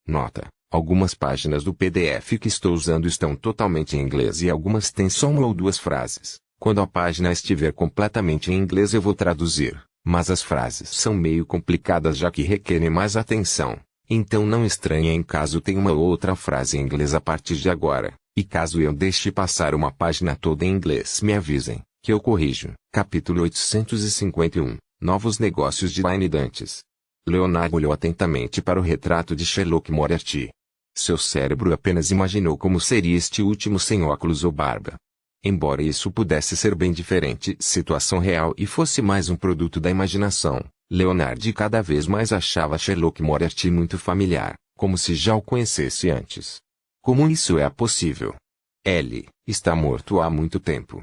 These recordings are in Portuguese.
Nota: algumas páginas do PDF que estou usando estão totalmente em inglês e algumas têm só uma ou duas frases. Quando a página estiver completamente em inglês eu vou traduzir, mas as frases são meio complicadas já que requerem mais atenção. Então não estranhem caso tenha uma ou outra frase em inglês a partir de agora, e caso eu deixe passar uma página toda em inglês me avisem, que eu corrijo. Capítulo 851, Novos Negócios de Lyne Dantes. Leonard olhou atentamente para o retrato de Sherlock Moriarty. Seu cérebro apenas imaginou como seria este último sem óculos ou barba. Embora isso pudesse ser bem diferente situação real e fosse mais um produto da imaginação, Leonard cada vez mais achava Sherlock Moriarty muito familiar, como se já o conhecesse antes. Como isso é possível? Ele está morto há muito tempo.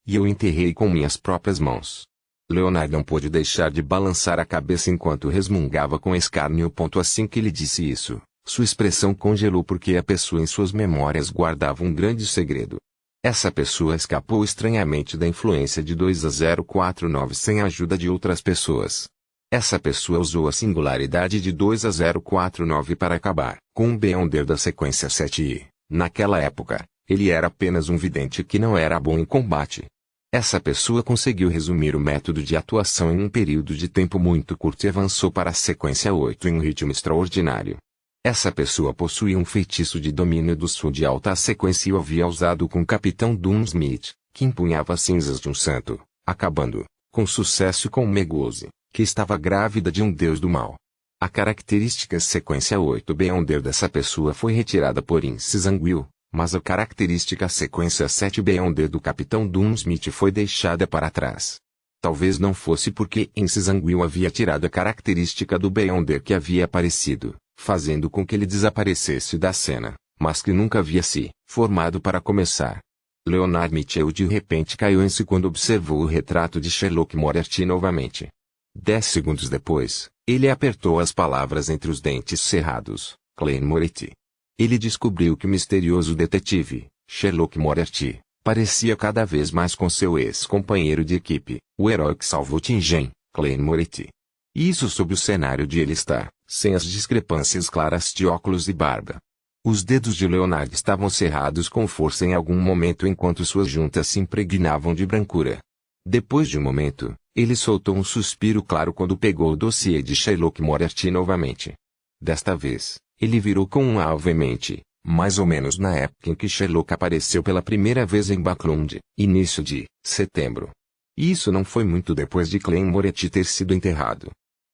E eu o enterrei com minhas próprias mãos. Leonard não pôde deixar de balançar a cabeça enquanto resmungava com escárnio. Assim que ele disse isso, sua expressão congelou porque a pessoa em suas memórias guardava um grande segredo. Essa pessoa escapou estranhamente da influência de 2A049 sem a ajuda de outras pessoas. Essa pessoa usou a singularidade de 2A049 para acabar com o Beyonder da sequência 7i. Naquela época, ele era apenas um vidente que não era bom em combate. Essa pessoa conseguiu resumir o método de atuação em um período de tempo muito curto e avançou para a sequência 8 em um ritmo extraordinário. Essa pessoa possuía um feitiço de domínio do som de alta sequência e o havia usado com o Capitão Doomsmith, que empunhava as cinzas de um santo, acabando, com sucesso com Megose, que estava grávida de um deus do mal. A característica sequência 8 Beyonder dessa pessoa foi retirada por Incisangwil, mas a característica sequência 7 Beyonder do Capitão Doomsmith foi deixada para trás. Talvez não fosse porque Incisangwil havia tirado a característica do Beyonder que havia aparecido, fazendo com que ele desaparecesse da cena, mas que nunca havia se formado para começar. Leonard Mitchell de repente caiu em si quando observou o retrato de Sherlock Moriarty novamente. 10 segundos depois, ele apertou as palavras entre os dentes cerrados, Clay Moriarty. Ele descobriu que o misterioso detetive, Sherlock Moriarty, parecia cada vez mais com seu ex-companheiro de equipe, o herói que salvou Tingen, Clay Moriarty. Isso sob o cenário de ele estar, sem as discrepâncias claras de óculos e barba. Os dedos de Leonard estavam cerrados com força em algum momento enquanto suas juntas se impregnavam de brancura. Depois de um momento, ele soltou um suspiro claro quando pegou o dossiê de Sherlock Moriarty novamente. Desta vez, ele virou com um alvo em mente, mais ou menos na época em que Sherlock apareceu pela primeira vez em Backlund, início de setembro. E isso não foi muito depois de Clay Moriarty ter sido enterrado.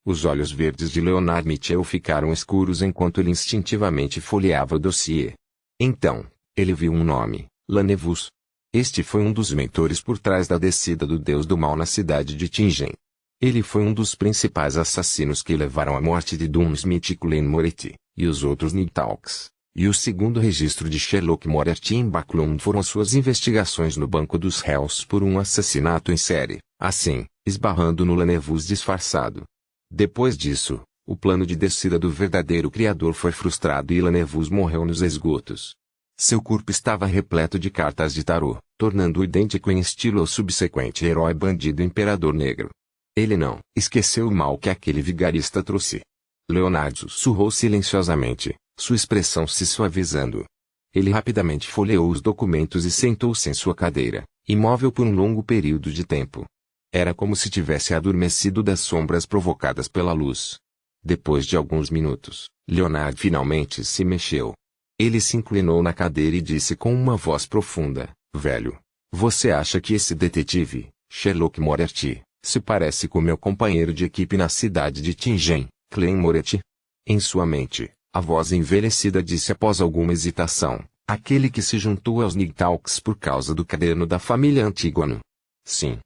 Os olhos verdes de Leonard Mitchell ficaram escuros enquanto ele instintivamente folheava o dossiê. Então, ele viu um nome, Lanevus. Este foi um dos mentores por trás da descida do Deus do Mal na cidade de Tingen. Ele foi um dos principais assassinos que levaram à morte de Doomsmith e Clay Moriarty, e os outros Nighthawks. E o segundo registro de Sherlock Moriarty em Backlund foram suas investigações no banco dos réus por um assassinato em série, assim, esbarrando no Lanevus disfarçado. Depois disso, o plano de descida do verdadeiro criador foi frustrado e Lanevus morreu nos esgotos. Seu corpo estava repleto de cartas de tarô, tornando-o idêntico em estilo ao subsequente herói bandido Imperador Negro. Ele não esqueceu o mal que aquele vigarista trouxe. Leonard sussurrou silenciosamente, sua expressão se suavizando. Ele rapidamente folheou os documentos e sentou-se em sua cadeira, imóvel por um longo período de tempo. Era como se tivesse adormecido das sombras provocadas pela luz. Depois de alguns minutos, Leonard finalmente se mexeu. Ele se inclinou na cadeira e disse com uma voz profunda, velho, você acha que esse detetive, Sherlock Moriarty, se parece com meu companheiro de equipe na cidade de Tingen, Clay Moriarty? Em sua mente, a voz envelhecida disse após alguma hesitação, aquele que se juntou aos Nighthawks por causa do caderno da família Antígono. Sim.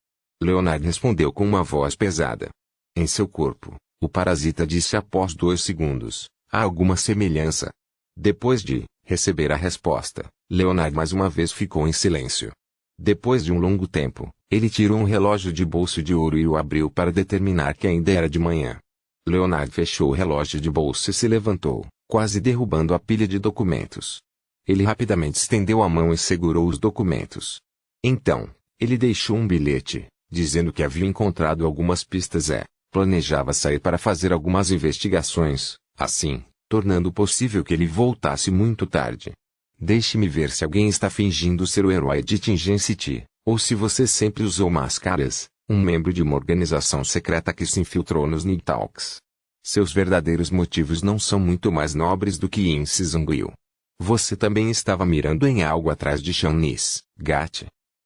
Leonard respondeu com uma voz pesada. Em seu corpo, o parasita disse após 2 segundos, há alguma semelhança. Depois de receber a resposta, Leonard mais uma vez ficou em silêncio. Depois de um longo tempo, ele tirou um relógio de bolso de ouro e o abriu para determinar que ainda era de manhã. Leonard fechou o relógio de bolso e se levantou, quase derrubando a pilha de documentos. Ele rapidamente estendeu a mão e segurou os documentos. Então, ele deixou um bilhete, dizendo que havia encontrado algumas pistas e planejava sair para fazer algumas investigações. Assim, tornando possível que ele voltasse muito tarde. Deixe-me ver se alguém está fingindo ser o herói de Tingen City, ou se você sempre usou máscaras, um membro de uma organização secreta que se infiltrou nos Nighthawks. Seus verdadeiros motivos não são muito mais nobres do que Yin Sizunguil. Você também estava mirando em algo atrás de Nis, Gat.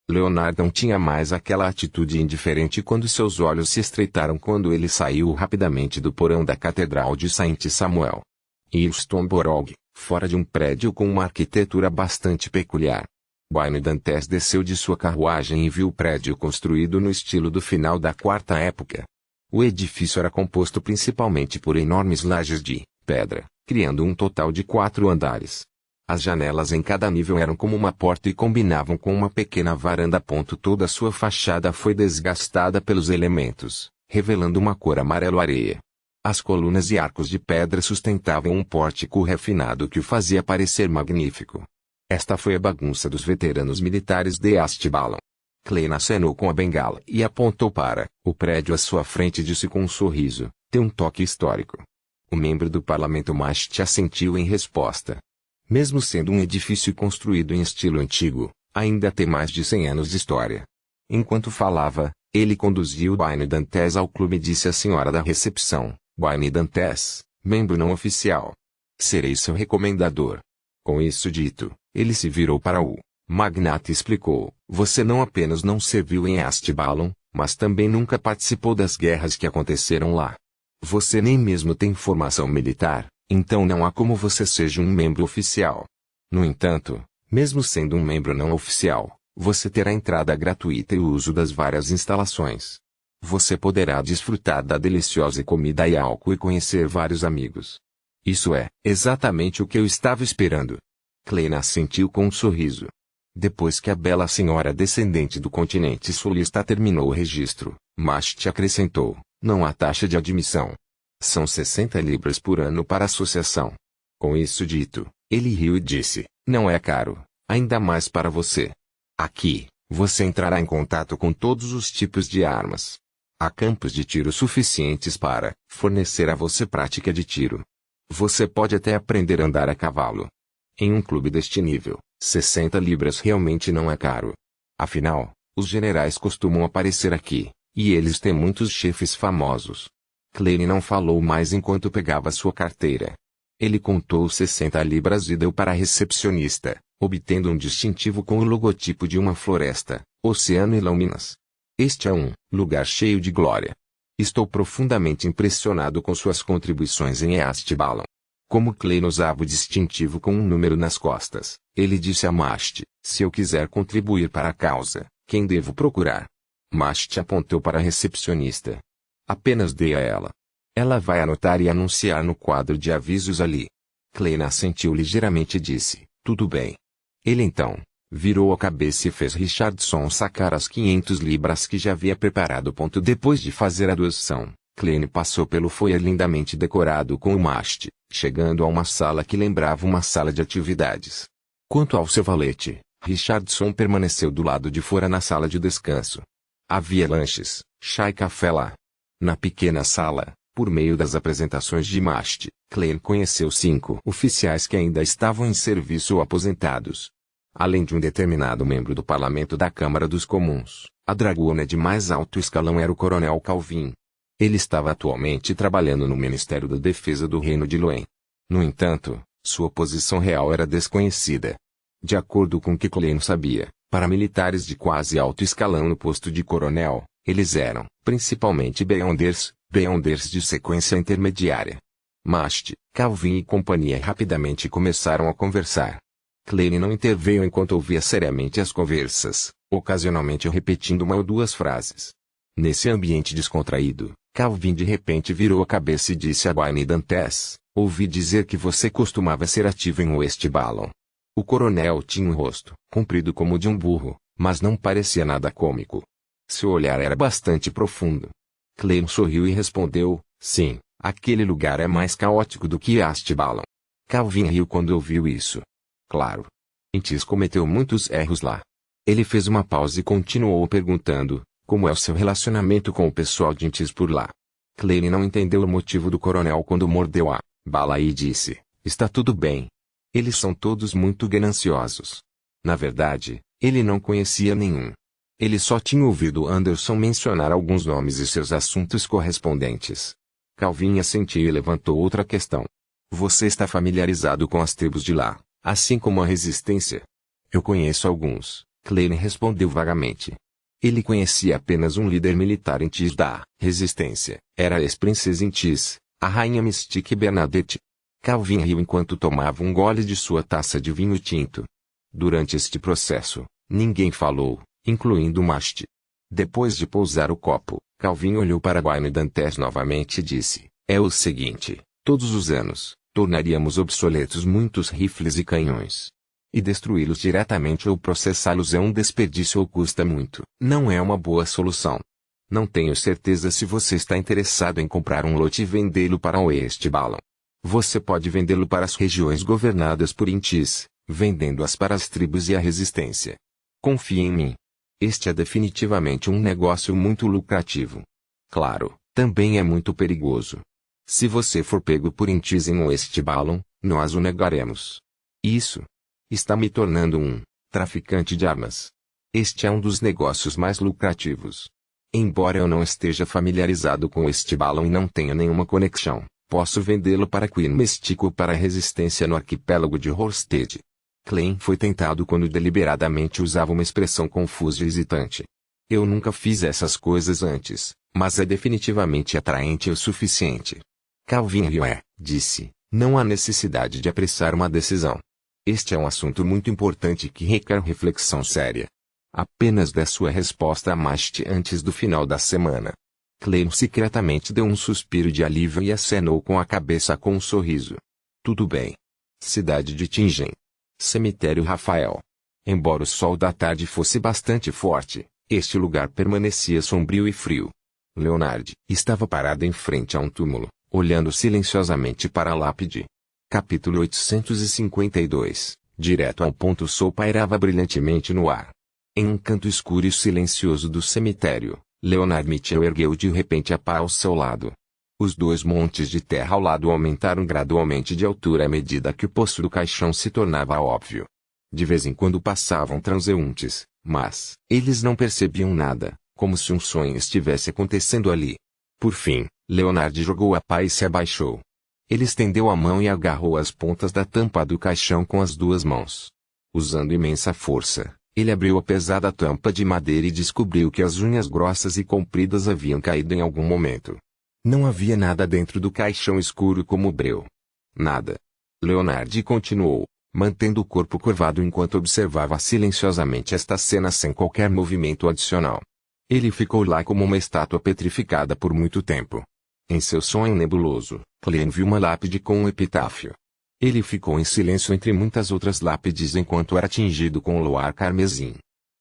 Leonard não tinha mais aquela atitude indiferente quando seus olhos se estreitaram quando ele saiu rapidamente do porão da Catedral de Saint Samuel. Ilstonborog, fora de um prédio com uma arquitetura bastante peculiar. Wayne Dantes desceu de sua carruagem e viu o prédio construído no estilo do final da Quarta Época. O edifício era composto principalmente por enormes lajes de pedra, criando um total de 4 andares. As janelas em cada nível eram como uma porta e combinavam com uma pequena varanda. Toda sua fachada foi desgastada pelos elementos, revelando uma cor amarelo-areia. As colunas e arcos de pedra sustentavam um pórtico refinado que o fazia parecer magnífico. Esta foi a bagunça dos veteranos militares de Astbalon. Klein acenou com a bengala e apontou para o prédio à sua frente e disse com um sorriso: tem um toque histórico. O membro do parlamento Mast assentiu em resposta. Mesmo sendo um edifício construído em estilo antigo, ainda tem mais de 100 anos de história. Enquanto falava, ele conduziu Wayne Dantes ao clube e disse à senhora da recepção: Wayne Dantes, membro não oficial. Serei seu recomendador. Com isso dito, ele se virou para o magnata e explicou: você não apenas não serviu em Astbalon, mas também nunca participou das guerras que aconteceram lá. Você nem mesmo tem formação militar. Então não há como você seja um membro oficial. No entanto, mesmo sendo um membro não oficial, você terá entrada gratuita e o uso das várias instalações. Você poderá desfrutar da deliciosa comida e álcool e conhecer vários amigos. Isso é exatamente o que eu estava esperando. Klein assentiu com um sorriso. Depois que a bela senhora descendente do continente sulista terminou o registro, Mast acrescentou: não há taxa de admissão. São 60 libras por ano para a associação. Com isso dito, ele riu e disse: não é caro, ainda mais para você. Aqui, você entrará em contato com todos os tipos de armas. Há campos de tiro suficientes para fornecer a você prática de tiro. Você pode até aprender a andar a cavalo. Em um clube deste nível, 60 libras realmente não é caro. Afinal, os generais costumam aparecer aqui, e eles têm muitos chefes famosos. Klein não falou mais enquanto pegava sua carteira. Ele contou 60 libras e deu para a recepcionista, obtendo um distintivo com o logotipo de uma floresta, oceano e lâminas. Este é um lugar cheio de glória. Estou profundamente impressionado com suas contribuições em Astbalon. Como Klein usava o distintivo com um número nas costas, ele disse a Mast: se eu quiser contribuir para a causa, quem devo procurar? Mast apontou para a recepcionista. Apenas dê a ela. Ela vai anotar e anunciar no quadro de avisos ali. Klein assentiu ligeiramente e disse: tudo bem. Ele então virou a cabeça e fez Richardson sacar as 500 libras que já havia preparado. Depois de fazer a doação, Klein passou pelo foyer lindamente decorado com o Mast, chegando a uma sala que lembrava uma sala de atividades. Quanto ao seu valete, Richardson permaneceu do lado de fora na sala de descanso. Havia lanches, chá e café lá. Na pequena sala, por meio das apresentações de Mast, Klein conheceu 5 oficiais que ainda estavam em serviço ou aposentados. Além de um determinado membro do parlamento da Câmara dos Comuns, a dragona de mais alto escalão era o coronel Calvin. Ele estava atualmente trabalhando no Ministério da Defesa do Reino de Loen. No entanto, sua posição real era desconhecida. De acordo com o que Klein sabia, para militares de quase alto escalão no posto de coronel, eles eram, principalmente Beyonders de sequência intermediária. Mast, Calvin e companhia rapidamente começaram a conversar. Klein não interveio enquanto ouvia seriamente as conversas, ocasionalmente repetindo uma ou duas frases. Nesse ambiente descontraído, Calvin de repente virou a cabeça e disse a Wayne Dantes: ouvi dizer que você costumava ser ativo em Westbalon. O coronel tinha um rosto comprido como o de um burro, mas não parecia nada cômico. Seu olhar era bastante profundo. Klein sorriu e respondeu: sim, aquele lugar é mais caótico do que Astbalon. Calvin riu quando ouviu isso. Claro. Intis cometeu muitos erros lá. Ele fez uma pausa e continuou perguntando: como é o seu relacionamento com o pessoal de Intis por lá? Klein não entendeu o motivo do coronel quando mordeu a Balaí disse, está tudo bem. Eles são todos muito gananciosos. Na verdade, ele não conhecia nenhum. Ele só tinha ouvido Anderson mencionar alguns nomes e seus assuntos correspondentes. Calvin assentiu e levantou outra questão. Você está familiarizado com as tribos de lá, assim como a resistência? Eu conheço alguns, Klein respondeu vagamente. Ele conhecia apenas um líder militar em Tis da resistência, era a ex-princesa em Tis, a rainha Mystique Bernadette. Calvin riu enquanto tomava um gole de sua taça de vinho tinto. Durante este processo, ninguém falou, incluindo Mast. Depois de pousar o copo, Calvin olhou para Wayne Dantes novamente e disse, é o seguinte, todos os anos, tornaríamos obsoletos muitos rifles e canhões. E destruí-los diretamente ou processá-los é um desperdício ou custa muito. Não é uma boa solução. Não tenho certeza se você está interessado em comprar um lote e vendê-lo para o Westballon. Você pode vendê-lo para as regiões governadas por Intis, vendendo-as para as tribos e a resistência. Confie em mim. Este é definitivamente um negócio muito lucrativo. Claro, também é muito perigoso. Se você for pego por Intis em Westballon, nós o negaremos. Isso está me tornando um traficante de armas. Este é um dos negócios mais lucrativos. Embora eu não esteja familiarizado com Westballon e não tenha nenhuma conexão, posso vendê-lo para Queen Mystique ou para a resistência no arquipélago de Horsted. Klein foi tentado quando deliberadamente usava uma expressão confusa e hesitante. Eu nunca fiz essas coisas antes, mas é definitivamente atraente o suficiente. Calvin Rio disse, não há necessidade de apressar uma decisão. Este é um assunto muito importante que requer reflexão séria. Apenas dê sua resposta a Mast antes do final da semana. Klein secretamente deu um suspiro de alívio e acenou com a cabeça com um sorriso. Tudo bem. Cidade de Tingen. Cemitério Rafael. Embora o sol da tarde fosse bastante forte, este lugar permanecia sombrio e frio. Leonard estava parado em frente a um túmulo, olhando silenciosamente para a lápide. Capítulo 852. Direto ao ponto, o sol pairava brilhantemente no ar. Em um canto escuro e silencioso do cemitério, Leonard Mitchell ergueu de repente a pá ao seu lado. Os dois montes de terra ao lado aumentaram gradualmente de altura à medida que o poço do caixão se tornava óbvio. De vez em quando passavam transeuntes, mas eles não percebiam nada, como se um sonho estivesse acontecendo ali. Por fim, Leonard jogou a pá e se abaixou. Ele estendeu a mão e agarrou as pontas da tampa do caixão com as duas mãos. Usando imensa força, ele abriu a pesada tampa de madeira e descobriu que as unhas grossas e compridas haviam caído em algum momento. Não havia nada dentro do caixão escuro como breu. Nada. Leonard continuou, mantendo o corpo curvado enquanto observava silenciosamente esta cena sem qualquer movimento adicional. Ele ficou lá como uma estátua petrificada por muito tempo. Em seu sonho nebuloso, Klein viu uma lápide com um epitáfio. Ele ficou em silêncio entre muitas outras lápides enquanto era tingido com o luar carmesim.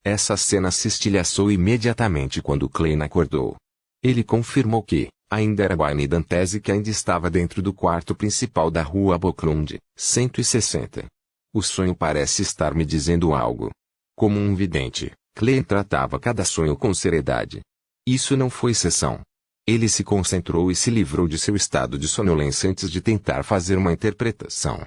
Essa cena se estilhaçou imediatamente quando Klein acordou. Ele confirmou que ainda era Wayne Dantes e que ainda estava dentro do quarto principal da rua Boklund, 160. O sonho parece estar me dizendo algo. Como um vidente, Klein tratava cada sonho com seriedade. Isso não foi exceção. Ele se concentrou e se livrou de seu estado de sonolência antes de tentar fazer uma interpretação.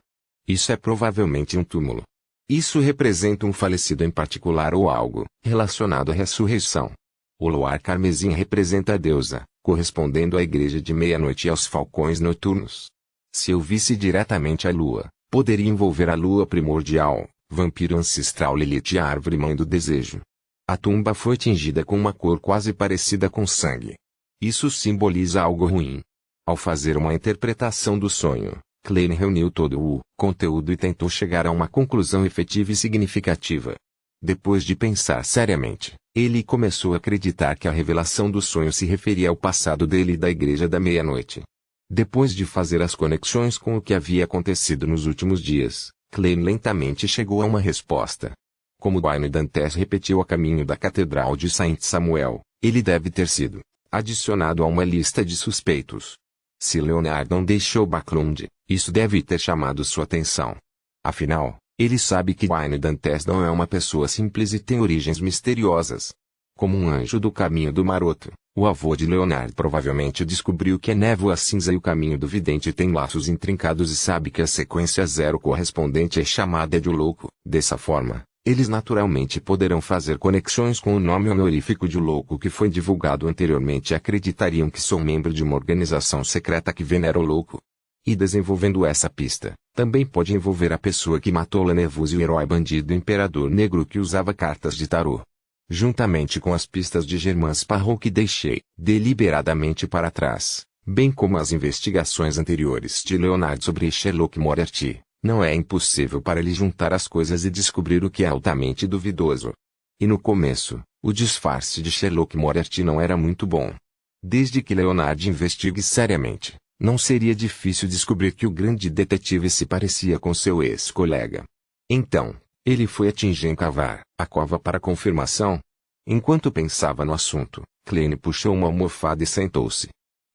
Isso é provavelmente um túmulo. Isso representa um falecido em particular ou algo relacionado à ressurreição. O luar carmesim representa a deusa, correspondendo à igreja de meia-noite e aos falcões noturnos. Se eu visse diretamente a lua, poderia envolver a lua primordial, vampiro ancestral Lilith e a árvore mãe do desejo. A tumba foi tingida com uma cor quase parecida com sangue. Isso simboliza algo ruim. Ao fazer uma interpretação do sonho, Klein reuniu todo o conteúdo e tentou chegar a uma conclusão efetiva e significativa. Depois de pensar seriamente, ele começou a acreditar que a revelação do sonho se referia ao passado dele e da Igreja da Meia-Noite. Depois de fazer as conexões com o que havia acontecido nos últimos dias, Klein lentamente chegou a uma resposta. Como Wayne Dantes repetiu a caminho da Catedral de Saint Samuel, ele deve ter sido adicionado a uma lista de suspeitos. Se Leonard não deixou Boklund, isso deve ter chamado sua atenção. Afinal, ele sabe que Wayne Dantes não é uma pessoa simples e tem origens misteriosas. Como um anjo do caminho do maroto, O avô de Leonard provavelmente descobriu que a névoa cinza e o caminho do vidente têm laços intrincados e sabe que a sequência zero correspondente é chamada de o louco. Dessa forma, eles naturalmente poderão fazer conexões com o nome honorífico de o louco que foi divulgado anteriormente e acreditariam que sou membro de uma organização secreta que venera o louco. E desenvolvendo essa pista, também pode envolver a pessoa que matou Lenevus e o herói bandido Imperador Negro que usava cartas de tarô. Juntamente com as pistas de Germain Sparrow que deixei deliberadamente para trás, bem como as investigações anteriores de Leonard sobre Sherlock Moriarty, não é impossível para ele juntar as coisas e descobrir o que é altamente duvidoso. E no começo, o disfarce de Sherlock Moriarty não era muito bom. Desde que Leonard investigue seriamente, não seria difícil descobrir que o grande detetive se parecia com seu ex-colega. Então, ele foi a Tingen cavar a cova para confirmação. Enquanto pensava no assunto, Klein puxou uma almofada e sentou-se.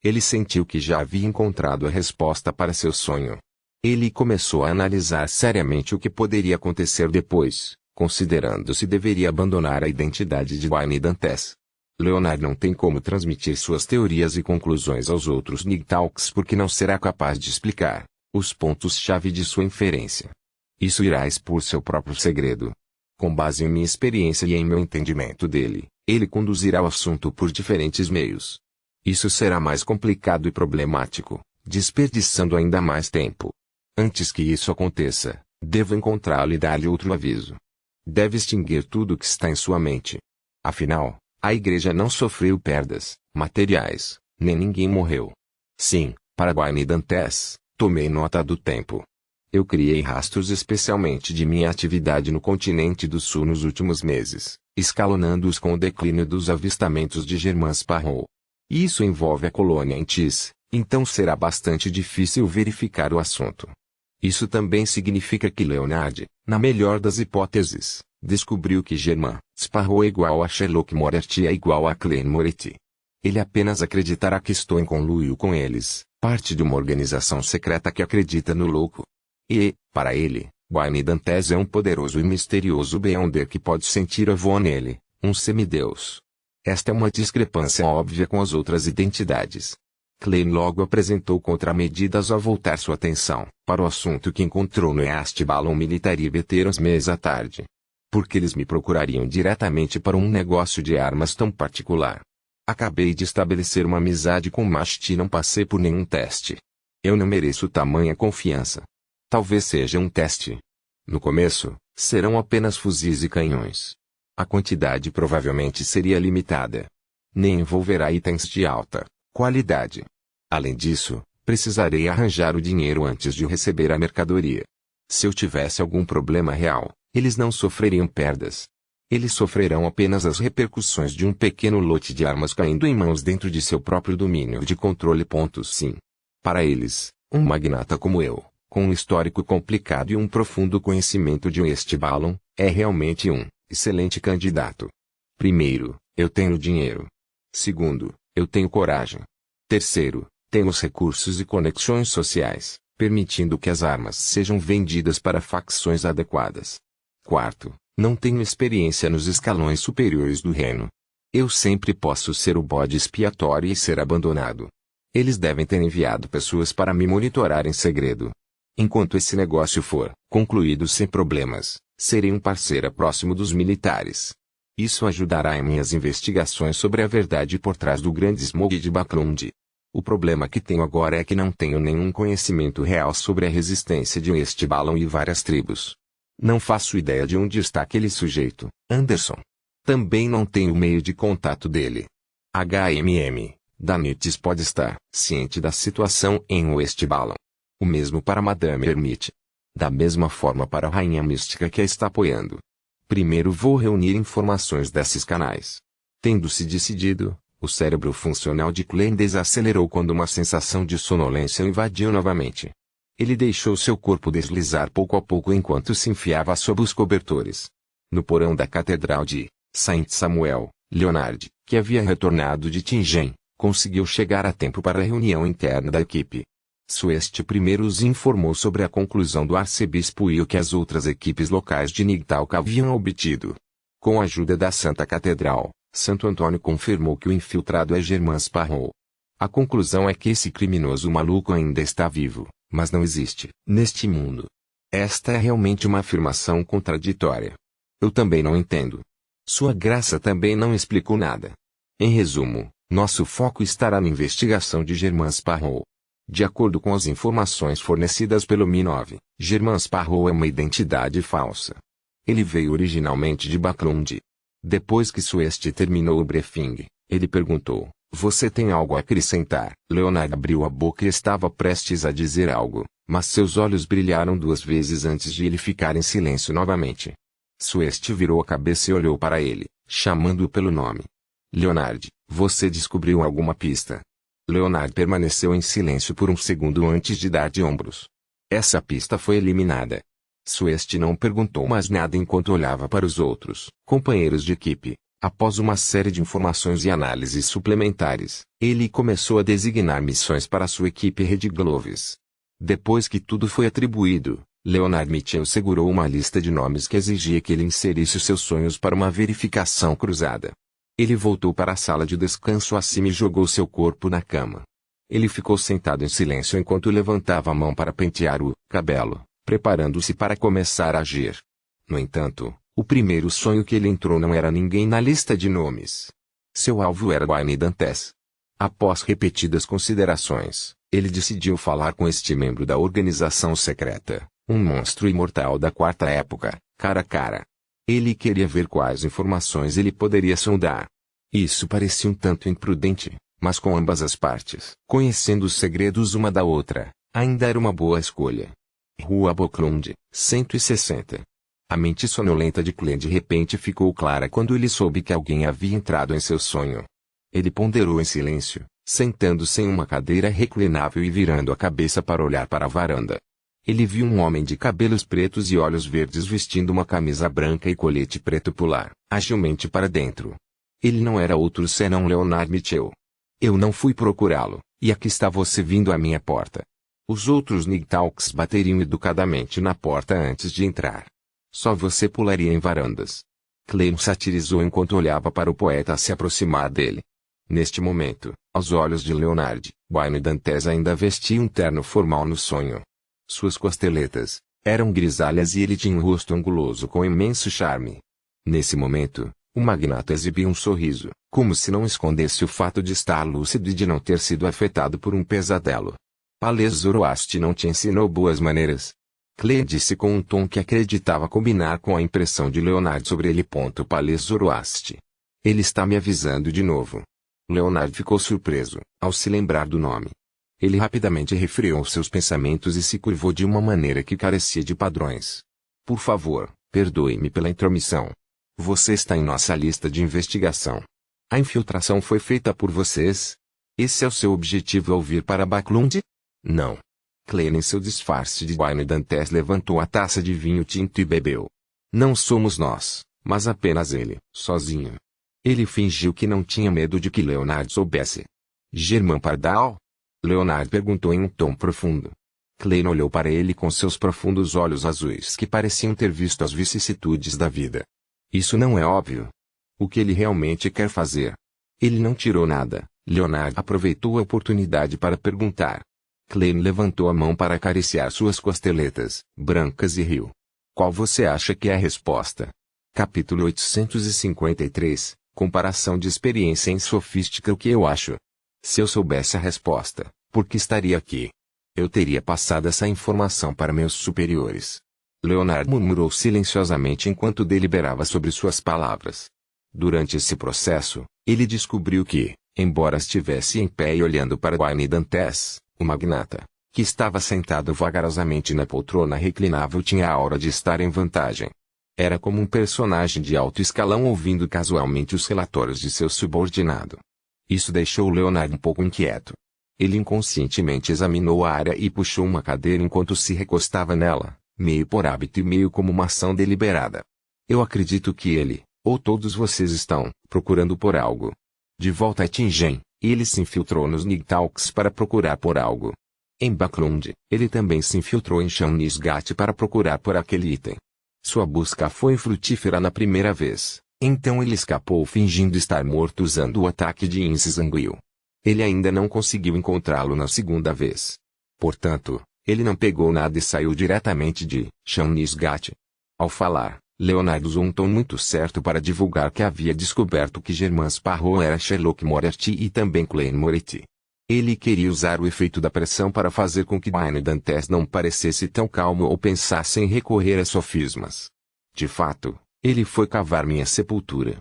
Ele sentiu que já havia encontrado a resposta para seu sonho. Ele começou a analisar seriamente o que poderia acontecer depois, considerando se deveria abandonar a identidade de Wayne Dantes. Leonard não tem como transmitir suas teorias e conclusões aos outros Nigtalks porque não será capaz de explicar os pontos-chave de sua inferência. Isso irá expor seu próprio segredo. Com base em minha experiência e em meu entendimento dele, ele conduzirá o assunto por diferentes meios. Isso será mais complicado e problemático, desperdiçando ainda mais tempo. Antes que isso aconteça, devo encontrá-lo e dar-lhe outro aviso. Deve extinguir tudo o que está em sua mente. Afinal, a igreja não sofreu perdas materiais, nem ninguém morreu. Sim, para Wayne Dantes, tomei nota do tempo. Eu criei rastros especialmente de minha atividade no continente do sul nos últimos meses, escalonando-os com o declínio dos avistamentos de Germain Sparrow. Isso envolve a colônia em Tis, então será bastante difícil verificar o assunto. Isso também significa que Leonard, na melhor das hipóteses, descobriu que Germain Sparrow é igual a Sherlock Moriarty é igual a Klein Moretti. Ele apenas acreditará que estou em conluio com eles, parte de uma organização secreta que acredita no louco. E, para ele, Wayne Dantes é um poderoso e misterioso Beyonder que pode sentir avô nele, um semideus. Esta é uma discrepância óbvia com as outras identidades. Klein logo apresentou contramedidas ao voltar sua atenção para o assunto que encontrou no East Ballon Military Veterans mês à tarde. Porque eles me procurariam diretamente para um negócio de armas tão particular. Acabei de estabelecer uma amizade com Mashti e não passei por nenhum teste. Eu não mereço tamanha confiança. Talvez seja um teste. No começo, serão apenas fuzis e canhões. A quantidade provavelmente seria limitada. Nem envolverá itens de alta qualidade. Além disso, precisarei arranjar o dinheiro antes de receber a mercadoria. Se eu tivesse algum problema real, eles não sofreriam perdas. Eles sofrerão apenas as repercussões de um pequeno lote de armas caindo em mãos dentro de seu próprio domínio de controle. Sim. Para eles, um magnata como eu, com um histórico complicado e um profundo conhecimento de East Ballon, é realmente um excelente candidato. Primeiro, eu tenho dinheiro. Segundo, eu tenho coragem. Terceiro, tenho os recursos e conexões sociais, permitindo que as armas sejam vendidas para facções adequadas. Quarto, não tenho experiência nos escalões superiores do reino. Eu sempre posso ser o bode expiatório e ser abandonado. Eles devem ter enviado pessoas para me monitorar em segredo. Enquanto esse negócio for concluído sem problemas, serei um parceiro próximo dos militares. Isso ajudará em minhas investigações sobre a verdade por trás do grande Smog de Backlund. O problema que tenho agora é que não tenho nenhum conhecimento real sobre a resistência de East Ballon e várias tribos. Não faço ideia de onde está aquele sujeito, Anderson. Também não tenho meio de contato dele. Da Nites pode estar ciente da situação em East Ballon. O mesmo para Madame Hermite. Da mesma forma para a Rainha Mística que a está apoiando. Primeiro vou reunir informações desses canais. Tendo-se decidido, o cérebro funcional de Klein desacelerou quando uma sensação de sonolência o invadiu novamente. Ele deixou seu corpo deslizar pouco a pouco enquanto se enfiava sob os cobertores. No porão da Catedral de Saint Samuel, Leonard, que havia retornado de Tingen, conseguiu chegar a tempo para a reunião interna da equipe. Sueste primeiro os informou sobre a conclusão do arcebispo e o que as outras equipes locais de Nigtalk haviam obtido. Com a ajuda da Santa Catedral, Santo Antônio confirmou que o infiltrado é Germain Sparrow. A conclusão é que esse criminoso maluco ainda está vivo, mas não existe neste mundo. Esta é realmente uma afirmação contraditória. Eu também não entendo. Sua Graça também não explicou nada. Em resumo, nosso foco estará na investigação de Germain Sparrow. De acordo com as informações fornecidas pelo Mi-9, Germain Sparrow é uma identidade falsa. Ele veio originalmente de Backlund. Depois que Sueste terminou o briefing, ele perguntou: "Você tem algo a acrescentar?" Leonard abriu a boca e estava prestes a dizer algo, mas seus olhos brilharam 2 vezes antes de ele ficar em silêncio novamente. Sueste virou a cabeça e olhou para ele, chamando-o pelo nome. "Leonard, você descobriu alguma pista?" Leonard permaneceu em silêncio por um segundo antes de dar de ombros. Essa pista foi eliminada. Sueste não perguntou mais nada enquanto olhava para os outros companheiros de equipe. Após uma série de informações e análises suplementares, ele começou a designar missões para sua equipe Red Gloves. Depois que tudo foi atribuído, Leonard Mitchell segurou uma lista de nomes que exigia que ele inserisse seus sonhos para uma verificação cruzada. Ele voltou para a sala de descanso acima e jogou seu corpo na cama. Ele ficou sentado em silêncio enquanto levantava a mão para pentear o cabelo, preparando-se para começar a agir. No entanto, o primeiro sonho que ele entrou não era ninguém na lista de nomes. Seu alvo era Wayne Dantes. Após repetidas considerações, ele decidiu falar com este membro da organização secreta, um monstro imortal da quarta época, cara a cara. Ele queria ver quais informações ele poderia sondar. Isso parecia um tanto imprudente, mas com ambas as partes conhecendo os segredos uma da outra, ainda era uma boa escolha. Rua Backlund, 160. A mente sonolenta de Clem de repente ficou clara quando ele soube que alguém havia entrado em seu sonho. Ele ponderou em silêncio, sentando-se em uma cadeira reclinável e virando a cabeça para olhar para a varanda. Ele viu um homem de cabelos pretos e olhos verdes vestindo uma camisa branca e colete preto pular agilmente para dentro. Ele não era outro senão Leonard Mitchell. "Eu não fui procurá-lo, e aqui está você vindo à minha porta." Os outros Nighthawks bateriam educadamente na porta antes de entrar. "Só você pularia em varandas." Clem satirizou enquanto olhava para o poeta se aproximar dele. Neste momento, aos olhos de Leonard, Wayne Dantes ainda vestia um terno formal no sonho. Suas costeletas eram grisalhas e ele tinha um rosto anguloso com imenso charme. Nesse momento, o magnata exibia um sorriso, como se não escondesse o fato de estar lúcido e de não ter sido afetado por um pesadelo. "Palez Zoroaster não te ensinou boas maneiras?" Clay disse com um tom que acreditava combinar com a impressão de Leonard sobre ele. Palez Zoroaster. Ele está me avisando de novo. Leonard ficou surpreso, ao se lembrar do nome. Ele rapidamente refreou seus pensamentos e se curvou de uma maneira que carecia de padrões. "Por favor, perdoe-me pela intromissão. Você está em nossa lista de investigação. A infiltração foi feita por vocês? Esse é o seu objetivo ao vir para Backlund?" "Não." Clay, em seu disfarce de Wayne Dantes, levantou a taça de vinho tinto e bebeu. "Não somos nós, mas apenas ele, sozinho." Ele fingiu que não tinha medo de que Leonard soubesse. "Germain Pardal?" Leonard perguntou em um tom profundo. Clay olhou para ele com seus profundos olhos azuis que pareciam ter visto as vicissitudes da vida. "Isso não é óbvio? O que ele realmente quer fazer?" "Ele não tirou nada." Leonard aproveitou a oportunidade para perguntar. Clay levantou a mão para acariciar suas costeletas brancas e riu. "Qual você acha que é a resposta?" Capítulo 853. Comparação de experiência em sofística. "O que eu acho? Se eu soubesse a resposta, por que estaria aqui? Eu teria passado essa informação para meus superiores." Leonard murmurou silenciosamente enquanto deliberava sobre suas palavras. Durante esse processo, ele descobriu que, embora estivesse em pé e olhando para Wayne Dantes, o magnata, que estava sentado vagarosamente na poltrona reclinável, tinha a aura de estar em vantagem. Era como um personagem de alto escalão ouvindo casualmente os relatórios de seu subordinado. Isso deixou Leonard um pouco inquieto. Ele inconscientemente examinou a área e puxou uma cadeira enquanto se recostava nela, meio por hábito e meio como uma ação deliberada. "Eu acredito que ele, ou todos vocês estão, procurando por algo." De volta a Tingen, ele se infiltrou nos Nighthawks para procurar por algo. Em Backlund, ele também se infiltrou em Shawnisgat para procurar por aquele item. Sua busca foi infrutífera na primeira vez, Então ele escapou fingindo estar morto usando o ataque de Insizanguil. Ele ainda não conseguiu encontrá-lo na segunda vez. Portanto, ele não pegou nada e saiu diretamente de Shawnisgate. Ao falar, Leonard usou um tom muito certo para divulgar que havia descoberto que Germain Sparrow era Sherlock Moriarty e também Klein Moretti. Ele queria usar o efeito da pressão para fazer com que Wayne Dantes não parecesse tão calmo ou pensasse em recorrer a sofismas. De fato, ele foi cavar minha sepultura.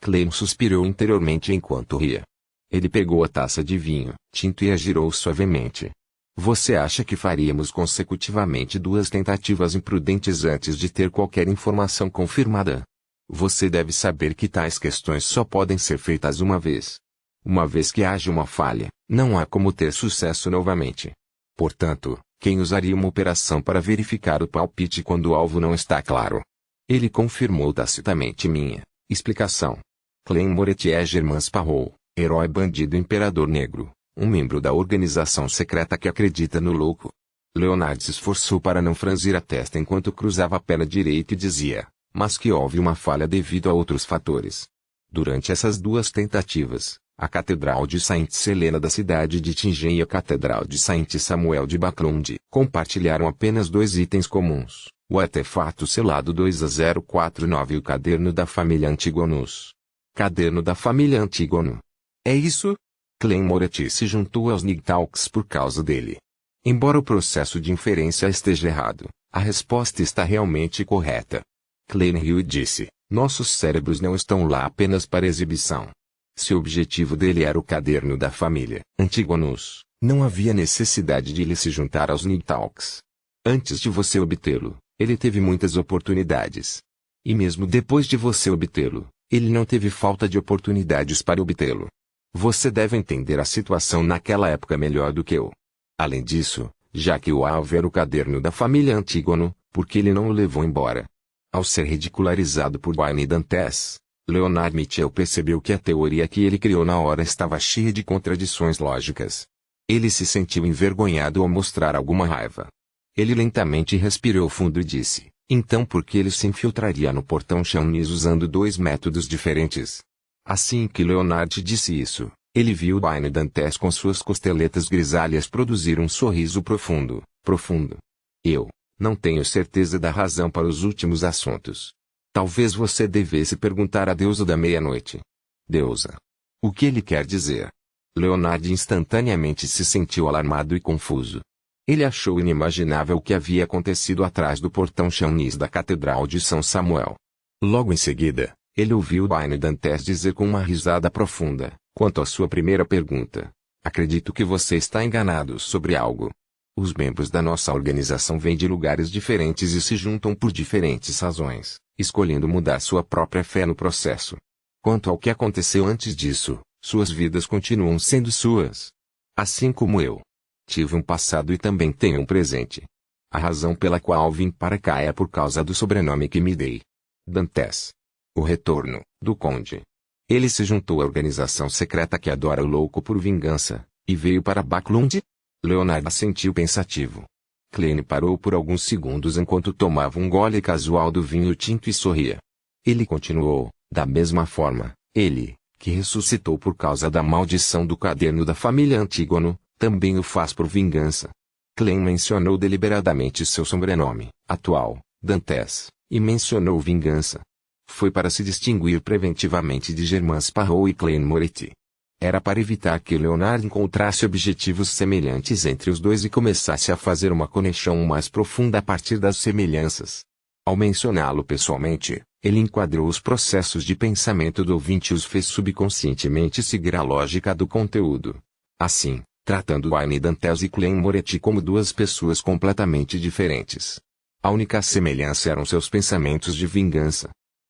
Klein suspirou interiormente enquanto ria. Ele pegou a taça de vinho tinto e a girou suavemente. Você acha que faríamos consecutivamente 2 tentativas imprudentes antes de ter qualquer informação confirmada? Você deve saber que tais questões só podem ser feitas uma vez. Uma vez que haja uma falha, não há como ter sucesso novamente. Portanto, quem usaria uma operação para verificar o palpite quando o alvo não está claro? Ele confirmou tacitamente minha explicação. Klein Moretti é Germain Sparrow, herói bandido imperador negro, um membro da organização secreta que acredita no louco. Leonard se esforçou para não franzir a testa enquanto cruzava a perna direita e dizia, mas que houve uma falha devido a outros fatores. Durante essas 2 tentativas, a Catedral de Saint-Helena da cidade de Tingen e a Catedral de Saint-Samuel de Baclund compartilharam apenas 2 itens comuns, o artefato selado 2A049 e o caderno da família Antigonus. Caderno da família Antígono. É isso? Klein Moretti se juntou aos Nigtalks por causa dele. Embora o processo de inferência esteja errado, a resposta está realmente correta. Klein riu e disse, nossos cérebros não estão lá apenas para exibição. Se o objetivo dele era o caderno da família Antigonus, não havia necessidade de ele se juntar aos Nigtalks. Antes de você obtê-lo, ele teve muitas oportunidades. E mesmo depois de você obtê-lo, ele não teve falta de oportunidades para obtê-lo. Você deve entender a situação naquela época melhor do que eu. Além disso, já que o alvo era o caderno da família Antígono, por que ele não o levou embora? Ao ser ridicularizado por Wayne Dantes, Leonard Mitchell percebeu que a teoria que ele criou na hora estava cheia de contradições lógicas. Ele se sentiu envergonhado ao mostrar alguma raiva. Ele lentamente respirou fundo e disse, então por que ele se infiltraria no portão Chaunis usando 2 métodos diferentes? Assim que Leonard disse isso, ele viu Wayne Dantes com suas costeletas grisalhas produzir um sorriso profundo. Eu não tenho certeza da razão para os últimos assuntos. Talvez você devesse perguntar à deusa da meia-noite. Deusa. O que ele quer dizer? Leonard instantaneamente se sentiu alarmado e confuso. Ele achou inimaginável o que havia acontecido atrás do portão Chaunis da Catedral de São Samuel. Logo em seguida, ele ouviu Wayne Dantes dizer com uma risada profunda, quanto à sua primeira pergunta. Acredito que você está enganado sobre algo. Os membros da nossa organização vêm de lugares diferentes e se juntam por diferentes razões, escolhendo mudar sua própria fé no processo. Quanto ao que aconteceu antes disso, suas vidas continuam sendo suas. Assim como eu. Tive um passado e também tenho um presente. A razão pela qual vim para cá é por causa do sobrenome que me dei. Dantes. O retorno, do Conde. Ele se juntou à organização secreta que adora o louco por vingança, e veio para Baclund? Leonard assentiu pensativo. Klein parou por alguns segundos enquanto tomava um gole casual do vinho tinto e sorria. Ele continuou, da mesma forma, ele, que ressuscitou por causa da maldição do caderno da família Antígono, também o faz por vingança. Klein mencionou deliberadamente seu sobrenome, atual, Dantes, e mencionou vingança. Foi para se distinguir preventivamente de Germain Sparrow e Klein Moretti. Era para evitar que Leonard encontrasse objetivos semelhantes entre os dois e começasse a fazer uma conexão mais profunda a partir das semelhanças. Ao mencioná-lo pessoalmente, ele enquadrou os processos de pensamento do ouvinte e os fez subconscientemente seguir a lógica do conteúdo. Assim, tratando Wayne Dantes e Klein Moretti como 2 pessoas completamente diferentes. A única semelhança eram seus pensamentos de vingança.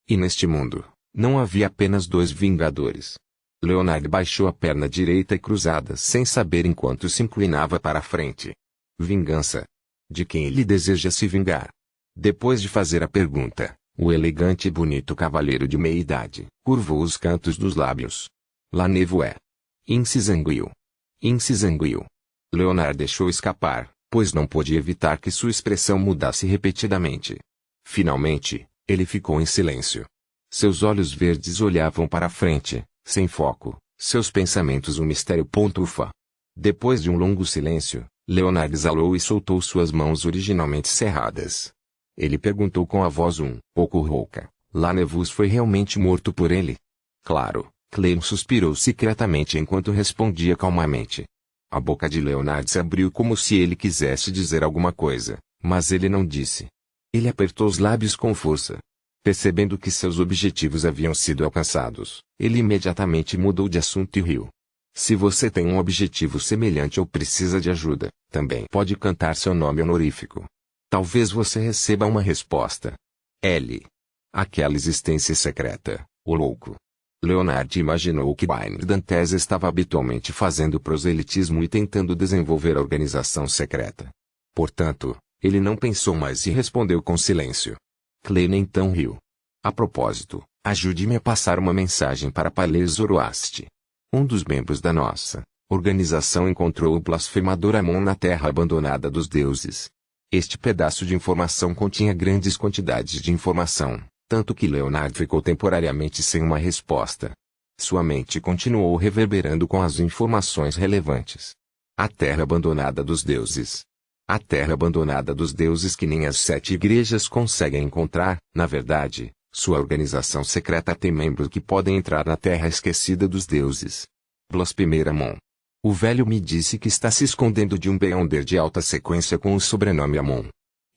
E neste mundo, não havia apenas 2 vingadores. Leonard baixou a perna direita e cruzada sem saber enquanto se inclinava para a frente. Vingança. De quem ele deseja se vingar? Depois de fazer a pergunta, o elegante e bonito cavalheiro de meia-idade curvou os cantos dos lábios. La Nevoie. Insizanguil. Leonard deixou escapar, pois não pôde evitar que sua expressão mudasse repetidamente. Finalmente, ele ficou em silêncio. Seus olhos verdes olhavam para a frente, sem foco, seus pensamentos um mistério. Ufa. Depois de um longo silêncio, Leonard exalou e soltou suas mãos originalmente cerradas. Ele perguntou com a voz um pouco rouca: Lanevus foi realmente morto por ele? Claro, Clem suspirou secretamente enquanto respondia calmamente. A boca de Leonard se abriu como se ele quisesse dizer alguma coisa, mas ele não disse. Ele apertou os lábios com força. Percebendo que seus objetivos haviam sido alcançados, ele imediatamente mudou de assunto e riu. Se você tem um objetivo semelhante ou precisa de ajuda, também pode cantar seu nome honorífico. Talvez você receba uma resposta. L. Aquela existência secreta, o louco. Leonard imaginou que Wayne Dantes estava habitualmente fazendo proselitismo e tentando desenvolver a organização secreta. Portanto, ele não pensou mais e respondeu com silêncio. Klein então riu. A propósito, ajude-me a passar uma mensagem para Palais Zoroaster. Um dos membros da nossa organização encontrou o blasfemador Amon na terra abandonada dos deuses. Este pedaço de informação continha grandes quantidades de informação, tanto que Leonard ficou temporariamente sem uma resposta. Sua mente continuou reverberando com as informações relevantes. A terra abandonada dos deuses. A terra abandonada dos deuses que nem as 7 igrejas conseguem encontrar. Na verdade, sua organização secreta tem membros que podem entrar na terra esquecida dos deuses. Blasfemer Amon. O velho me disse que está se escondendo de um Beyonder de alta sequência com o sobrenome Amon.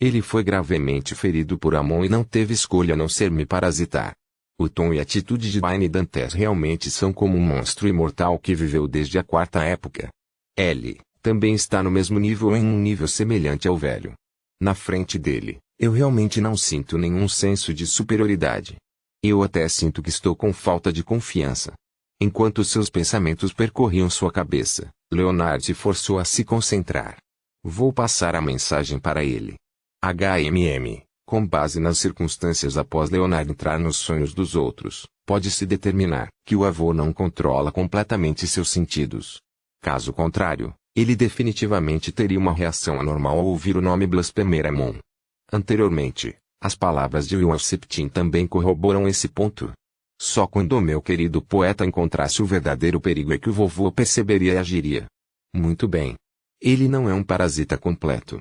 Ele foi gravemente ferido por Amon e não teve escolha a não ser me parasitar. O tom e a atitude de Wayne Dantes realmente são como um monstro imortal que viveu desde a 4ª época. L. Também está no mesmo nível ou em um nível semelhante ao velho. Na frente dele, eu realmente não sinto nenhum senso de superioridade. Eu até sinto que estou com falta de confiança. Enquanto seus pensamentos percorriam sua cabeça, Leonard se forçou a se concentrar. Vou passar a mensagem para ele. Com base nas circunstâncias após Leonard entrar nos sonhos dos outros, pode-se determinar que o avô não controla completamente seus sentidos. Caso contrário, ele definitivamente teria uma reação anormal ao ouvir o nome Blasfemer Amon. Anteriormente, as palavras de Will Septin também corroboram esse ponto. Só quando o meu querido poeta encontrasse o verdadeiro perigo é que o vovô perceberia e agiria. Muito bem. Ele não é um parasita completo.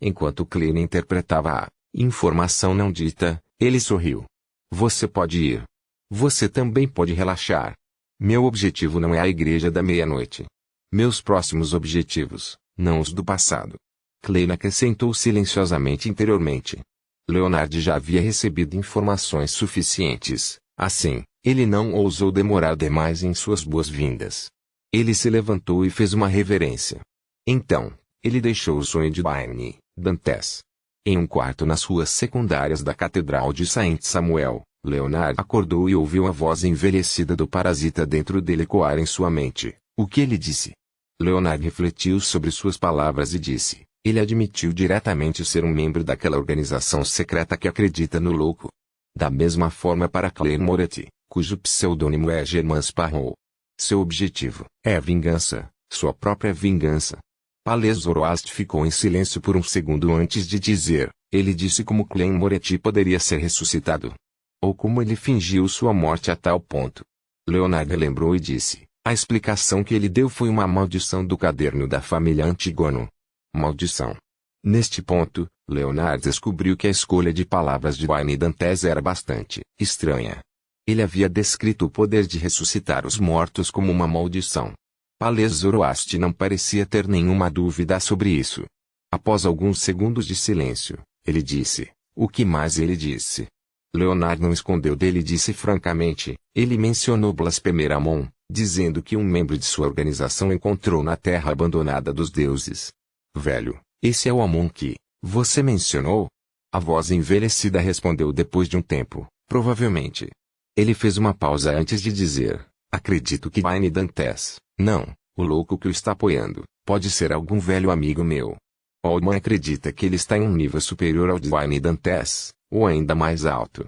Enquanto Klein interpretava a informação não dita, ele sorriu. Você pode ir. Você também pode relaxar. Meu objetivo não é a igreja da meia-noite. Meus próximos objetivos, não os do passado. Klein acrescentou silenciosamente interiormente. Leonard já havia recebido informações suficientes, assim, ele não ousou demorar demais em suas boas-vindas. Ele se levantou e fez uma reverência. Então, ele deixou o sonho de Wayne Dantes. Em um quarto nas ruas secundárias da Catedral de Saint Samuel, Leonard acordou e ouviu a voz envelhecida do parasita dentro dele ecoar em sua mente. O que ele disse? Leonard refletiu sobre suas palavras e disse, ele admitiu diretamente ser um membro daquela organização secreta que acredita no louco. Da mesma forma para Klein Moretti, cujo pseudônimo é Germain Sparrow. Seu objetivo é a vingança, sua própria vingança. Palais Zoroaster ficou em silêncio por um segundo antes de dizer, ele disse como Klein Moretti poderia ser ressuscitado. Ou como ele fingiu sua morte a tal ponto. Leonard lembrou e disse, a explicação que ele deu foi uma maldição do caderno da família Antígono. Maldição. Neste ponto, Leonard descobriu que a escolha de palavras de Wayne Dantes era bastante estranha. Ele havia descrito o poder de ressuscitar os mortos como uma maldição. Palais Zoroaster não parecia ter nenhuma dúvida sobre isso. Após alguns segundos de silêncio, ele disse, o que mais ele disse? Leonard não escondeu dele e disse francamente, ele mencionou Blasfemer Amon, dizendo que um membro de sua organização encontrou na terra abandonada dos deuses. Velho, esse é o Amon que você mencionou? A voz envelhecida respondeu depois de um tempo, provavelmente. Ele fez uma pausa antes de dizer, acredito que Wayne Dantes, não, o louco que o está apoiando, pode ser algum velho amigo meu. Oldman acredita que ele está em um nível superior ao de Wayne Dantes, ou ainda mais alto.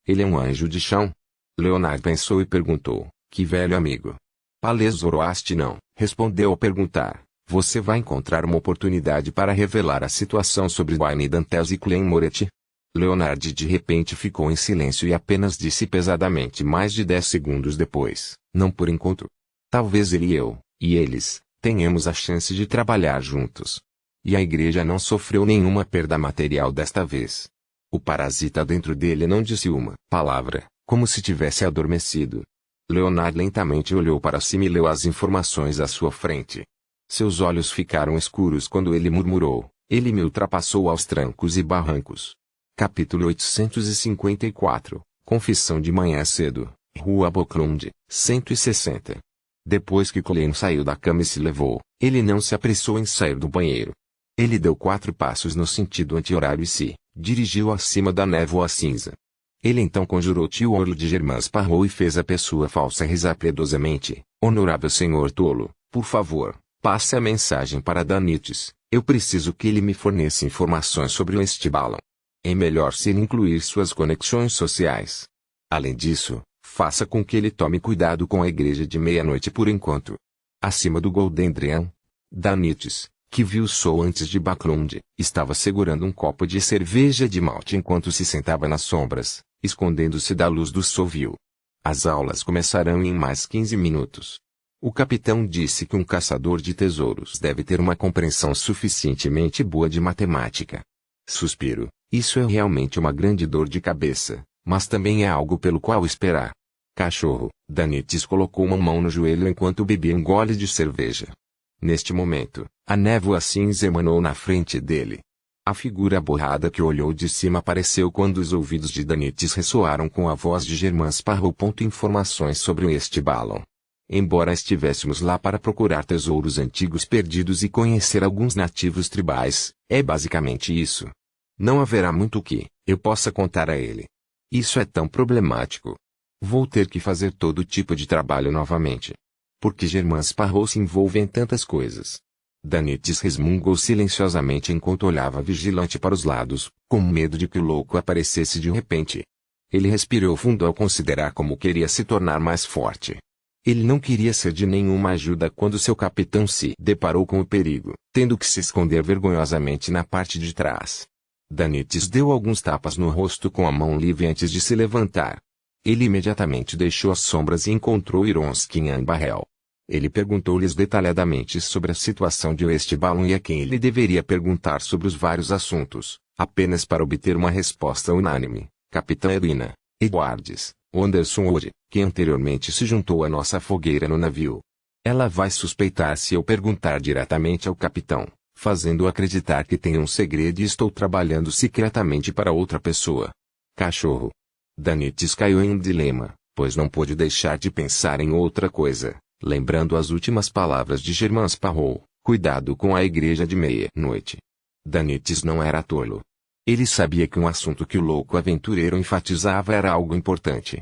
Ele é um anjo de chão? Leonard pensou e perguntou, que velho amigo? Palais Zoroaster não, respondeu ao perguntar. Você vai encontrar uma oportunidade para revelar a situação sobre Wayne Dantes e Klein Moretti? Leonard de repente ficou em silêncio e apenas disse pesadamente mais de 10 segundos depois, não por enquanto. Talvez ele e eles, tenhamos a chance de trabalhar juntos. E a igreja não sofreu nenhuma perda material desta vez. O parasita dentro dele não disse uma palavra, como se tivesse adormecido. Leonard lentamente olhou para cima e leu as informações à sua frente. Seus olhos ficaram escuros quando ele murmurou, ele me ultrapassou aos trancos e barrancos. Capítulo 854, Confissão de manhã cedo, Rua Boklund, 160. Depois que Klein saiu da cama e se levou, ele não se apressou em sair do banheiro. Ele deu 4 passos no sentido anti-horário e se dirigiu acima da névoa cinza. Ele então conjurou tio Orlo de Germans Parrou e fez a pessoa falsa rezar piedosamente. Honorável senhor tolo, por favor, passe a mensagem para Danites. Eu preciso que ele me forneça informações sobre o Estibalon. É melhor se ele incluir suas conexões sociais. Além disso, faça com que ele tome cuidado com a igreja de meia-noite por enquanto. Acima do Golden Dream, Danites, que viu o sol antes de Backlund, estava segurando um copo de cerveja de malte enquanto se sentava nas sombras, escondendo-se da luz do sovio. As aulas começarão em mais 15 minutos. O capitão disse que um caçador de tesouros deve ter uma compreensão suficientemente boa de matemática. Suspiro, isso é realmente uma grande dor de cabeça, mas também é algo pelo qual esperar. Cachorro, Danites colocou uma mão no joelho enquanto bebia um gole de cerveja. Neste momento, a névoa cinza emanou na frente dele. A figura borrada que olhou de cima apareceu quando os ouvidos de Danites ressoaram com a voz de Germans Parrou. Informações sobre o Estibalon. Embora estivéssemos lá para procurar tesouros antigos perdidos e conhecer alguns nativos tribais, é basicamente isso. Não haverá muito que eu possa contar a ele. Isso é tão problemático. Vou ter que fazer todo tipo de trabalho novamente. Porque Germans Parrou se envolve em tantas coisas. Danites resmungou silenciosamente enquanto olhava vigilante para os lados, com medo de que o louco aparecesse de repente. Ele respirou fundo ao considerar como queria se tornar mais forte. Ele não queria ser de nenhuma ajuda quando seu capitão se deparou com o perigo, tendo que se esconder vergonhosamente na parte de trás. Danites deu alguns tapas no rosto com a mão livre antes de se levantar. Ele imediatamente deixou as sombras e encontrou Ironsky em Ambarrel. Ele perguntou-lhes detalhadamente sobre a situação de Estibalon e a quem ele deveria perguntar sobre os vários assuntos, apenas para obter uma resposta unânime. Capitã Irina Edwards, Anderson Wood, que anteriormente se juntou à nossa fogueira no navio. Ela vai suspeitar se eu perguntar diretamente ao capitão, fazendo-o acreditar que tenho um segredo e estou trabalhando secretamente para outra pessoa. Cachorro. Danites caiu em um dilema, pois não pôde deixar de pensar em outra coisa, lembrando as últimas palavras de Germans Parrou, cuidado com a igreja de meia-noite. Danites não era tolo. Ele sabia que um assunto que o louco aventureiro enfatizava era algo importante.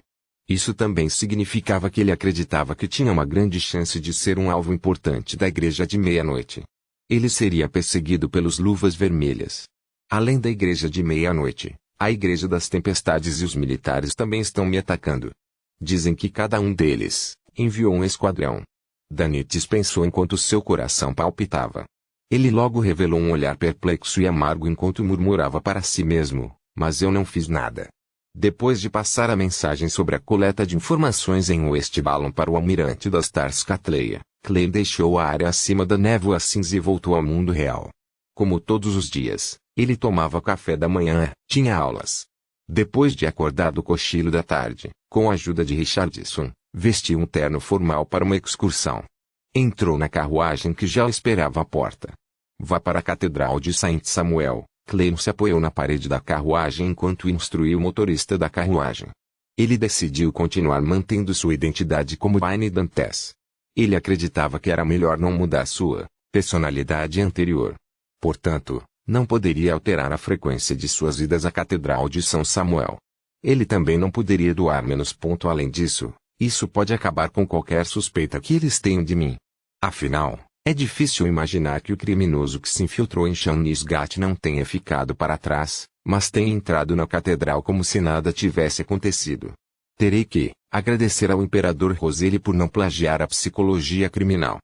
Isso também significava que ele acreditava que tinha uma grande chance de ser um alvo importante da igreja de meia-noite. Ele seria perseguido pelos luvas vermelhas. Além da igreja de meia-noite, a igreja das tempestades e os militares também estão me atacando. Dizem que cada um deles enviou um esquadrão. Danites pensou enquanto seu coração palpitava. Ele logo revelou um olhar perplexo e amargo enquanto murmurava para si mesmo, mas eu não fiz nada. Depois de passar a mensagem sobre a coleta de informações em Estibalon para o almirante das Stars Catleya, Clay deixou a área acima da névoa cinza e voltou ao mundo real. Como todos os dias, ele tomava café da manhã, tinha aulas. Depois de acordar do cochilo da tarde, com a ajuda de Richardson, vestiu um terno formal para uma excursão. Entrou na carruagem que já o esperava à porta. Vá para a Catedral de Saint Samuel. Clay se apoiou na parede da carruagem enquanto instruiu o motorista da carruagem. Ele decidiu continuar mantendo sua identidade como Vine Dantes. Ele acreditava que era melhor não mudar sua personalidade anterior. Portanto, não poderia alterar a frequência de suas idas à Catedral de São Samuel. Ele também não poderia doar menos. Além disso, isso pode acabar com qualquer suspeita que eles tenham de mim. Afinal, é difícil imaginar que o criminoso que se infiltrou em Shanisgat não tenha ficado para trás, mas tenha entrado na catedral como se nada tivesse acontecido. Terei que agradecer ao imperador Roseli por não plagiar a psicologia criminal.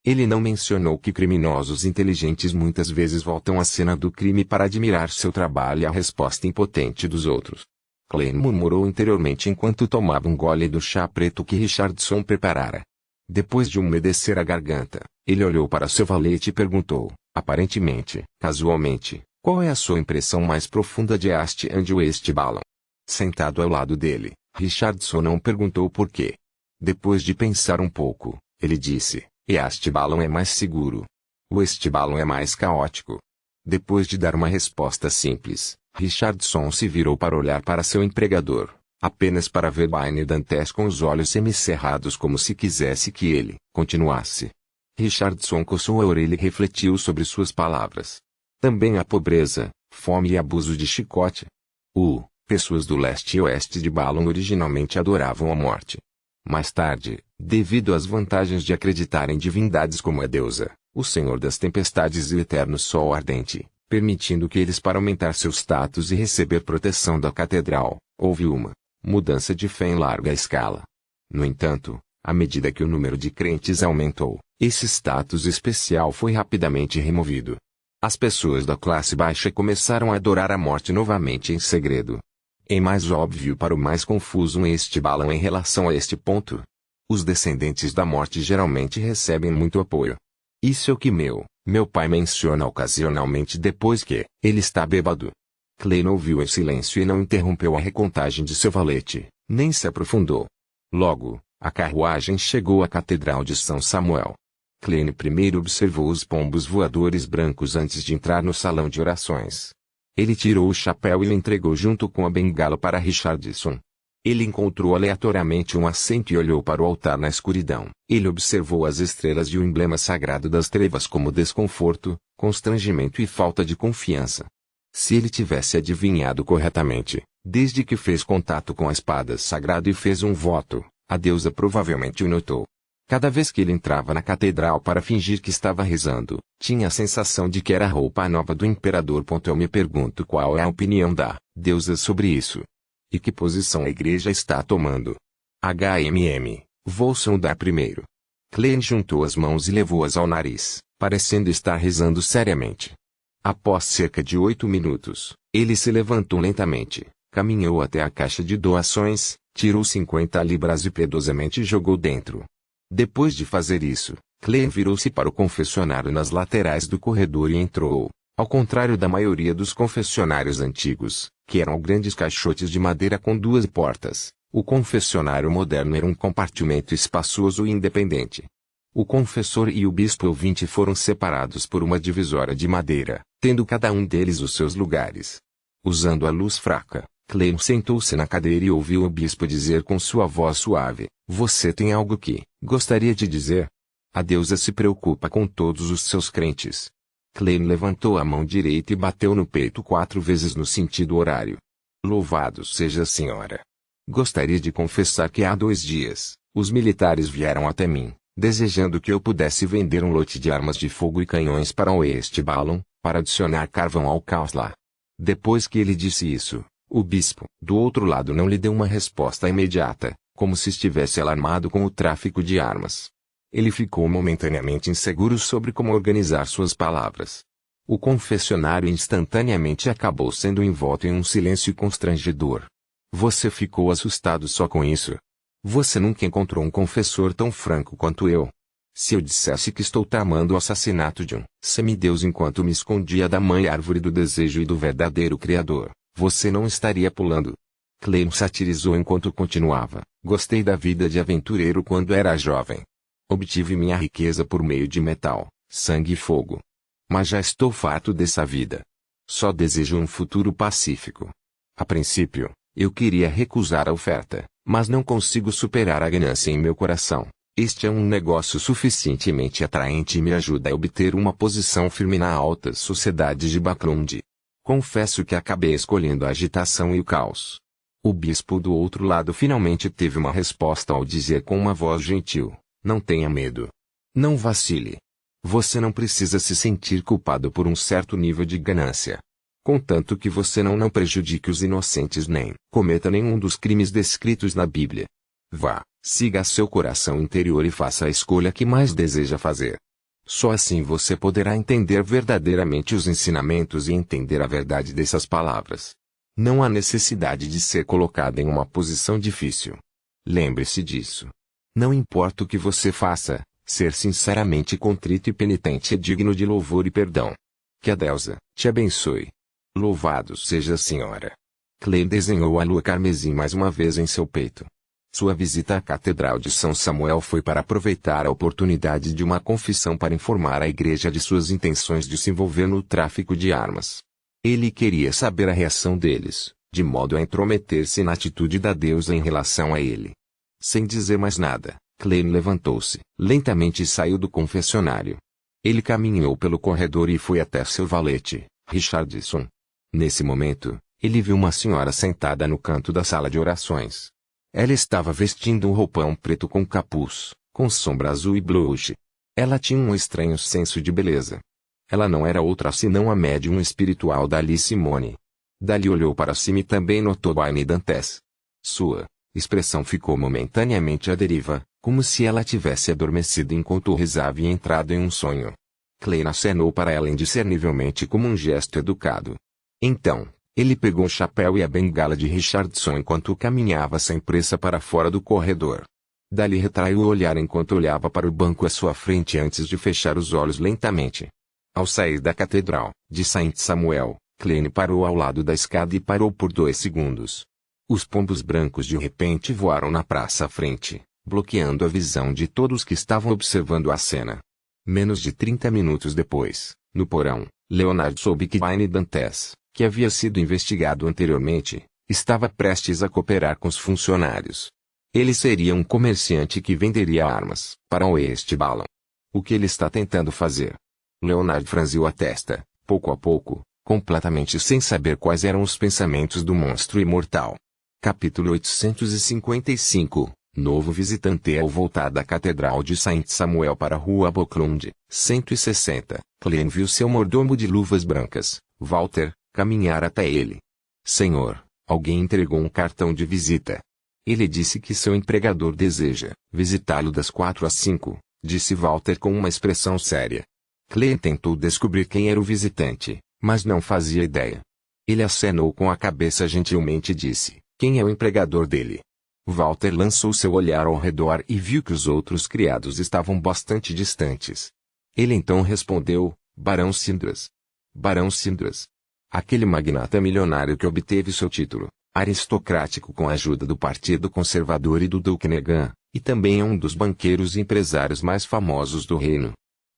Ele não mencionou que criminosos inteligentes muitas vezes voltam à cena do crime para admirar seu trabalho e a resposta impotente dos outros. Klein murmurou interiormente enquanto tomava um gole do chá preto que Richardson preparara. Depois de umedecer a garganta, ele olhou para seu valete e perguntou, aparentemente, casualmente, qual é a sua impressão mais profunda de East and West Balloon? Sentado ao lado dele, Richardson não perguntou por quê. Depois de pensar um pouco, ele disse, East Balloon é mais seguro. West Balloon é mais caótico. Depois de dar uma resposta simples, Richardson se virou para olhar para seu empregador, apenas para ver Baine Dantes com os olhos semicerrados como se quisesse que ele continuasse. Richardson coçou a orelha e refletiu sobre suas palavras. Também a pobreza, fome e abuso de chicote. Pessoas do leste e oeste de Balloon originalmente adoravam a morte. Mais tarde, devido às vantagens de acreditar em divindades como a deusa, o Senhor das Tempestades e o Eterno Sol Ardente, permitindo que eles para aumentar seu status e receber proteção da catedral, houve uma mudança de fé em larga escala. No entanto, à medida que o número de crentes aumentou, esse status especial foi rapidamente removido. As pessoas da classe baixa começaram a adorar a morte novamente em segredo. É mais óbvio para o mais confuso este Balloon em relação a este ponto. Os descendentes da morte geralmente recebem muito apoio. Isso é o que meu pai menciona ocasionalmente depois que ele está bêbado. Klein ouviu em silêncio e não interrompeu a recontagem de seu valete, nem se aprofundou. Logo, a carruagem chegou à Catedral de São Samuel. Klein primeiro observou os pombos voadores brancos antes de entrar no salão de orações. Ele tirou o chapéu e lhe entregou junto com a bengala para Richardson. Ele encontrou aleatoriamente um assento e olhou para o altar na escuridão. Ele observou as estrelas e o emblema sagrado das trevas como desconforto, constrangimento e falta de confiança. Se ele tivesse adivinhado corretamente, desde que fez contato com a espada sagrada e fez um voto, a deusa provavelmente o notou. Cada vez que ele entrava na catedral para fingir que estava rezando, tinha a sensação de que era a roupa nova do imperador. Eu me pergunto qual é a opinião da deusa sobre isso. E que posição a igreja está tomando. Vou sondar primeiro. Klein juntou as mãos e levou-as ao nariz, parecendo estar rezando seriamente. Após cerca de 8 minutos, ele se levantou lentamente, caminhou até a caixa de doações, tirou 50 libras e piedosamente jogou dentro. Depois de fazer isso, Klein virou-se para o confessionário nas laterais do corredor e entrou. Ao contrário da maioria dos confessionários antigos, que eram grandes caixotes de madeira com 2 portas, o confessionário moderno era um compartimento espaçoso e independente. O confessor e o bispo ouvinte foram separados por uma divisória de madeira, tendo cada um deles os seus lugares. Usando a luz fraca, Klein sentou-se na cadeira e ouviu o bispo dizer com sua voz suave, você tem algo que gostaria de dizer? A deusa se preocupa com todos os seus crentes. Klein levantou a mão direita e bateu no peito 4 vezes no sentido horário. Louvado seja a senhora. Gostaria de confessar que há 2 dias, os militares vieram até mim, desejando que eu pudesse vender um lote de armas de fogo e canhões para o West Balloon, para adicionar carvão ao caos lá. Depois que ele disse isso, o bispo, do outro lado, não lhe deu uma resposta imediata, como se estivesse alarmado com o tráfico de armas. Ele ficou momentaneamente inseguro sobre como organizar suas palavras. O confessionário instantaneamente acabou sendo envolto em um silêncio constrangedor. Você ficou assustado só com isso? Você nunca encontrou um confessor tão franco quanto eu. Se eu dissesse que estou tramando o assassinato de um semideus enquanto me escondia da mãe árvore do desejo e do verdadeiro Criador, você não estaria pulando. Klein satirizou enquanto continuava. Gostei da vida de aventureiro quando era jovem. Obtive minha riqueza por meio de metal, sangue e fogo. Mas já estou farto dessa vida. Só desejo um futuro pacífico. A princípio, eu queria recusar a oferta, mas não consigo superar a ganância em meu coração. Este é um negócio suficientemente atraente e me ajuda a obter uma posição firme na alta sociedade de Backlund. Confesso que acabei escolhendo a agitação e o caos. O bispo do outro lado finalmente teve uma resposta ao dizer com uma voz gentil, não tenha medo. Não vacile. Você não precisa se sentir culpado por um certo nível de ganância. Contanto que você não prejudique os inocentes nem cometa nenhum dos crimes descritos na Bíblia. Vá, siga seu coração interior e faça a escolha que mais deseja fazer. Só assim você poderá entender verdadeiramente os ensinamentos e entender a verdade dessas palavras. Não há necessidade de ser colocado em uma posição difícil. Lembre-se disso. Não importa o que você faça, ser sinceramente contrito e penitente é digno de louvor e perdão. Que a deusa te abençoe. Louvado seja a Senhora. Clay desenhou a lua carmesim mais uma vez em seu peito. Sua visita à Catedral de São Samuel foi para aproveitar a oportunidade de uma confissão para informar a igreja de suas intenções de se envolver no tráfico de armas. Ele queria saber a reação deles, de modo a intrometer-se na atitude da deusa em relação a ele. Sem dizer mais nada, Clay levantou-se lentamente e saiu do confessionário. Ele caminhou pelo corredor e foi até seu valete, Richardson. Nesse momento, ele viu uma senhora sentada no canto da sala de orações. Ela estava vestindo um roupão preto com capuz, com sombra azul e blush. Ela tinha um estranho senso de beleza. Ela não era outra senão a médium espiritual Dali Simone. Dali olhou para cima e também notou Wayne Dantes. Sua expressão ficou momentaneamente à deriva, como se ela tivesse adormecido enquanto rezava e entrado em um sonho. Clay acenou para ela indiscernivelmente como um gesto educado. Então, ele pegou o chapéu e a bengala de Richardson enquanto caminhava sem pressa para fora do corredor. Dali retraiu o olhar enquanto olhava para o banco à sua frente antes de fechar os olhos lentamente. Ao sair da Catedral de Saint Samuel, Clay parou ao lado da escada e parou por 2 segundos. Os pombos brancos de repente voaram na praça à frente, bloqueando a visão de todos que estavam observando a cena. Menos de 30 minutos depois, no porão, Leonard soube que Wayne Dantes, que havia sido investigado anteriormente, estava prestes a cooperar com os funcionários. Ele seria um comerciante que venderia armas para o Oeste Balan. O que ele está tentando fazer? Leonard franziu a testa, pouco a pouco, completamente sem saber quais eram os pensamentos do monstro imortal. Capítulo 855. Novo visitante. Ao voltar da Catedral de Saint Samuel para a Rua Boklund, 160, Clay viu seu mordomo de luvas brancas, Walter, caminhar até ele. Senhor, alguém entregou um cartão de visita. Ele disse que seu empregador deseja visitá-lo das 4 às 5, disse Walter com uma expressão séria. Clay tentou descobrir quem era o visitante, mas não fazia ideia. Ele acenou com a cabeça gentilmente e disse: quem é o empregador dele? Walter lançou seu olhar ao redor e viu que os outros criados estavam bastante distantes. Ele então respondeu: Barão Sindras. Barão Sindras. Aquele magnata milionário que obteve seu título aristocrático com a ajuda do Partido Conservador e do Duque Negan, e também é um dos banqueiros e empresários mais famosos do reino.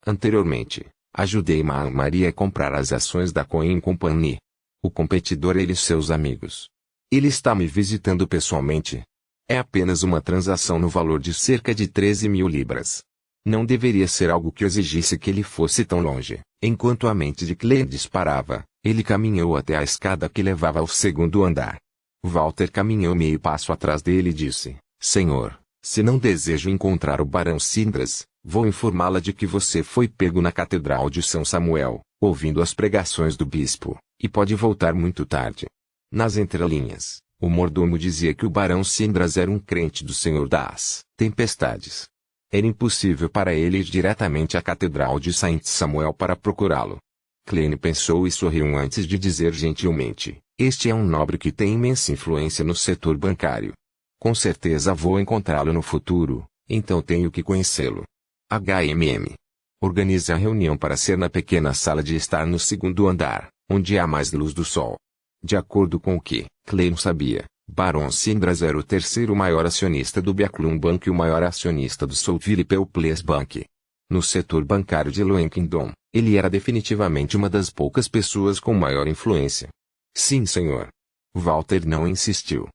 Anteriormente, ajudei Maria a comprar as ações da Coin Company. O competidor e seus amigos. Ele está me visitando pessoalmente. É apenas uma transação no valor de cerca de 13.000 libras. Não deveria ser algo que exigisse que ele fosse tão longe. Enquanto a mente de Clay disparava, ele caminhou até a escada que levava ao 2º andar. Walter caminhou meio passo atrás dele e disse: Senhor, se não desejo encontrar o Barão Sindras, vou informá-la de que você foi pego na Catedral de São Samuel, ouvindo as pregações do bispo, e pode voltar muito tarde. Nas entrelinhas, o mordomo dizia que o Barão Sindras era um crente do Senhor das Tempestades. Era impossível para ele ir diretamente à Catedral de Saint Samuel para procurá-lo. Clay pensou e sorriu antes de dizer gentilmente: este é um nobre que tem imensa influência no setor bancário. Com certeza vou encontrá-lo no futuro, então tenho que conhecê-lo. HMM. Organize a reunião para ser na pequena sala de estar no 2º andar, onde há mais luz do sol. De acordo com o que Clay sabia, Barão Sindras era o 3º maior acionista do Beaclum Bank e o maior acionista do Soulville People's Bank. No setor bancário de Loen Kingdom, ele era definitivamente uma das poucas pessoas com maior influência. Sim, senhor. Walter não insistiu.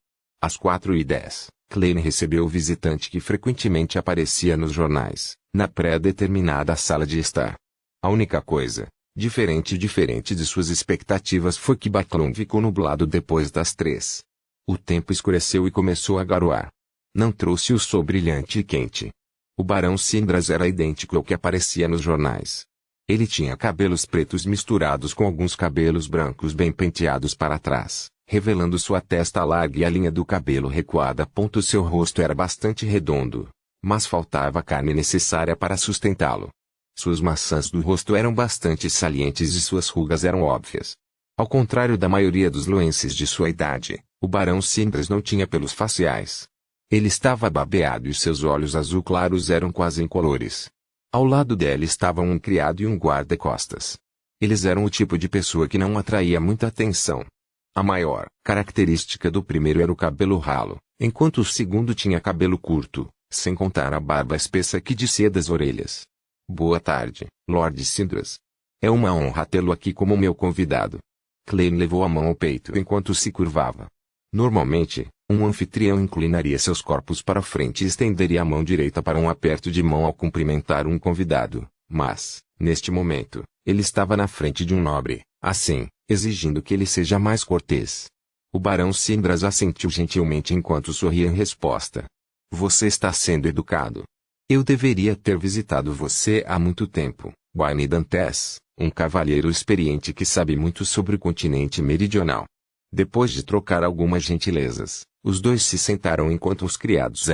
Às 4h10, Clay recebeu o visitante que frequentemente aparecia nos jornais, na pré-determinada sala de estar. A única coisa diferente de suas expectativas foi que Beaclum ficou nublado depois das 3. O tempo escureceu e começou a garoar. Não trouxe o sol brilhante e quente. O Barão Sindras era idêntico ao que aparecia nos jornais. Ele tinha cabelos pretos misturados com alguns cabelos brancos bem penteados para trás, revelando sua testa larga e a linha do cabelo recuada. Seu rosto era bastante redondo, mas faltava a carne necessária para sustentá-lo. Suas maçãs do rosto eram bastante salientes e suas rugas eram óbvias. Ao contrário da maioria dos luenses de sua idade, o barão Sindras não tinha pelos faciais. Ele estava babeado e seus olhos azul claros eram quase incolores. Ao lado dele estavam um criado e um guarda-costas. Eles eram o tipo de pessoa que não atraía muita atenção. A maior característica do primeiro era o cabelo ralo, enquanto o segundo tinha cabelo curto, sem contar a barba espessa que descia das orelhas. Boa tarde, Lord Sindras. É uma honra tê-lo aqui como meu convidado. Klein levou a mão ao peito enquanto se curvava. Normalmente, um anfitrião inclinaria seus corpos para frente e estenderia a mão direita para um aperto de mão ao cumprimentar um convidado, mas, neste momento, ele estava na frente de um nobre, assim, exigindo que ele seja mais cortês. O barão Sindras assentiu gentilmente enquanto sorria em resposta. Você está sendo educado. Eu deveria ter visitado você há muito tempo, Wayne Dantes, um cavalheiro experiente que sabe muito sobre o continente meridional. Depois de trocar algumas gentilezas, os dois se sentaram enquanto os criados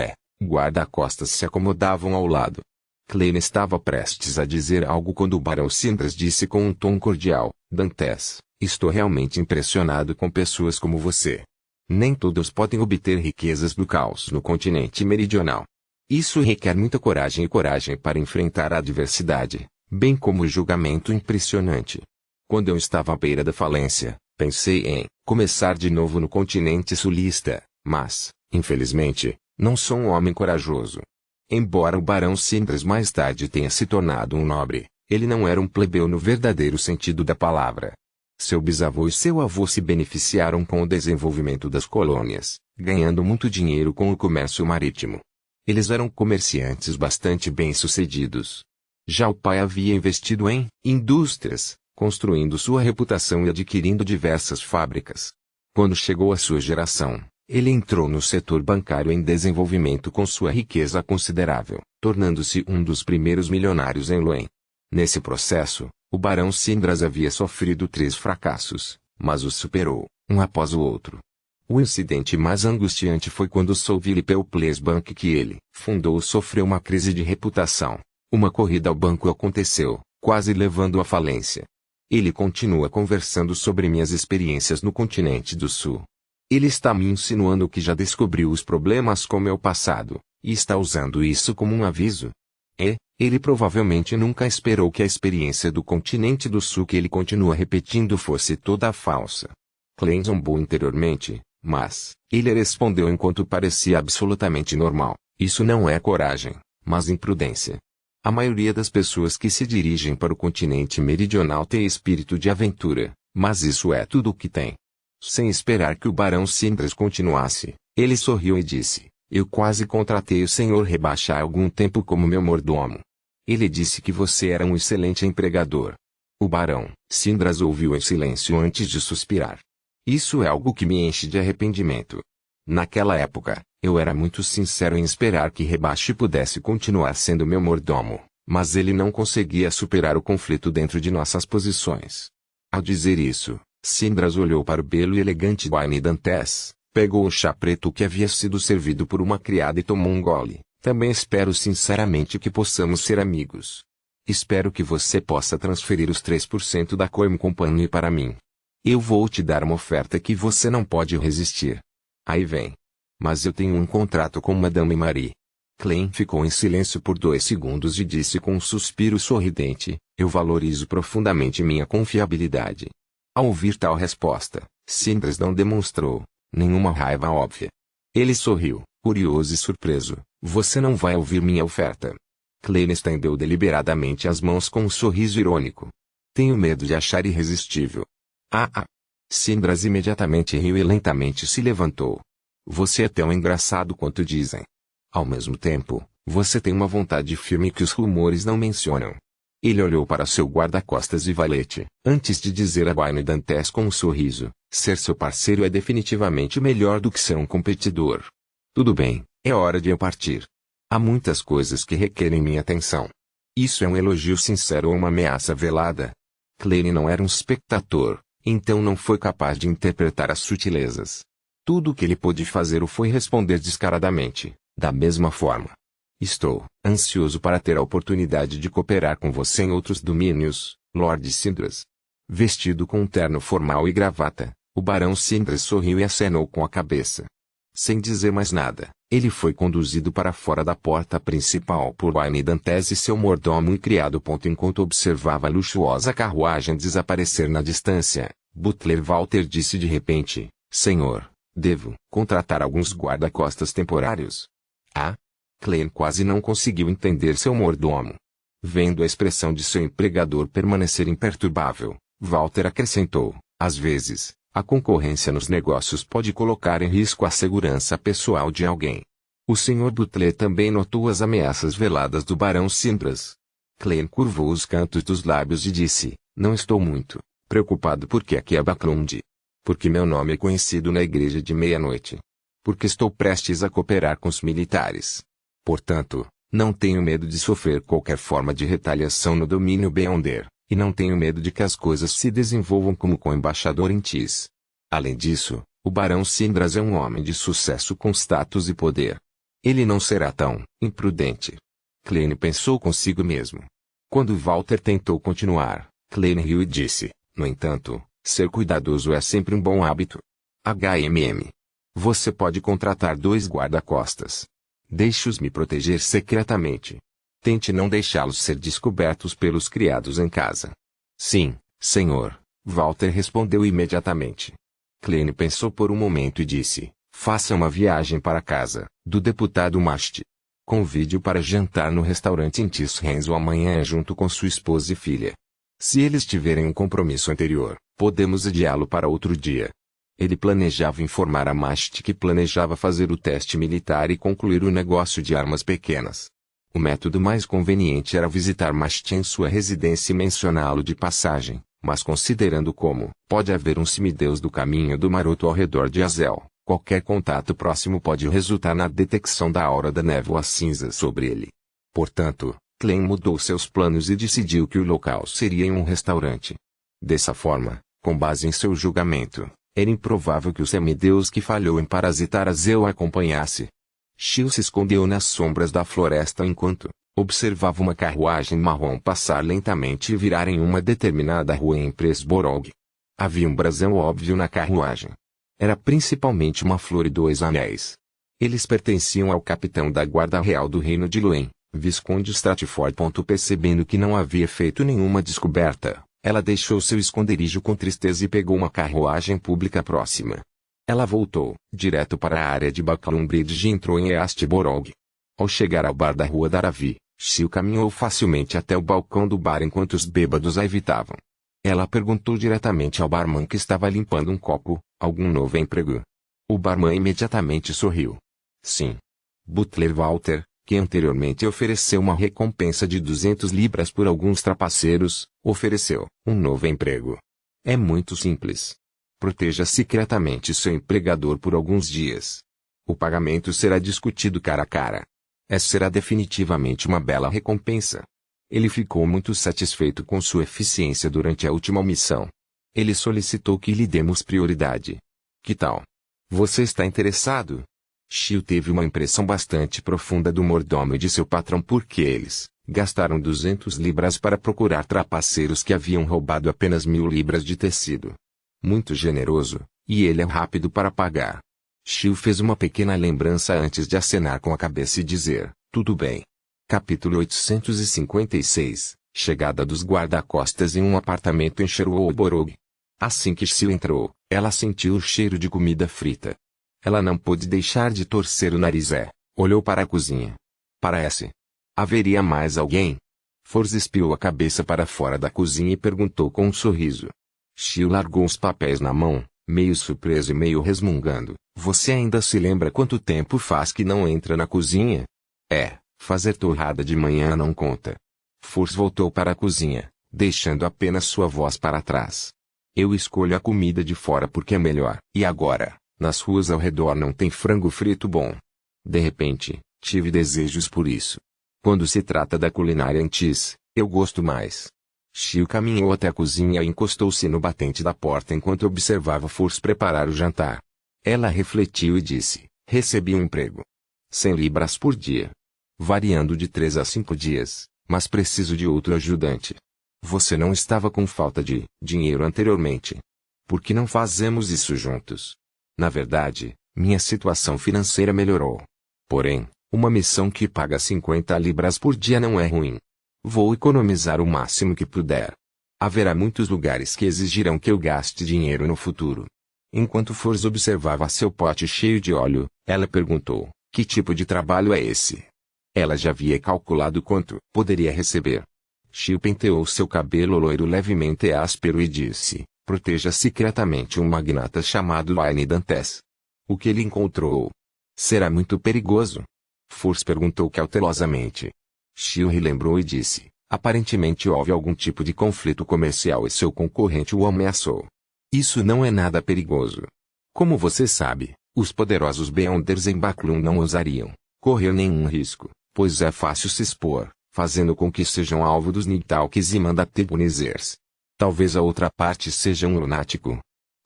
guarda-costas se acomodavam ao lado. Klein estava prestes a dizer algo quando o barão Sindras disse com um tom cordial, Dantes, estou realmente impressionado com pessoas como você. Nem todos podem obter riquezas do caos no continente meridional. Isso requer muita coragem e coragem para enfrentar a adversidade, bem como julgamento impressionante. Quando eu estava à beira da falência, pensei em começar de novo no continente sulista, mas, infelizmente, não sou um homem corajoso. Embora o barão Sindras mais tarde tenha se tornado um nobre, ele não era um plebeu no verdadeiro sentido da palavra. Seu bisavô e seu avô se beneficiaram com o desenvolvimento das colônias, ganhando muito dinheiro com o comércio marítimo. Eles eram comerciantes bastante bem-sucedidos. Já o pai havia investido em indústrias, construindo sua reputação e adquirindo diversas fábricas. Quando chegou a sua geração, ele entrou no setor bancário em desenvolvimento com sua riqueza considerável, tornando-se um dos primeiros milionários em Luen. Nesse processo, o barão Sindras havia sofrido 3 fracassos, mas os superou, um após o outro. O incidente mais angustiante foi quando Souville People's Bank que ele fundou sofreu uma crise de reputação. Uma corrida ao banco aconteceu, quase levando à falência. Ele continua conversando sobre minhas experiências no continente do Sul. Ele está me insinuando que já descobriu os problemas com meu passado, e está usando isso como um aviso. Ele provavelmente nunca esperou que a experiência do continente do Sul que ele continua repetindo fosse toda falsa. Klein zombou interiormente, mas, ele respondeu enquanto parecia absolutamente normal, isso não é coragem, mas imprudência. A maioria das pessoas que se dirigem para o continente meridional tem espírito de aventura, mas isso é tudo o que tem. Sem esperar que o barão Sindras continuasse, ele sorriu e disse, eu quase contratei o senhor Rebaixar há algum tempo como meu mordomo. Ele disse que você era um excelente empregador. O barão Sindras ouviu em silêncio antes de suspirar. Isso é algo que me enche de arrependimento. Naquela época, eu era muito sincero em esperar que Rebaixo pudesse continuar sendo meu mordomo, mas ele não conseguia superar o conflito dentro de nossas posições. Ao dizer isso, Sindras olhou para o belo e elegante Wayne Dantes, pegou o chá preto que havia sido servido por uma criada e tomou um gole. Também espero sinceramente que possamos ser amigos. Espero que você possa transferir os 3% da Coim Company para mim. Eu vou te dar uma oferta que você não pode resistir. Aí vem. Mas eu tenho um contrato com Madame Marie. Klein ficou em silêncio por 2 segundos e disse com um suspiro sorridente, eu valorizo profundamente minha confiabilidade. Ao ouvir tal resposta, Sindras não demonstrou nenhuma raiva óbvia. Ele sorriu, curioso e surpreso, você não vai ouvir minha oferta. Klein estendeu deliberadamente as mãos com um sorriso irônico. Tenho medo de achar irresistível. Sindras imediatamente riu e lentamente se levantou. Você é tão engraçado quanto dizem. Ao mesmo tempo, você tem uma vontade firme que os rumores não mencionam. Ele olhou para seu guarda-costas e valete, antes de dizer a Wayne Dantes com um sorriso, ser seu parceiro é definitivamente melhor do que ser um competidor. Tudo bem, é hora de eu partir. Há muitas coisas que requerem minha atenção. Isso é um elogio sincero ou uma ameaça velada? Klein não era um espectador, então não foi capaz de interpretar as sutilezas. Tudo o que ele pôde fazer foi responder descaradamente, da mesma forma. Estou ansioso para ter a oportunidade de cooperar com você em outros domínios, Lord Sindras. Vestido com um terno formal e gravata, o Barão Sindras sorriu e acenou com a cabeça. Sem dizer mais nada, ele foi conduzido para fora da porta principal por Wayne Dantes e seu mordomo e criado. Enquanto observava a luxuosa carruagem desaparecer na distância, Butler Walter disse de repente: Senhor, devo contratar alguns guarda-costas temporários? Ah? Klein quase não conseguiu entender seu mordomo. Vendo a expressão de seu empregador permanecer imperturbável, Walter acrescentou: às vezes, a concorrência nos negócios pode colocar em risco a segurança pessoal de alguém. O Sr. Butler também notou as ameaças veladas do Barão Sindras. Klein curvou os cantos dos lábios e disse: não estou muito preocupado porque aqui é Baclund. Porque meu nome é conhecido na igreja de meia-noite. Porque estou prestes a cooperar com os militares. Portanto, não tenho medo de sofrer qualquer forma de retaliação no domínio Beyonder, e não tenho medo de que as coisas se desenvolvam como com o embaixador em Tis. Além disso, o Barão Sindras é um homem de sucesso com status e poder. Ele não será tão imprudente. Klein pensou consigo mesmo. Quando Walter tentou continuar, Klein riu e disse: no entanto, ser cuidadoso é sempre um bom hábito. Você pode contratar 2 guarda-costas. Deixe-os me proteger secretamente. Tente não deixá-los ser descobertos pelos criados em casa. Sim, senhor, Walter respondeu imediatamente. Klein pensou por um momento e disse: faça uma viagem para casa do deputado Mast. Convide-o para jantar no restaurante em Tisrenzo amanhã junto com sua esposa e filha. Se eles tiverem um compromisso anterior, podemos adiá-lo para outro dia. Ele planejava informar a Mast que planejava fazer o teste militar e concluir o negócio de armas pequenas. O método mais conveniente era visitar Mast em sua residência e mencioná-lo de passagem, mas considerando como pode haver um semideus do caminho do maroto ao redor de Azel, qualquer contato próximo pode resultar na detecção da aura da névoa cinza sobre ele. Portanto, Klein mudou seus planos e decidiu que o local seria em um restaurante. Dessa forma, com base em seu julgamento, era improvável que o semideus que falhou em parasitar Azel o acompanhasse. Shil se escondeu nas sombras da floresta enquanto observava uma carruagem marrom passar lentamente e virar em uma determinada rua em Presborog. Havia um brasão óbvio na carruagem. Era principalmente uma flor e 2 anéis. Eles pertenciam ao capitão da guarda real do reino de Luen, Visconde Stratford. Percebendo que não havia feito nenhuma descoberta, ela deixou seu esconderijo com tristeza e pegou uma carruagem pública próxima. Ela voltou direto para a área de Baclund Bridge e entrou em Eastborog. Ao chegar ao bar da rua Daravi, Shil caminhou facilmente até o balcão do bar enquanto os bêbados a evitavam. Ela perguntou diretamente ao barman que estava limpando um copo: algum novo emprego? O barman imediatamente sorriu. Sim. Butler Walter, que anteriormente ofereceu uma recompensa de 200 libras por alguns trapaceiros, ofereceu um novo emprego. É muito simples. Proteja secretamente seu empregador por alguns dias. O pagamento será discutido cara a cara. Essa será definitivamente uma bela recompensa. Ele ficou muito satisfeito com sua eficiência durante a última missão. Ele solicitou que lhe demos prioridade. Que tal? Você está interessado? Shil teve uma impressão bastante profunda do mordomo e de seu patrão porque eles gastaram 200 libras para procurar trapaceiros que haviam roubado apenas 1000 libras de tecido. Muito generoso, e ele é rápido para pagar. Shil fez uma pequena lembrança antes de acenar com a cabeça e dizer: tudo bem. Capítulo 856, Chegada dos guarda-costas em um apartamento em Sherwoodborog. Assim que Shil entrou, ela sentiu o cheiro de comida frita. Ela não pôde deixar de torcer o nariz olhou para a cozinha. Parece. Haveria mais alguém? Forz espiou a cabeça para fora da cozinha e perguntou com um sorriso. Shil largou os papéis na mão, meio surpreso e meio resmungando. Você ainda se lembra quanto tempo faz que não entra na cozinha? Fazer torrada de manhã não conta. Forz voltou para a cozinha, deixando apenas sua voz para trás. Eu escolho a comida de fora porque é melhor. E agora, nas ruas ao redor não tem frango frito bom. De repente, tive desejos por isso. Quando se trata da culinária em Tis, eu gosto mais. Shil caminhou até a cozinha e encostou-se no batente da porta enquanto observava Force preparar o jantar. Ela refletiu e disse: recebi um emprego. 100 libras por dia. variando de 3 a 5 dias, mas preciso de outro ajudante. Você não estava com falta de dinheiro anteriormente. Por que não fazemos isso juntos? Na verdade, minha situação financeira melhorou. Porém, uma missão que paga 50 libras por dia não é ruim. Vou economizar o máximo que puder. Haverá muitos lugares que exigirão que eu gaste dinheiro no futuro. Enquanto Force observava seu pote cheio de óleo, ela perguntou: que tipo de trabalho é esse? Ela já havia calculado quanto poderia receber. Shio penteou seu cabelo loiro levemente áspero e disse: proteja secretamente um magnata chamado Wayne Dantes. O que ele encontrou? Será muito perigoso? Force perguntou cautelosamente. Shio relembrou e disse: aparentemente houve algum tipo de conflito comercial e seu concorrente o ameaçou. Isso não é nada perigoso. Como você sabe, os poderosos Beyonders em Backlund não ousariam correr nenhum risco, pois é fácil se expor, fazendo com que sejam alvo dos Nidalks e Mandatebunizers. Talvez a outra parte seja um lunático.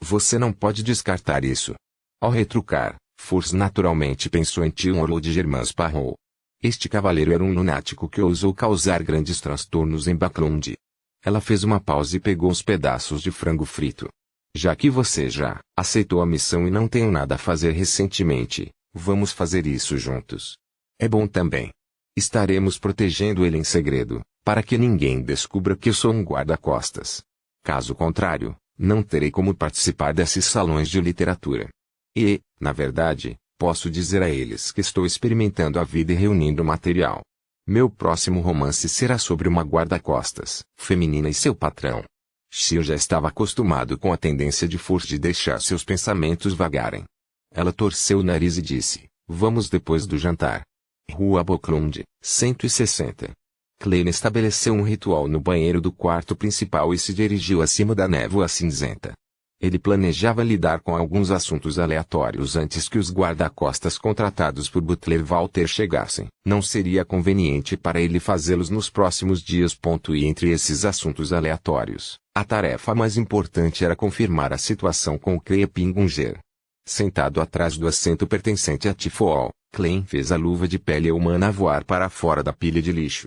Você não pode descartar isso. Ao retrucar, Force naturalmente pensou em Tion de Germans Parrot. Este cavaleiro era um lunático que ousou causar grandes transtornos em Backlund. Ela fez uma pausa e pegou os pedaços de frango frito. Já que você já aceitou a missão e não tenho nada a fazer recentemente, vamos fazer isso juntos. É bom também. Estaremos protegendo ele em segredo, para que ninguém descubra que eu sou um guarda-costas. Caso contrário, não terei como participar desses salões de literatura. E, na verdade, posso dizer a eles que estou experimentando a vida e reunindo material. Meu próximo romance será sobre uma guarda-costas feminina e seu patrão. Shio já estava acostumado com a tendência de Force de deixar seus pensamentos vagarem. Ela torceu o nariz e disse: vamos depois do jantar. Rua Backlund, 160. Klein estabeleceu um ritual no banheiro do quarto principal e se dirigiu acima da névoa cinzenta. Ele planejava lidar com alguns assuntos aleatórios antes que os guarda-costas contratados por Butler Walter chegassem. Não seria conveniente para ele fazê-los nos próximos dias. E entre esses assuntos aleatórios, a tarefa mais importante era confirmar a situação com o Krepingunger. Sentado atrás do assento pertencente a Tifool, Klein fez a luva de pele humana voar para fora da pilha de lixo.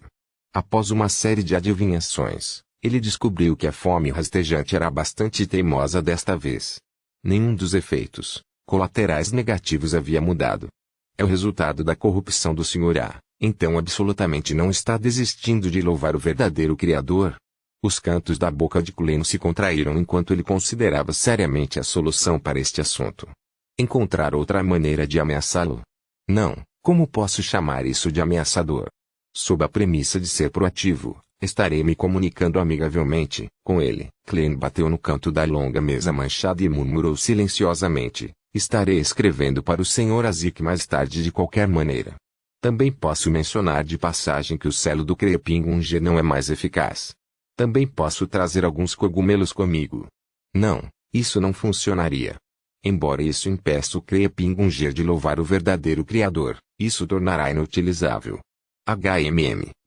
Após uma série de adivinhações, ele descobriu que a fome rastejante era bastante teimosa desta vez. Nenhum dos efeitos colaterais negativos havia mudado. É o resultado da corrupção do Sr. A, então absolutamente não está desistindo de louvar o verdadeiro Criador. Os cantos da boca de Klein se contraíram enquanto ele considerava seriamente a solução para este assunto. Encontrar outra maneira de ameaçá-lo? Não, como posso chamar isso de ameaçador? Sob a premissa de ser proativo, estarei me comunicando amigavelmente com ele. Klein bateu no canto da longa mesa manchada e murmurou silenciosamente: estarei escrevendo para o Sr. Azik mais tarde de qualquer maneira. Também posso mencionar de passagem que o selo do Krepingunger não é mais eficaz. Também posso trazer alguns cogumelos comigo. Não, isso não funcionaria. Embora isso impeça o Krepingunger de louvar o verdadeiro Criador, isso tornará inutilizável.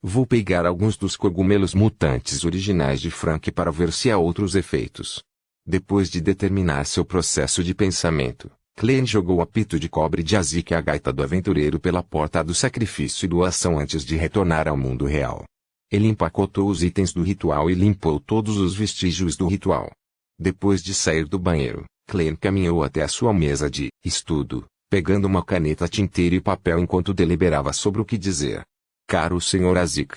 Vou pegar alguns dos cogumelos mutantes originais de Frank para ver se há outros efeitos. Depois de determinar seu processo de pensamento, Klein jogou o apito de cobre de Azik e a gaita do aventureiro pela porta do sacrifício e doação antes de retornar ao mundo real. Ele empacotou os itens do ritual e limpou todos os vestígios do ritual. Depois de sair do banheiro, Klein caminhou até a sua mesa de estudo, pegando uma caneta, tinteiro e papel enquanto deliberava sobre o que dizer. Caro Sr. Azik,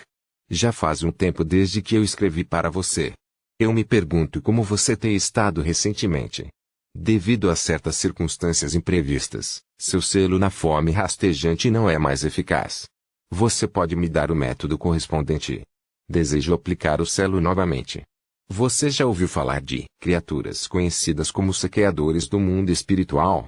já faz um tempo desde que eu escrevi para você. Eu me pergunto como você tem estado recentemente. Devido a certas circunstâncias imprevistas, seu selo na fome rastejante não é mais eficaz. Você pode me dar o método correspondente? Desejo aplicar o selo novamente. Você já ouviu falar de criaturas conhecidas como saqueadores do mundo espiritual?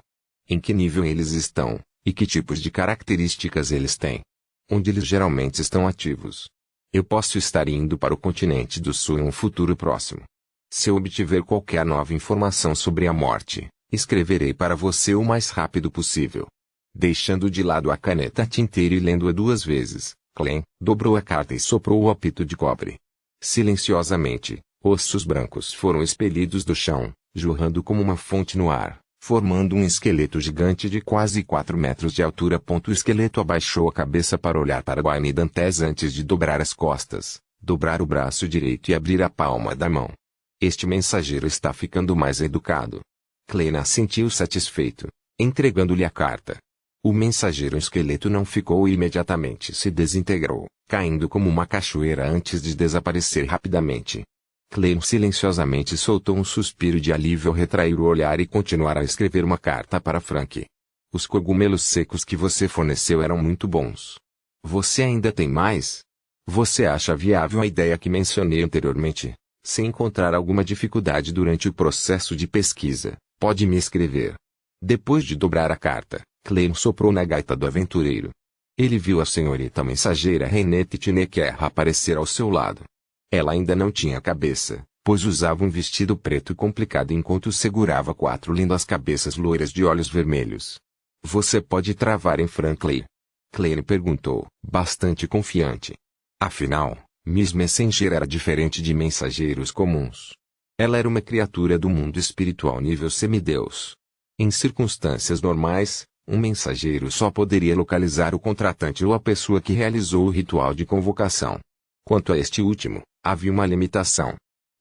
Em que nível eles estão, e que tipos de características eles têm? Onde eles geralmente estão ativos? Eu posso estar indo para o continente do sul em um futuro próximo. Se eu obtiver qualquer nova informação sobre a morte, escreverei para você o mais rápido possível. Deixando de lado a caneta tinteiro e lendo-a 2 vezes, Klein dobrou a carta e soprou o apito de cobre. Silenciosamente, ossos brancos foram expelidos do chão, jorrando como uma fonte no ar, formando um esqueleto gigante de quase 4 metros de altura. O esqueleto abaixou a cabeça para olhar para Wayne Dantes antes de dobrar as costas, dobrar o braço direito e abrir a palma da mão. Este mensageiro está ficando mais educado. Kleina sentiu satisfeito, entregando-lhe a carta. O mensageiro esqueleto não ficou e imediatamente se desintegrou, caindo como uma cachoeira antes de desaparecer rapidamente. Kleina silenciosamente soltou um suspiro de alívio ao retrair o olhar e continuar a escrever uma carta para Frank. Os cogumelos secos que você forneceu eram muito bons. Você ainda tem mais? Você acha viável a ideia que mencionei anteriormente? Se encontrar alguma dificuldade durante o processo de pesquisa, pode me escrever. Depois de dobrar a carta, Kleina soprou na gaita do aventureiro. Ele viu a senhorita mensageira Renette Tinecker aparecer ao seu lado. Ela ainda não tinha cabeça, pois usava um vestido preto complicado enquanto segurava 4 lindas cabeças loiras de olhos vermelhos. Você pode travar em Franklin? Kleina perguntou, bastante confiante. Afinal, Miss Messenger era diferente de mensageiros comuns. Ela era uma criatura do mundo espiritual nível semideus. Em circunstâncias normais, um mensageiro só poderia localizar o contratante ou a pessoa que realizou o ritual de convocação. Quanto a este último, havia uma limitação.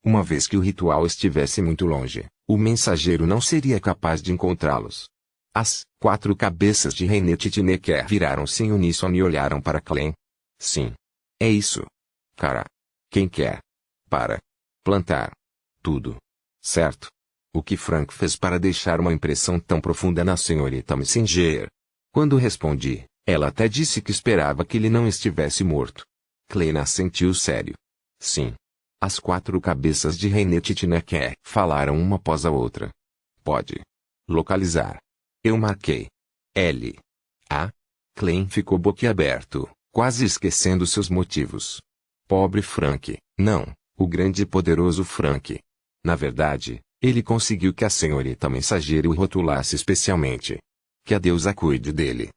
Uma vez que o ritual estivesse muito longe, o mensageiro não seria capaz de encontrá-los. As 4 cabeças de Renette Tinecker viraram-se em uníssono e olharam para Klein. Sim. É isso. Cara. Quem quer? Para. Plantar. Tudo. Certo? O que Frank fez para deixar uma impressão tão profunda na senhorita Messenger? Quando respondi, ela até disse que esperava que ele não estivesse morto. Kleina assentiu sério. Sim. As 4 cabeças de Renette Tinecker falaram uma após a outra. Pode. Localizar. Eu marquei. L. A. Klein ficou boquiaberto, quase esquecendo seus motivos. Pobre Frank, não, o grande e poderoso Frank. Na verdade, ele conseguiu que a senhorita mensageira o rotulasse especialmente. Que a deusa cuide dele.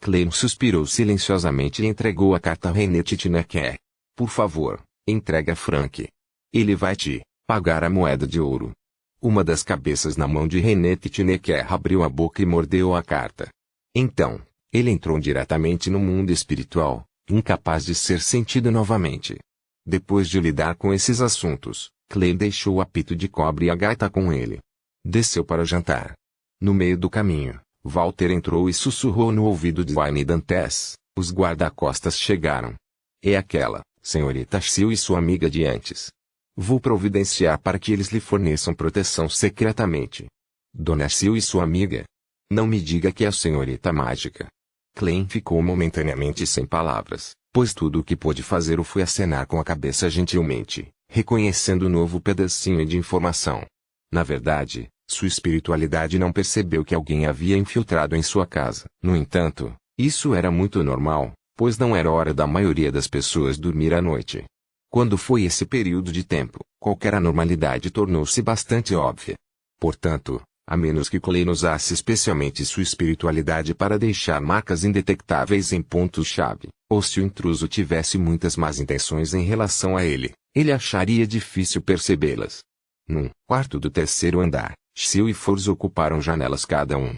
Klein suspirou silenciosamente e entregou a carta a Renette Tinecker. Por favor, entregue a Frank. Ele vai te pagar a moeda de ouro. Uma das cabeças na mão de Renette Tinecker abriu a boca e mordeu a carta. Então, ele entrou diretamente no mundo espiritual, incapaz de ser sentido novamente. Depois de lidar com esses assuntos, Klein deixou o apito de cobre e a gaita com ele. Desceu para o jantar. No meio do caminho, Walter entrou e sussurrou no ouvido de Wayne Dantes, os guarda-costas chegaram. É aquela, senhorita Sil e sua amiga de antes. Vou providenciar para que eles lhe forneçam proteção secretamente. Dona Sil e sua amiga? Não me diga que é a senhorita mágica. Klein ficou momentaneamente sem palavras, pois tudo o que pôde fazer foi acenar com a cabeça gentilmente, reconhecendo o novo pedacinho de informação. Na verdade, sua espiritualidade não percebeu que alguém havia infiltrado em sua casa. No entanto, isso era muito normal, pois não era hora da maioria das pessoas dormir à noite. Quando foi esse período de tempo, qualquer anormalidade tornou-se bastante óbvia. Portanto, a menos que Klein usasse especialmente sua espiritualidade para deixar marcas indetectáveis em pontos-chave, ou se o intruso tivesse muitas más intenções em relação a ele, ele acharia difícil percebê-las. Num quarto do 3º andar, Sil e Forz ocuparam janelas cada um.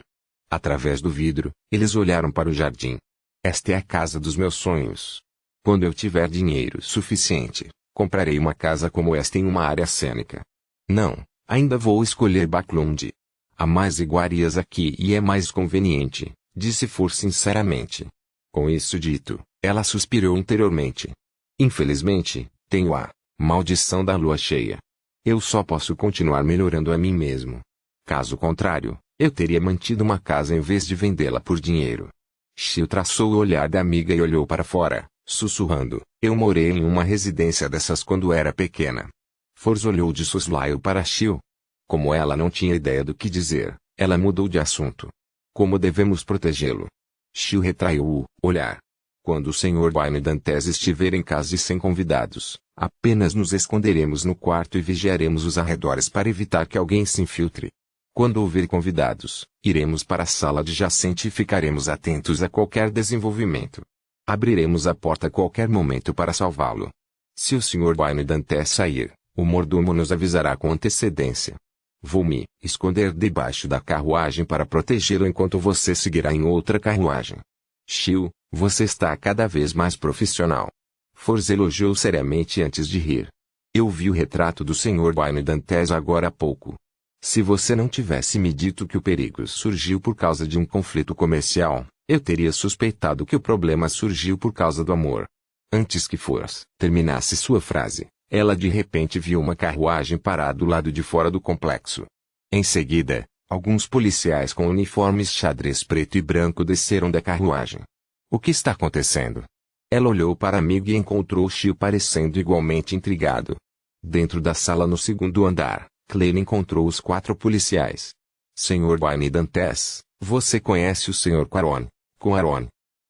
Através do vidro, eles olharam para o jardim. Esta é a casa dos meus sonhos. Quando eu tiver dinheiro suficiente, comprarei uma casa como esta em uma área cênica. Não, ainda vou escolher Backlund. Há mais iguarias aqui e é mais conveniente, disse Forz sinceramente. Com isso dito, ela suspirou interiormente. Infelizmente, tenho a maldição da lua cheia. Eu só posso continuar melhorando a mim mesmo. Caso contrário, eu teria mantido uma casa em vez de vendê-la por dinheiro. Sil traçou o olhar da amiga e olhou para fora, sussurrando, eu morei em uma residência dessas quando era pequena. Forz olhou de soslaio para Sil. Como ela não tinha ideia do que dizer, ela mudou de assunto. Como devemos protegê-lo? Sil retraiu o olhar. Quando o Sr. Wayne Dantes estiver em casa e sem convidados, apenas nos esconderemos no quarto e vigiaremos os arredores para evitar que alguém se infiltre. Quando houver convidados, iremos para a sala adjacente e ficaremos atentos a qualquer desenvolvimento. Abriremos a porta a qualquer momento para salvá-lo. Se o Sr. Wayne Dantes sair, o mordomo nos avisará com antecedência. Vou me esconder debaixo da carruagem para protegê-lo enquanto você seguirá em outra carruagem. Xiu, você está cada vez mais profissional. Forza elogiou seriamente antes de rir. Eu vi o retrato do Sr. Wayne Dantes agora há pouco. Se você não tivesse me dito que o perigo surgiu por causa de um conflito comercial, eu teria suspeitado que o problema surgiu por causa do amor. Antes que Forza terminasse sua frase, ela de repente viu uma carruagem parada do lado de fora do complexo. Em seguida, alguns policiais com uniformes xadrez preto e branco desceram da carruagem. O que está acontecendo? Ela olhou para a amiga e encontrou Xiu parecendo igualmente intrigado. Dentro da sala no segundo andar, Claire encontrou os 4 policiais. Sr. Wayne Dantes, você conhece o Sr. Quaron?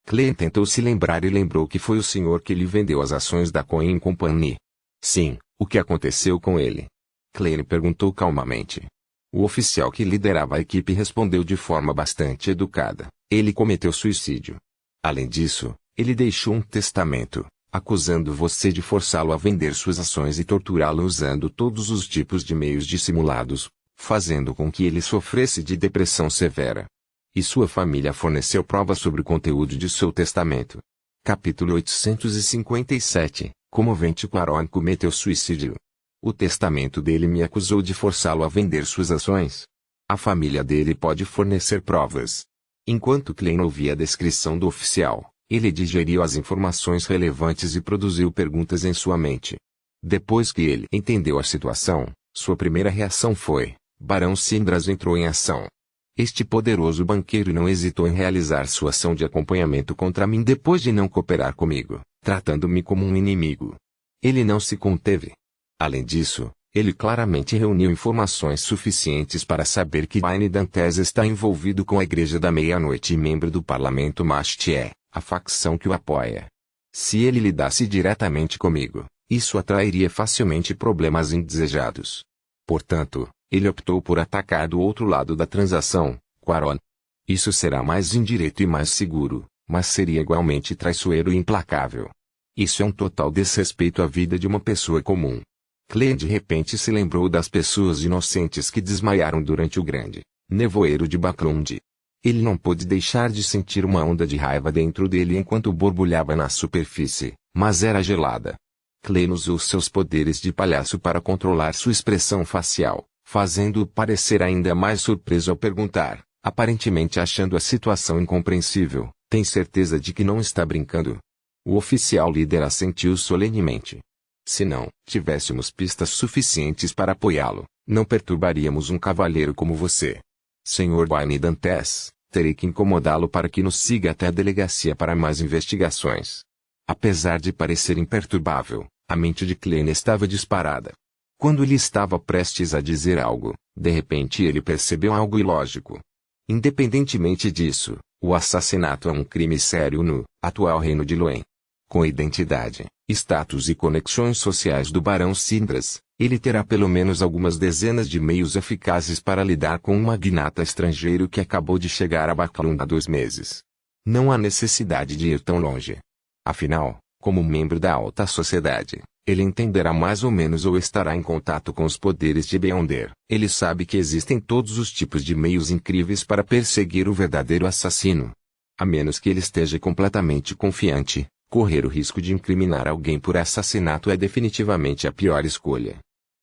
Claire tentou se lembrar e lembrou que foi o senhor que lhe vendeu as ações da Coin Company. Sim, o que aconteceu com ele? Claire perguntou calmamente. O oficial que liderava a equipe respondeu de forma bastante educada. Ele cometeu suicídio. Além disso, ele deixou um testamento, acusando você de forçá-lo a vender suas ações e torturá-lo usando todos os tipos de meios dissimulados, fazendo com que ele sofresse de depressão severa. E sua família forneceu provas sobre o conteúdo de seu testamento. Capítulo 857. Comovente. Quaron cometeu suicídio. O testamento dele me acusou de forçá-lo a vender suas ações. A família dele pode fornecer provas. Enquanto Klein ouvia a descrição do oficial, ele digeriu as informações relevantes e produziu perguntas em sua mente. Depois que ele entendeu a situação, sua primeira reação foi: Barão Sindras entrou em ação. Este poderoso banqueiro não hesitou em realizar sua ação de acompanhamento contra mim depois de não cooperar comigo, tratando-me como um inimigo. Ele não se conteve. Além disso, ele claramente reuniu informações suficientes para saber que Wayne Dantes está envolvido com a Igreja da Meia-Noite e membro do Parlamento Mastie, a facção que o apoia. Se ele lidasse diretamente comigo, isso atrairia facilmente problemas indesejados. Portanto, ele optou por atacar do outro lado da transação, Quaron. Isso será mais indireto e mais seguro, mas seria igualmente traiçoeiro e implacável. Isso é um total desrespeito à vida de uma pessoa comum. Clay de repente se lembrou das pessoas inocentes que desmaiaram durante o grande nevoeiro de Baclund. Ele não pôde deixar de sentir uma onda de raiva dentro dele enquanto borbulhava na superfície, mas era gelada. Clay usou seus poderes de palhaço para controlar sua expressão facial, fazendo-o parecer ainda mais surpreso ao perguntar, aparentemente achando a situação incompreensível: tem certeza de que não está brincando? O oficial líder assentiu solenemente. Se não tivéssemos pistas suficientes para apoiá-lo, não perturbaríamos um cavalheiro como você. Sr. Wayne Dantes, terei que incomodá-lo para que nos siga até a delegacia para mais investigações. Apesar de parecer imperturbável, a mente de Klein estava disparada. Quando ele estava prestes a dizer algo, de repente ele percebeu algo ilógico. Independentemente disso, o assassinato é um crime sério no atual reino de Luen. Com identidade, status e conexões sociais do Barão Sindras, ele terá pelo menos algumas dezenas de meios eficazes para lidar com um magnata estrangeiro que acabou de chegar a Baclund há 2 meses. Não há necessidade de ir tão longe. Afinal, como membro da alta sociedade, ele entenderá mais ou menos ou estará em contato com os poderes de Beyonder. Ele sabe que existem todos os tipos de meios incríveis para perseguir o verdadeiro assassino. A menos que ele esteja completamente confiante, correr o risco de incriminar alguém por assassinato é definitivamente a pior escolha.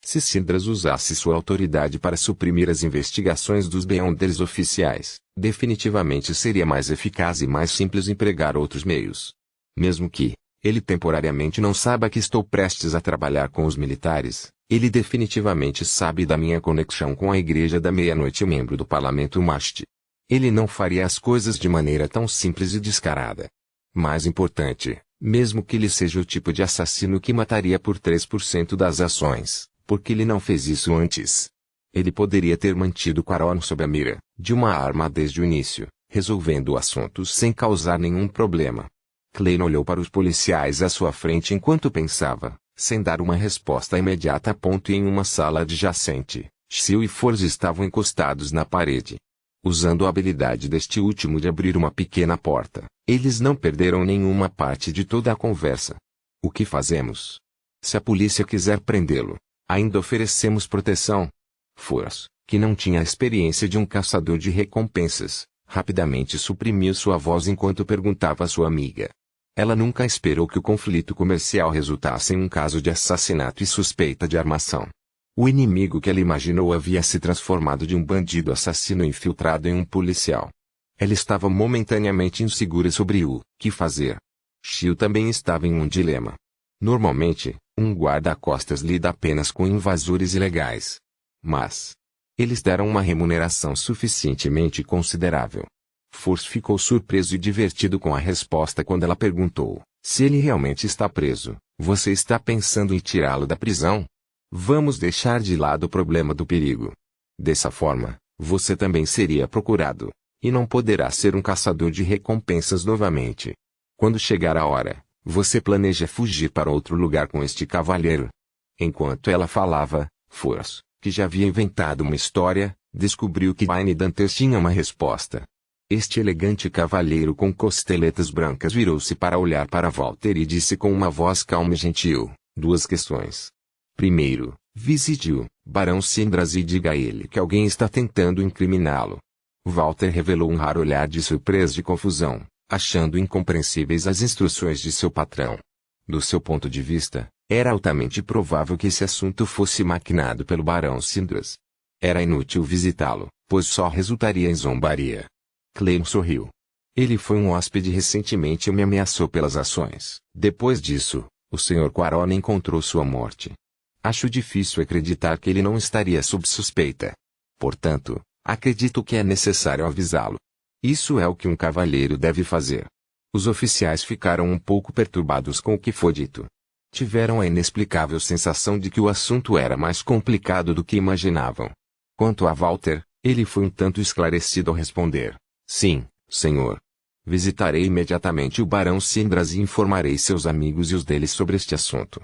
Se Sindras usasse sua autoridade para suprimir as investigações dos Beyonders oficiais, definitivamente seria mais eficaz e mais simples empregar outros meios. Mesmo que ele temporariamente não saiba que estou prestes a trabalhar com os militares, ele definitivamente sabe da minha conexão com a Igreja da Meia-Noite e membro do Parlamento Mastie. Ele não faria as coisas de maneira tão simples e descarada. Mais importante, mesmo que ele seja o tipo de assassino que mataria por 3% das ações, porque ele não fez isso antes. Ele poderia ter mantido Quaron sob a mira de uma arma desde o início, resolvendo o assunto sem causar nenhum problema. Klein olhou para os policiais à sua frente enquanto pensava, sem dar uma resposta imediata. Em uma sala adjacente, Xiu e Forza estavam encostados na parede. Usando a habilidade deste último de abrir uma pequena porta, eles não perderam nenhuma parte de toda a conversa. O que fazemos? Se a polícia quiser prendê-lo, ainda oferecemos proteção. Força, que não tinha a experiência de um caçador de recompensas, rapidamente suprimiu sua voz enquanto perguntava à sua amiga. Ela nunca esperou que o conflito comercial resultasse em um caso de assassinato e suspeita de armação. O inimigo que ela imaginou havia se transformado de um bandido assassino infiltrado em um policial. Ela estava momentaneamente insegura sobre o que fazer. Shio também estava em um dilema. Normalmente, um guarda-costas lida apenas com invasores ilegais. Mas eles deram uma remuneração suficientemente considerável. Force ficou surpreso e divertido com a resposta quando ela perguntou: se ele realmente está preso, você está pensando em tirá-lo da prisão? Vamos deixar de lado o problema do perigo. Dessa forma, você também seria procurado, e não poderá ser um caçador de recompensas novamente. Quando chegar a hora, você planeja fugir para outro lugar com este cavalheiro. Enquanto ela falava, Force, que já havia inventado uma história, descobriu que Wayne Dantes tinha uma resposta. Este elegante cavalheiro com costeletas brancas virou-se para olhar para Walter e disse com uma voz calma e gentil: 2 questões. Primeiro, visite-o, Barão Sindras, e diga a ele que alguém está tentando incriminá-lo. Walter revelou um raro olhar de surpresa e confusão, achando incompreensíveis as instruções de seu patrão. Do seu ponto de vista, era altamente provável que esse assunto fosse maquinado pelo Barão Sindras. Era inútil visitá-lo, pois só resultaria em zombaria. Clem sorriu. Ele foi um hóspede recentemente e me ameaçou pelas ações. Depois disso, o Sr. Quaron encontrou sua morte. Acho difícil acreditar que ele não estaria sob suspeita. Portanto, acredito que é necessário avisá-lo. Isso é o que um cavalheiro deve fazer. Os oficiais ficaram um pouco perturbados com o que foi dito. Tiveram a inexplicável sensação de que o assunto era mais complicado do que imaginavam. Quanto a Walter, ele foi um tanto esclarecido ao responder: sim, senhor. Visitarei imediatamente o Barão Sindras e informarei seus amigos e os deles sobre este assunto.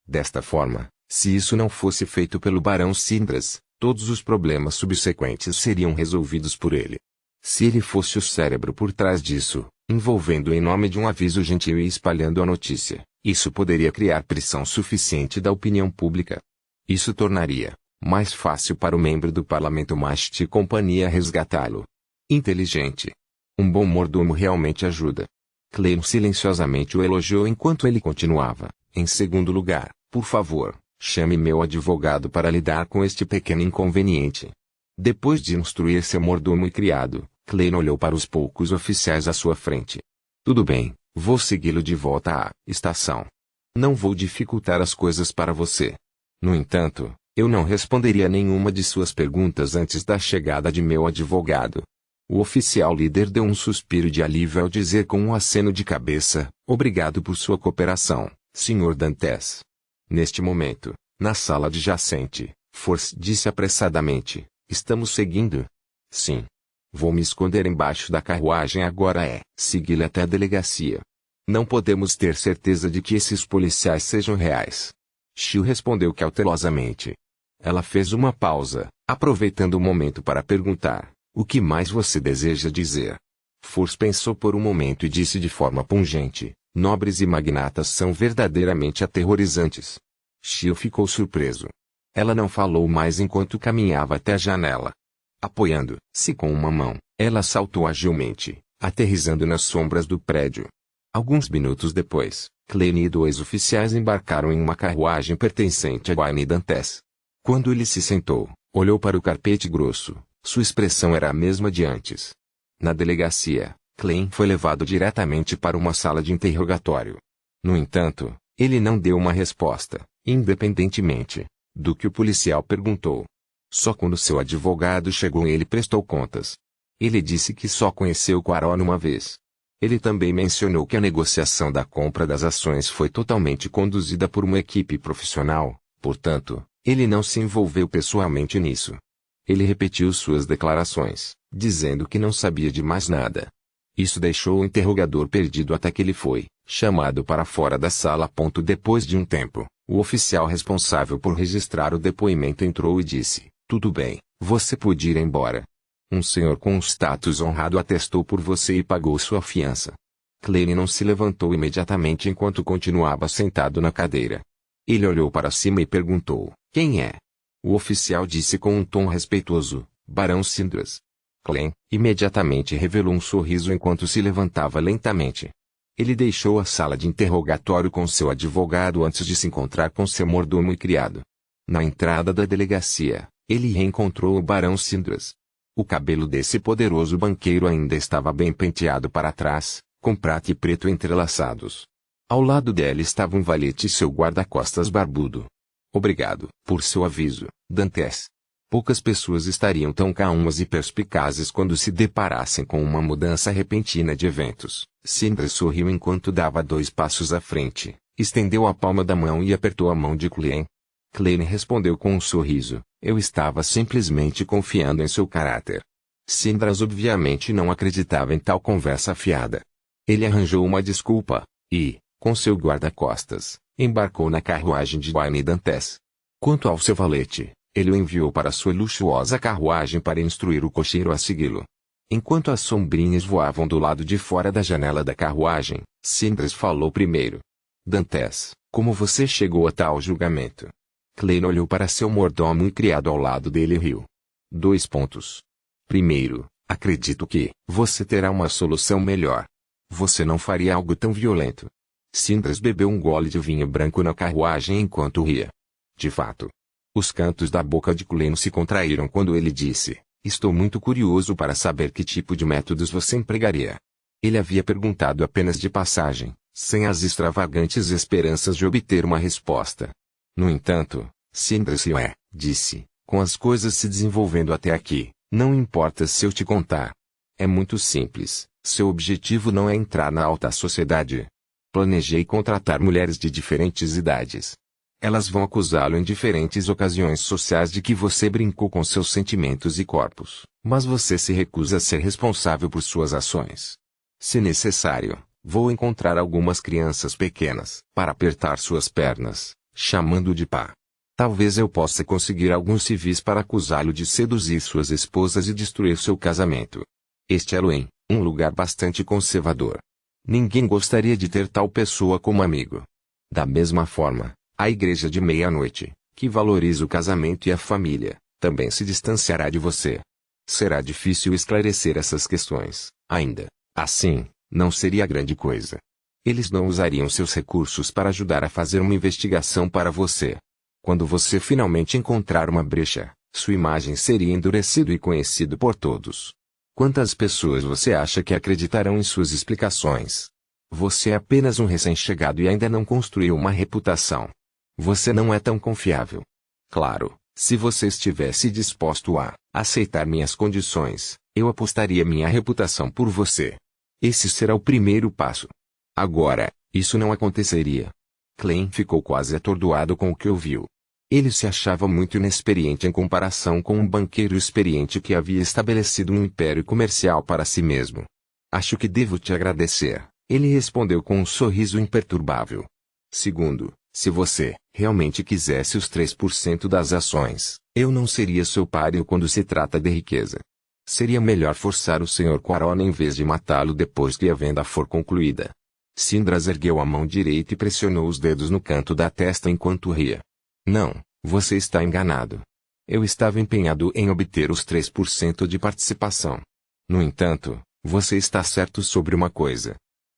Desta forma, se isso não fosse feito pelo Barão Sindras, todos os problemas subsequentes seriam resolvidos por ele. Se ele fosse o cérebro por trás disso, envolvendo em nome de um aviso gentil e espalhando a notícia, isso poderia criar pressão suficiente da opinião pública. Isso tornaria mais fácil para o membro do parlamento Mast e companhia resgatá-lo. Inteligente. Um bom mordomo realmente ajuda. Clem silenciosamente o elogiou enquanto ele continuava: em segundo lugar, por favor, chame meu advogado para lidar com este pequeno inconveniente. Depois de instruir seu mordomo e criado, Clem olhou para os poucos oficiais à sua frente. Tudo bem, vou segui-lo de volta à estação. Não vou dificultar as coisas para você. No entanto, eu não responderia nenhuma de suas perguntas antes da chegada de meu advogado. O oficial líder deu um suspiro de alívio ao dizer com um aceno de cabeça: obrigado por sua cooperação, Sr. Dantes. Neste momento, na sala adjacente, Force disse apressadamente: estamos seguindo? Sim. Vou me esconder embaixo da carruagem agora segui-la até a delegacia. Não podemos ter certeza de que esses policiais sejam reais. Shio respondeu cautelosamente. Ela fez uma pausa, aproveitando o momento para perguntar: o que mais você deseja dizer? Force pensou por um momento e disse de forma pungente: nobres e magnatas são verdadeiramente aterrorizantes. Shio ficou surpreso. Ela não falou mais enquanto caminhava até a janela. Apoiando-se com uma mão, ela saltou agilmente, aterrissando nas sombras do prédio. Alguns minutos depois, Clem e 2 oficiais embarcaram em uma carruagem pertencente a Wayne Dantes. Quando ele se sentou, olhou para o carpete grosso. Sua expressão era a mesma de antes. Na delegacia, Clem foi levado diretamente para uma sala de interrogatório. No entanto, ele não deu uma resposta, independentemente do que o policial perguntou. Só quando seu advogado chegou ele prestou contas. Ele disse que só conheceu Quaron uma vez. Ele também mencionou que a negociação da compra das ações foi totalmente conduzida por uma equipe profissional, portanto, ele não se envolveu pessoalmente nisso. Ele repetiu suas declarações, dizendo que não sabia de mais nada. Isso deixou o interrogador perdido até que ele foi chamado para fora da sala. Depois de um tempo, o oficial responsável por registrar o depoimento entrou e disse: tudo bem, você pode ir embora. Um senhor com um status honrado atestou por você e pagou sua fiança. Clem não se levantou imediatamente enquanto continuava sentado na cadeira. Ele olhou para cima e perguntou: quem é? O oficial disse com um tom respeitoso: Barão Sindras. Clem imediatamente revelou um sorriso enquanto se levantava lentamente. Ele deixou a sala de interrogatório com seu advogado antes de se encontrar com seu mordomo e criado. Na entrada da delegacia, ele reencontrou o Barão Sindras. O cabelo desse poderoso banqueiro ainda estava bem penteado para trás, com prata e preto entrelaçados. Ao lado dela estava um valete e seu guarda-costas barbudo. Obrigado por seu aviso, Dantes. Poucas pessoas estariam tão calmas e perspicazes quando se deparassem com uma mudança repentina de eventos. Sindras sorriu enquanto dava 2 passos à frente, estendeu a palma da mão e apertou a mão de Clem. Clem respondeu com um sorriso: eu estava simplesmente confiando em seu caráter. Sindras obviamente não acreditava em tal conversa fiada. Ele arranjou uma desculpa, e, com seu guarda-costas, embarcou na carruagem de Wayne Dantes. Quanto ao seu valete, ele o enviou para sua luxuosa carruagem para instruir o cocheiro a segui-lo. Enquanto as sombrinhas voavam do lado de fora da janela da carruagem, Sindras falou primeiro. Dantes, como você chegou a tal julgamento? Clem olhou para seu mordomo e criado ao lado dele e riu. 2 pontos. Primeiro, acredito que você terá uma solução melhor. Você não faria algo tão violento. Sindras bebeu um gole de vinho branco na carruagem enquanto ria. De fato. Os cantos da boca de Clem se contraíram quando ele disse: estou muito curioso para saber que tipo de métodos você empregaria. Ele havia perguntado apenas de passagem, sem as extravagantes esperanças de obter uma resposta. No entanto, Sindras disse, com as coisas se desenvolvendo até aqui, não importa se eu te contar. É muito simples, seu objetivo não é entrar na alta sociedade. Planejei contratar mulheres de diferentes idades. Elas vão acusá-lo em diferentes ocasiões sociais de que você brincou com seus sentimentos e corpos, mas você se recusa a ser responsável por suas ações. Se necessário, vou encontrar algumas crianças pequenas para apertar suas pernas, chamando de pá. Talvez eu possa conseguir alguns civis para acusá-lo de seduzir suas esposas e destruir seu casamento. Este é Luem, um lugar bastante conservador. Ninguém gostaria de ter tal pessoa como amigo. Da mesma forma, a igreja de meia-noite, que valoriza o casamento e a família, também se distanciará de você. Será difícil esclarecer essas questões, ainda assim, não seria grande coisa. Eles não usariam seus recursos para ajudar a fazer uma investigação para você. Quando você finalmente encontrar uma brecha, sua imagem seria endurecida e conhecido por todos. Quantas pessoas você acha que acreditarão em suas explicações? Você é apenas um recém-chegado e ainda não construiu uma reputação. Você não é tão confiável. Claro, se você estivesse disposto a aceitar minhas condições, eu apostaria minha reputação por você. Esse será o primeiro passo. Agora, isso não aconteceria. Clem ficou quase atordoado com o que ouviu. Ele se achava muito inexperiente em comparação com um banqueiro experiente que havia estabelecido um império comercial para si mesmo. Acho que devo te agradecer, ele respondeu com um sorriso imperturbável. Segundo, se você realmente quisesse os 3% das ações, eu não seria seu páreo quando se trata de riqueza. Seria melhor forçar o Sr. Quaron em vez de matá-lo depois que a venda for concluída. Sindras ergueu a mão direita e pressionou os dedos no canto da testa enquanto ria. Não, você está enganado. Eu estava empenhado em obter os 3% de participação. No entanto, você está certo sobre uma coisa.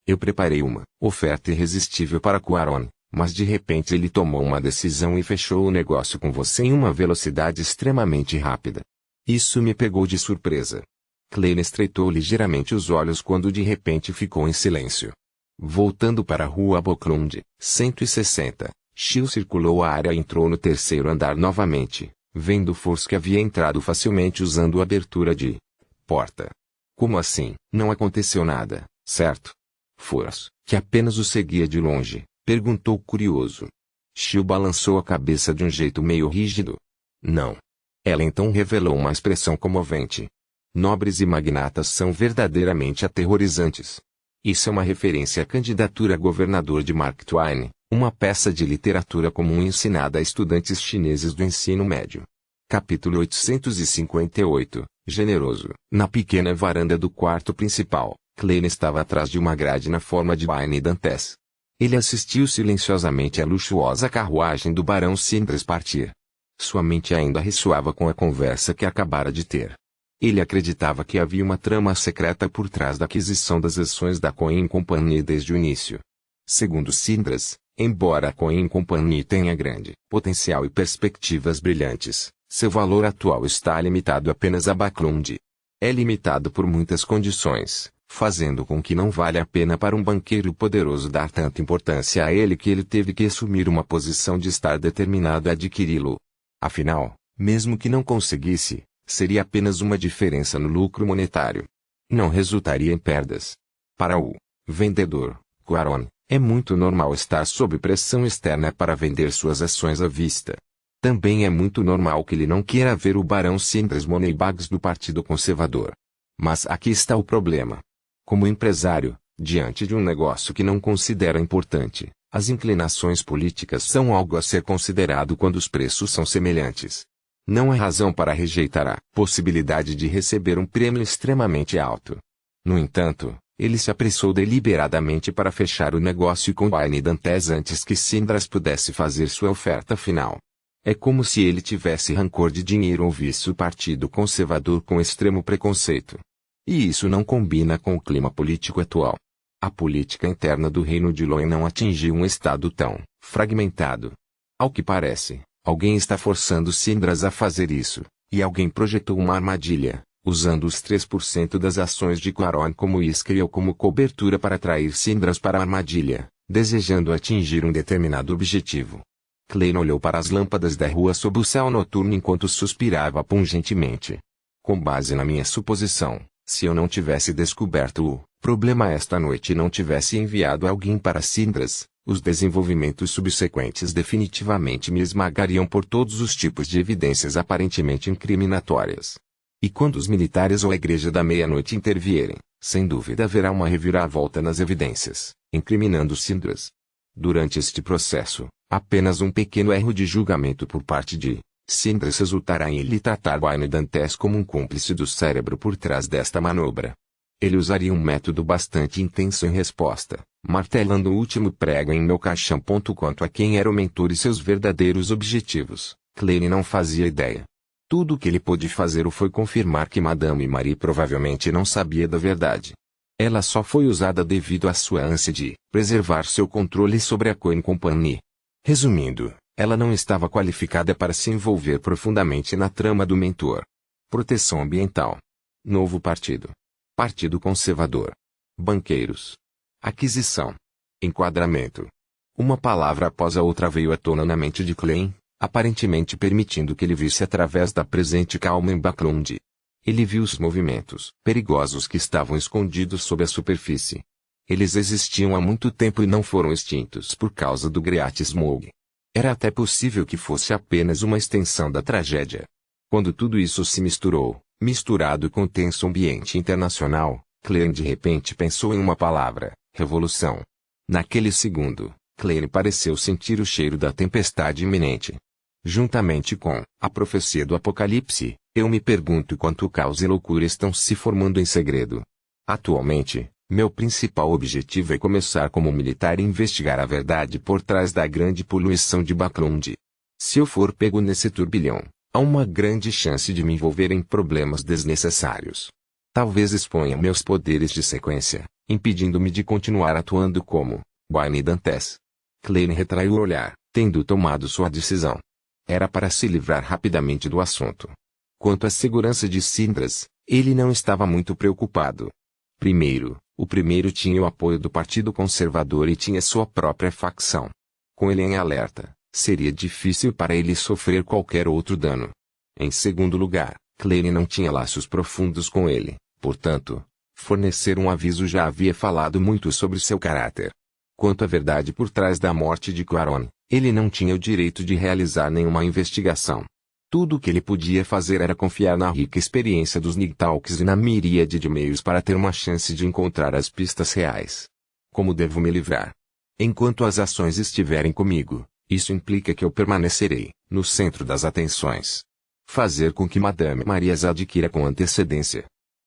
Eu preparei uma oferta irresistível para Quaron, mas de repente ele tomou uma decisão e fechou o negócio com você em uma velocidade extremamente rápida. Isso me pegou de surpresa. Clem estreitou ligeiramente os olhos quando de repente ficou em silêncio. Voltando para a rua Boklund, 160, Shield circulou a área e entrou no 3º andar novamente, vendo Force que havia entrado facilmente usando a abertura de porta. Como assim? Não aconteceu nada, certo? Force, que apenas o seguia de longe, perguntou curioso. Shield balançou a cabeça de um jeito meio rígido. Não. Ela então revelou uma expressão comovente. Nobres e magnatas são verdadeiramente aterrorizantes. Isso é uma referência à candidatura a governador de Mark Twain, uma peça de literatura comum ensinada a estudantes chineses do ensino médio. Capítulo 858, Generoso. Na pequena varanda do quarto principal, Clem estava atrás de uma grade na forma de Wayne Dantes. Ele assistiu silenciosamente à luxuosa carruagem do Barão Sindras partir. Sua mente ainda ressoava com a conversa que acabara de ter. Ele acreditava que havia uma trama secreta por trás da aquisição das ações da Coin Company desde o início. Segundo Cindras, embora a Coin Company tenha grande potencial e perspectivas brilhantes, seu valor atual está limitado apenas a Backlund. É limitado por muitas condições, fazendo com que não valha a pena para um banqueiro poderoso dar tanta importância a ele que ele teve que assumir uma posição de estar determinado a adquiri-lo. Afinal, mesmo que não conseguisse, seria apenas uma diferença no lucro monetário. Não resultaria em perdas. Para o vendedor, Quaron, é muito normal estar sob pressão externa para vender suas ações à vista. Também é muito normal que ele não queira ver o Barão Cindras Moneybags do Partido Conservador. Mas aqui está o problema. Como empresário, diante de um negócio que não considera importante, as inclinações políticas são algo a ser considerado quando os preços são semelhantes. Não há razão para rejeitar a possibilidade de receber um prêmio extremamente alto. No entanto, ele se apressou deliberadamente para fechar o negócio com Wayne Dantes antes que Cindras pudesse fazer sua oferta final. É como se ele tivesse rancor de dinheiro ou visse o Partido Conservador com extremo preconceito. E isso não combina com o clima político atual. A política interna do Reino de Loen não atingiu um estado tão fragmentado. Ao que parece, alguém está forçando Cindras a fazer isso, e alguém projetou uma armadilha, usando os 3% das ações de Quaron como isca ou como cobertura para atrair Cindras para a armadilha, desejando atingir um determinado objetivo. Klein olhou para as lâmpadas da rua sob o céu noturno enquanto suspirava pungentemente. Com base na minha suposição, se eu não tivesse descoberto o problema esta noite e não tivesse enviado alguém para Cindras, os desenvolvimentos subsequentes definitivamente me esmagariam por todos os tipos de evidências aparentemente incriminatórias. E quando os militares ou a Igreja da Meia-Noite intervierem, sem dúvida haverá uma reviravolta nas evidências, incriminando Cindras. Durante este processo, apenas um pequeno erro de julgamento por parte de Cindras resultará em ele tratar Wayne Dantes como um cúmplice do cérebro por trás desta manobra. Ele usaria um método bastante intenso em resposta, martelando o último prego em meu caixão. Quanto a quem era o mentor e seus verdadeiros objetivos, Klein não fazia ideia. Tudo o que ele pôde fazer foi confirmar que Madame Marie provavelmente não sabia da verdade. Ela só foi usada devido à sua ânsia de preservar seu controle sobre a Coin Company. Resumindo, ela não estava qualificada para se envolver profundamente na trama do mentor. Proteção ambiental. Novo partido. Partido Conservador. Banqueiros. Aquisição. Enquadramento. Uma palavra após a outra veio à tona na mente de Klein, aparentemente permitindo que ele visse através da presente calma em Backlund. Ele viu os movimentos perigosos que estavam escondidos sob a superfície. Eles existiam há muito tempo e não foram extintos por causa do Great Smog. Era até possível que fosse apenas uma extensão da tragédia. Quando tudo isso se misturou, misturado com o tenso ambiente internacional, Klein de repente pensou em uma palavra: revolução. Naquele segundo, Klein pareceu sentir o cheiro da tempestade iminente. Juntamente com a profecia do Apocalipse, eu me pergunto quanto caos e loucura estão se formando em segredo. Atualmente, meu principal objetivo é começar como militar e investigar a verdade por trás da grande poluição de Backlund. Se eu for pego nesse turbilhão, há uma grande chance de me envolver em problemas desnecessários. Talvez exponha meus poderes de sequência, impedindo-me de continuar atuando como Wayne Dantes. Klein retraiu o olhar, tendo tomado sua decisão. Era para se livrar rapidamente do assunto. Quanto à segurança de Cindras, ele não estava muito preocupado. Primeiro, o primeiro tinha o apoio do Partido Conservador e tinha sua própria facção. Com ele em alerta, seria difícil para ele sofrer qualquer outro dano. Em segundo lugar, Klein não tinha laços profundos com ele, portanto, fornecer um aviso já havia falado muito sobre seu caráter. Quanto à verdade por trás da morte de Quaron, ele não tinha o direito de realizar nenhuma investigação. Tudo o que ele podia fazer era confiar na rica experiência dos Nigtalks e na miríade de meios para ter uma chance de encontrar as pistas reais. Como devo me livrar? Enquanto as ações estiverem comigo, isso implica que eu permanecerei no centro das atenções. Fazer com que Madame Marie as adquira com antecedência.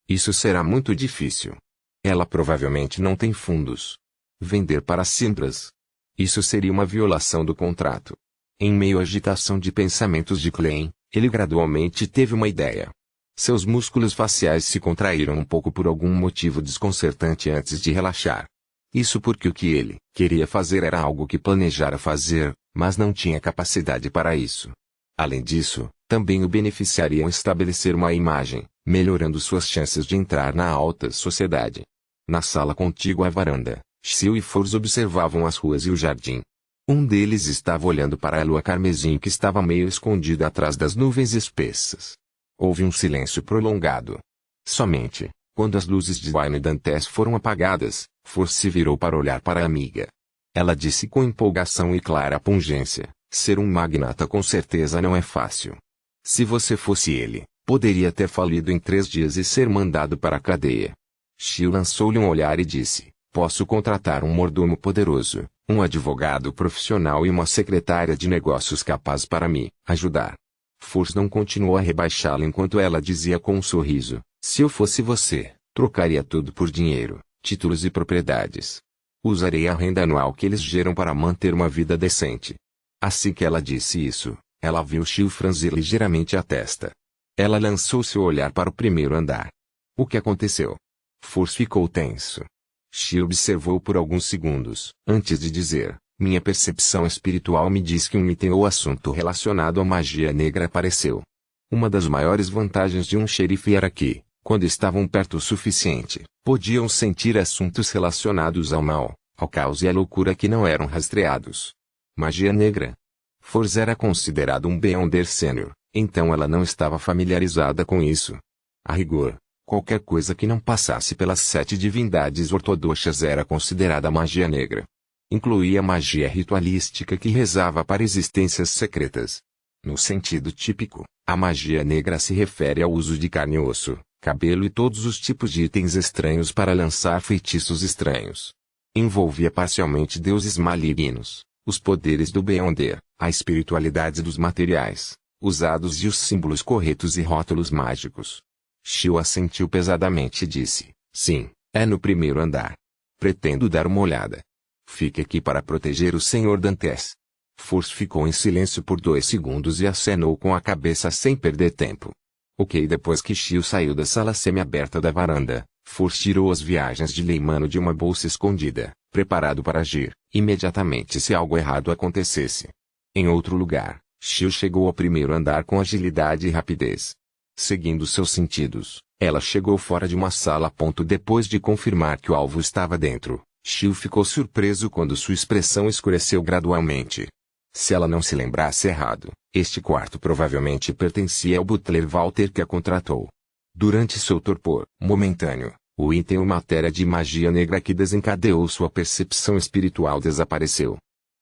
Isso será muito difícil. Ela provavelmente não tem fundos. Vender para Cindras. Isso seria uma violação do contrato. Em meio à agitação de pensamentos de Klein, ele gradualmente teve uma ideia. Seus músculos faciais se contraíram um pouco por algum motivo desconcertante antes de relaxar. Isso porque o que ele queria fazer era algo que planejara fazer, mas não tinha capacidade para isso. Além disso, também o beneficiariam estabelecer uma imagem, melhorando suas chances de entrar na alta sociedade. Na sala contígua à varanda, Xiu e Force observavam as ruas e o jardim. Um deles estava olhando para a lua carmesim que estava meio escondida atrás das nuvens espessas. Houve um silêncio prolongado. Somente, quando as luzes de Wayne Dantes foram apagadas, Force se virou para olhar para a amiga. Ela disse com empolgação e clara pungência: ser um magnata com certeza não é fácil. Se você fosse ele, poderia ter falido em 3 dias e ser mandado para a cadeia. Xiu lançou-lhe um olhar e disse: posso contratar um mordomo poderoso, um advogado profissional e uma secretária de negócios capaz para me ajudar. Force não continuou a rebaixá-la enquanto ela dizia com um sorriso: se eu fosse você, trocaria tudo por dinheiro, títulos e propriedades. Usarei a renda anual que eles geram para manter uma vida decente. Assim que ela disse isso, ela viu Xiu franzir ligeiramente a testa. Ela lançou seu olhar para o primeiro andar. O que aconteceu? Force ficou tenso. Xiu observou por alguns segundos, antes de dizer: minha percepção espiritual me diz que um item ou assunto relacionado à magia negra apareceu. Uma das maiores vantagens de um xerife era que, quando estavam perto o suficiente, podiam sentir assuntos relacionados ao mal, ao caos e à loucura que não eram rastreados. Magia negra. Force era considerado um Beyonder Sênior, então ela não estava familiarizada com isso. A rigor, qualquer coisa que não passasse pelas 7 divindades ortodoxas era considerada magia negra. Incluía magia ritualística que rezava para existências secretas. No sentido típico, a magia negra se refere ao uso de carne e osso, cabelo e todos os tipos de itens estranhos para lançar feitiços estranhos. Envolvia parcialmente deuses malignos, os poderes do Beyonder, a espiritualidade dos materiais, usados e os símbolos corretos e rótulos mágicos. Xiu assentiu pesadamente e disse: sim, é no primeiro andar. Pretendo dar uma olhada. Fique aqui para proteger o Sr. Dantes. Force ficou em silêncio por 2 segundos e acenou com a cabeça sem perder tempo. Ok. Depois que Xiu saiu da sala semi-aberta da varanda, Force tirou as viagens de Leimano de uma bolsa escondida, preparado para agir, imediatamente se algo errado acontecesse. Em outro lugar, Xiu chegou ao primeiro andar com agilidade e rapidez. Seguindo seus sentidos, ela chegou fora de uma sala. Depois de confirmar que o alvo estava dentro, Xiu ficou surpreso quando sua expressão escureceu gradualmente. Se ela não se lembrasse errado, este quarto provavelmente pertencia ao butler Walter que a contratou. Durante seu torpor momentâneo, o item ou matéria de magia negra que desencadeou sua percepção espiritual desapareceu.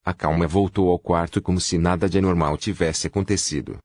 A calma voltou ao quarto como se nada de anormal tivesse acontecido.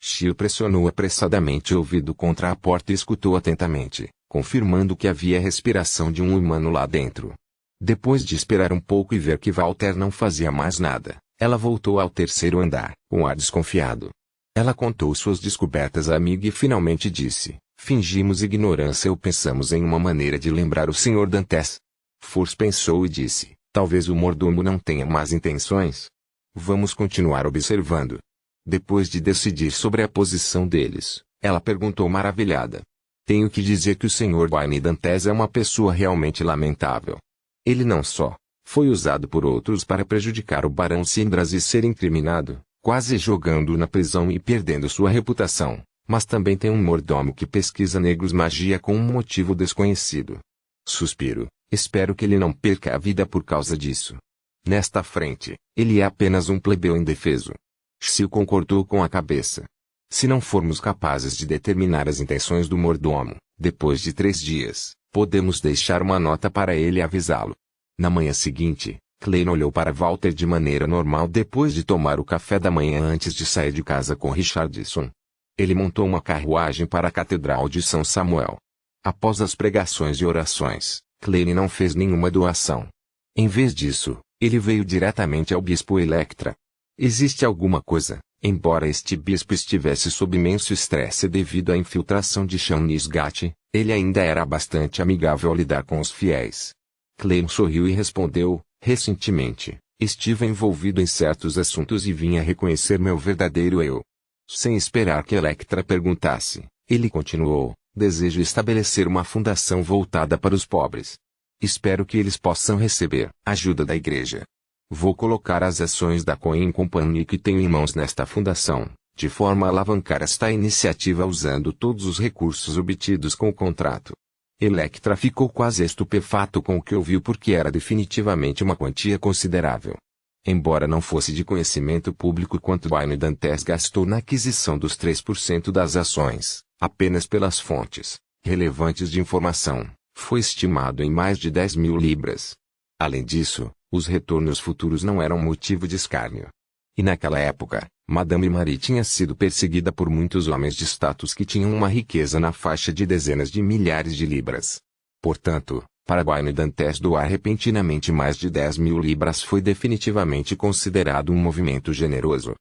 Xiu pressionou apressadamente o ouvido contra a porta e escutou atentamente, confirmando que havia a respiração de um humano lá dentro. Depois de esperar um pouco e ver que Walter não fazia mais nada, ela voltou ao terceiro andar, com ar desconfiado. Ela contou suas descobertas à amiga e finalmente disse: fingimos ignorância ou pensamos em uma maneira de lembrar o Sr. Dantes. Force pensou e disse: talvez o mordomo não tenha más intenções. Vamos continuar observando. Depois de decidir sobre a posição deles, ela perguntou maravilhada: tenho que dizer que o Sr. Wayne Dantes é uma pessoa realmente lamentável. Ele não só foi usado por outros para prejudicar o Barão Sindras e ser incriminado, quase jogando-o na prisão e perdendo sua reputação, mas também tem um mordomo que pesquisa negros magia com um motivo desconhecido. Suspiro, espero que ele não perca a vida por causa disso. Nesta frente, ele é apenas um plebeu indefeso. Xiu concordou com a cabeça. Se não formos capazes de determinar as intenções do mordomo, depois de 3 dias, podemos deixar uma nota para ele e avisá-lo. Na manhã seguinte, Klein olhou para Walter de maneira normal depois de tomar o café da manhã antes de sair de casa com Richardson. Ele montou uma carruagem para a Catedral de São Samuel. Após as pregações e orações, Klein não fez nenhuma doação. Em vez disso, ele veio diretamente ao bispo Electra. Existe alguma coisa, embora este bispo estivesse sob imenso estresse devido à infiltração de Shanisgat, ele ainda era bastante amigável ao lidar com os fiéis. Klein sorriu e respondeu, recentemente, Estive envolvido em certos assuntos e vim a reconhecer meu verdadeiro eu. Sem esperar que Electra perguntasse, ele continuou: desejo estabelecer uma fundação voltada para os pobres. Espero que eles possam receber ajuda da igreja. Vou colocar as ações da Coin Company que tenho em mãos nesta fundação, de forma a alavancar esta iniciativa usando todos os recursos obtidos com o contrato. Electra ficou quase estupefato com o que ouviu porque era definitivamente uma quantia considerável. Embora não fosse de conhecimento público quanto Wayne Dantes gastou na aquisição dos 3% das ações, apenas pelas fontes relevantes de informação, foi estimado em mais de 10 mil libras. Além disso, os retornos futuros não eram motivo de escárnio. E naquela época, Madame Marie tinha sido perseguida por muitos homens de status que tinham uma riqueza na faixa de dezenas de milhares de libras. Portanto, para Wayne Dantes doar repentinamente mais de 10 mil libras foi definitivamente considerado um movimento generoso.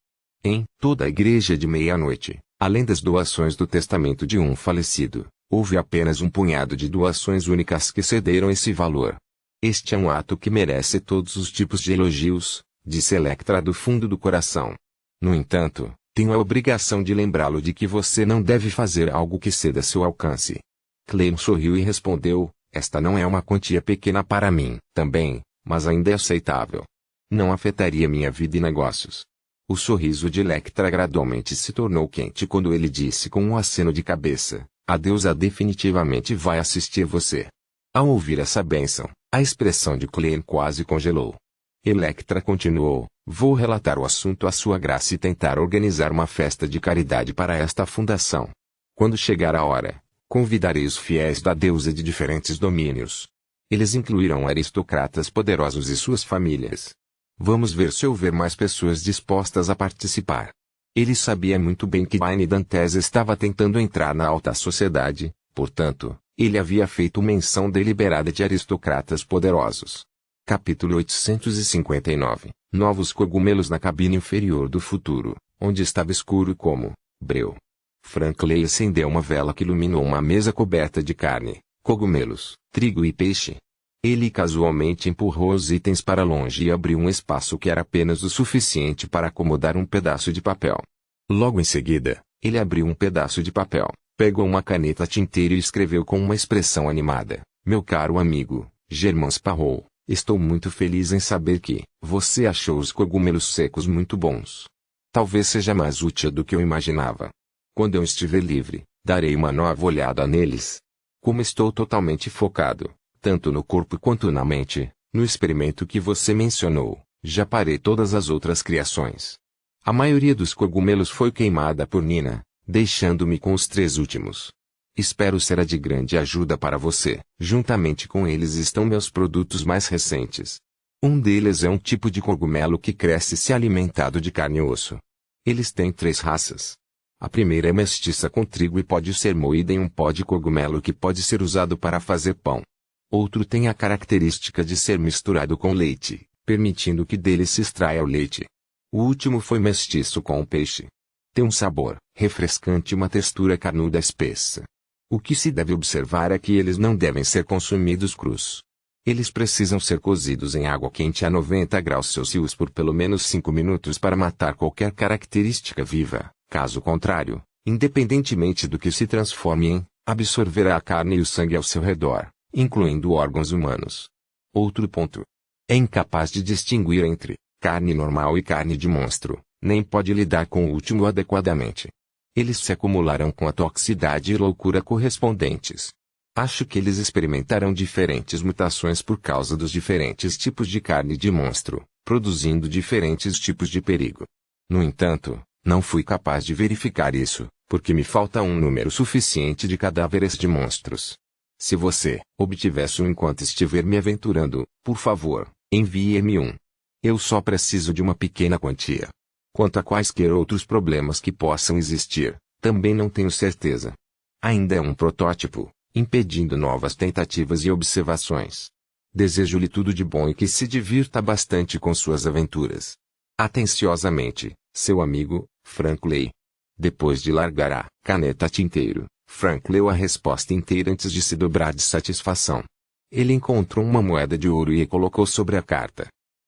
Em toda a igreja de meia-noite, além das doações do testamento de um falecido, houve apenas um punhado de doações únicas que cederam esse valor. Este é um ato que merece todos os tipos de elogios, disse Electra do fundo do coração. No entanto, tenho a obrigação de lembrá-lo de que você não deve fazer algo que ceda seu alcance. Clem sorriu e respondeu: esta não é uma quantia pequena para mim, também, mas ainda é aceitável. Não afetaria minha vida e negócios. O sorriso de Electra gradualmente se tornou quente quando ele disse com um aceno de cabeça: a deusa definitivamente vai assistir você. Ao ouvir essa bênção, a expressão de Clem quase congelou. Electra continuou: vou relatar o assunto à sua graça e tentar organizar uma festa de caridade para esta fundação. Quando chegar a hora, convidarei os fiéis da deusa de diferentes domínios. Eles incluirão aristocratas poderosos e suas famílias. Vamos ver se houver mais pessoas dispostas a participar. Ele sabia muito bem que Wayne Dantes estava tentando entrar na alta sociedade, portanto, ele havia feito menção deliberada de aristocratas poderosos. Capítulo 859 Novos cogumelos na cabine inferior do futuro, onde estava escuro como breu. Franklin acendeu uma vela que iluminou uma mesa coberta de carne, cogumelos, trigo e peixe. Ele casualmente empurrou os itens para longe e abriu um espaço que era apenas o suficiente para acomodar um pedaço de papel. Logo em seguida, ele abriu um pedaço de papel, pegou uma caneta tinteira e escreveu com uma expressão animada: meu caro amigo, Germain Sparrow, estou muito feliz em saber que você achou os cogumelos secos muito bons. Talvez seja mais útil do que eu imaginava. Quando eu estiver livre, darei uma nova olhada neles. Como estou totalmente focado, tanto no corpo quanto na mente, no experimento que você mencionou, já parei todas as outras criações. A maioria dos cogumelos foi queimada por Nina, deixando-me com os 3 últimos. Espero ser de grande ajuda para você. Juntamente com eles estão meus produtos mais recentes. Um deles é um tipo de cogumelo que cresce se alimentado de carne e osso. Eles têm 3 raças. A primeira é mestiça com trigo e pode ser moída em um pó de cogumelo que pode ser usado para fazer pão. Outro tem a característica de ser misturado com leite, permitindo que dele se extraia o leite. O último foi mestiço com o peixe. Tem um sabor refrescante e uma textura carnuda espessa. O que se deve observar é que eles não devem ser consumidos crus. Eles precisam ser cozidos em água quente a 90 graus Celsius por pelo menos 5 minutos para matar qualquer característica viva. Caso contrário, independentemente do que se transforme em, absorverá a carne e o sangue ao seu redor, incluindo órgãos humanos. Outro ponto. É incapaz de distinguir entre carne normal e carne de monstro, nem pode lidar com o último adequadamente. Eles se acumularão com a toxicidade e loucura correspondentes. Acho que eles experimentarão diferentes mutações por causa dos diferentes tipos de carne de monstro, produzindo diferentes tipos de perigo. No entanto, não fui capaz de verificar isso, porque me falta um número suficiente de cadáveres de monstros. Se você obtivesse um enquanto estiver me aventurando, por favor, envie-me um. Eu só preciso de uma pequena quantia. Quanto a quaisquer outros problemas que possam existir, também não tenho certeza. Ainda é um protótipo, impedindo novas tentativas e observações. Desejo-lhe tudo de bom e que se divirta bastante com suas aventuras. Atenciosamente, seu amigo, Frank Ley. Depois de largar a caneta tinteiro, Frank leu a resposta inteira antes de se dobrar de satisfação. Ele encontrou uma moeda de ouro e a colocou sobre a carta.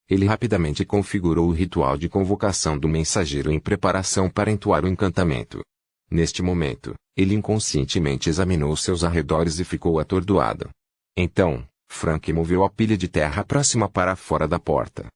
Ele rapidamente configurou o ritual de convocação do mensageiro em preparação para entoar o encantamento. Neste momento, ele inconscientemente examinou seus arredores e ficou atordoado. Então, Frank moveu a pilha de terra próxima para fora da porta.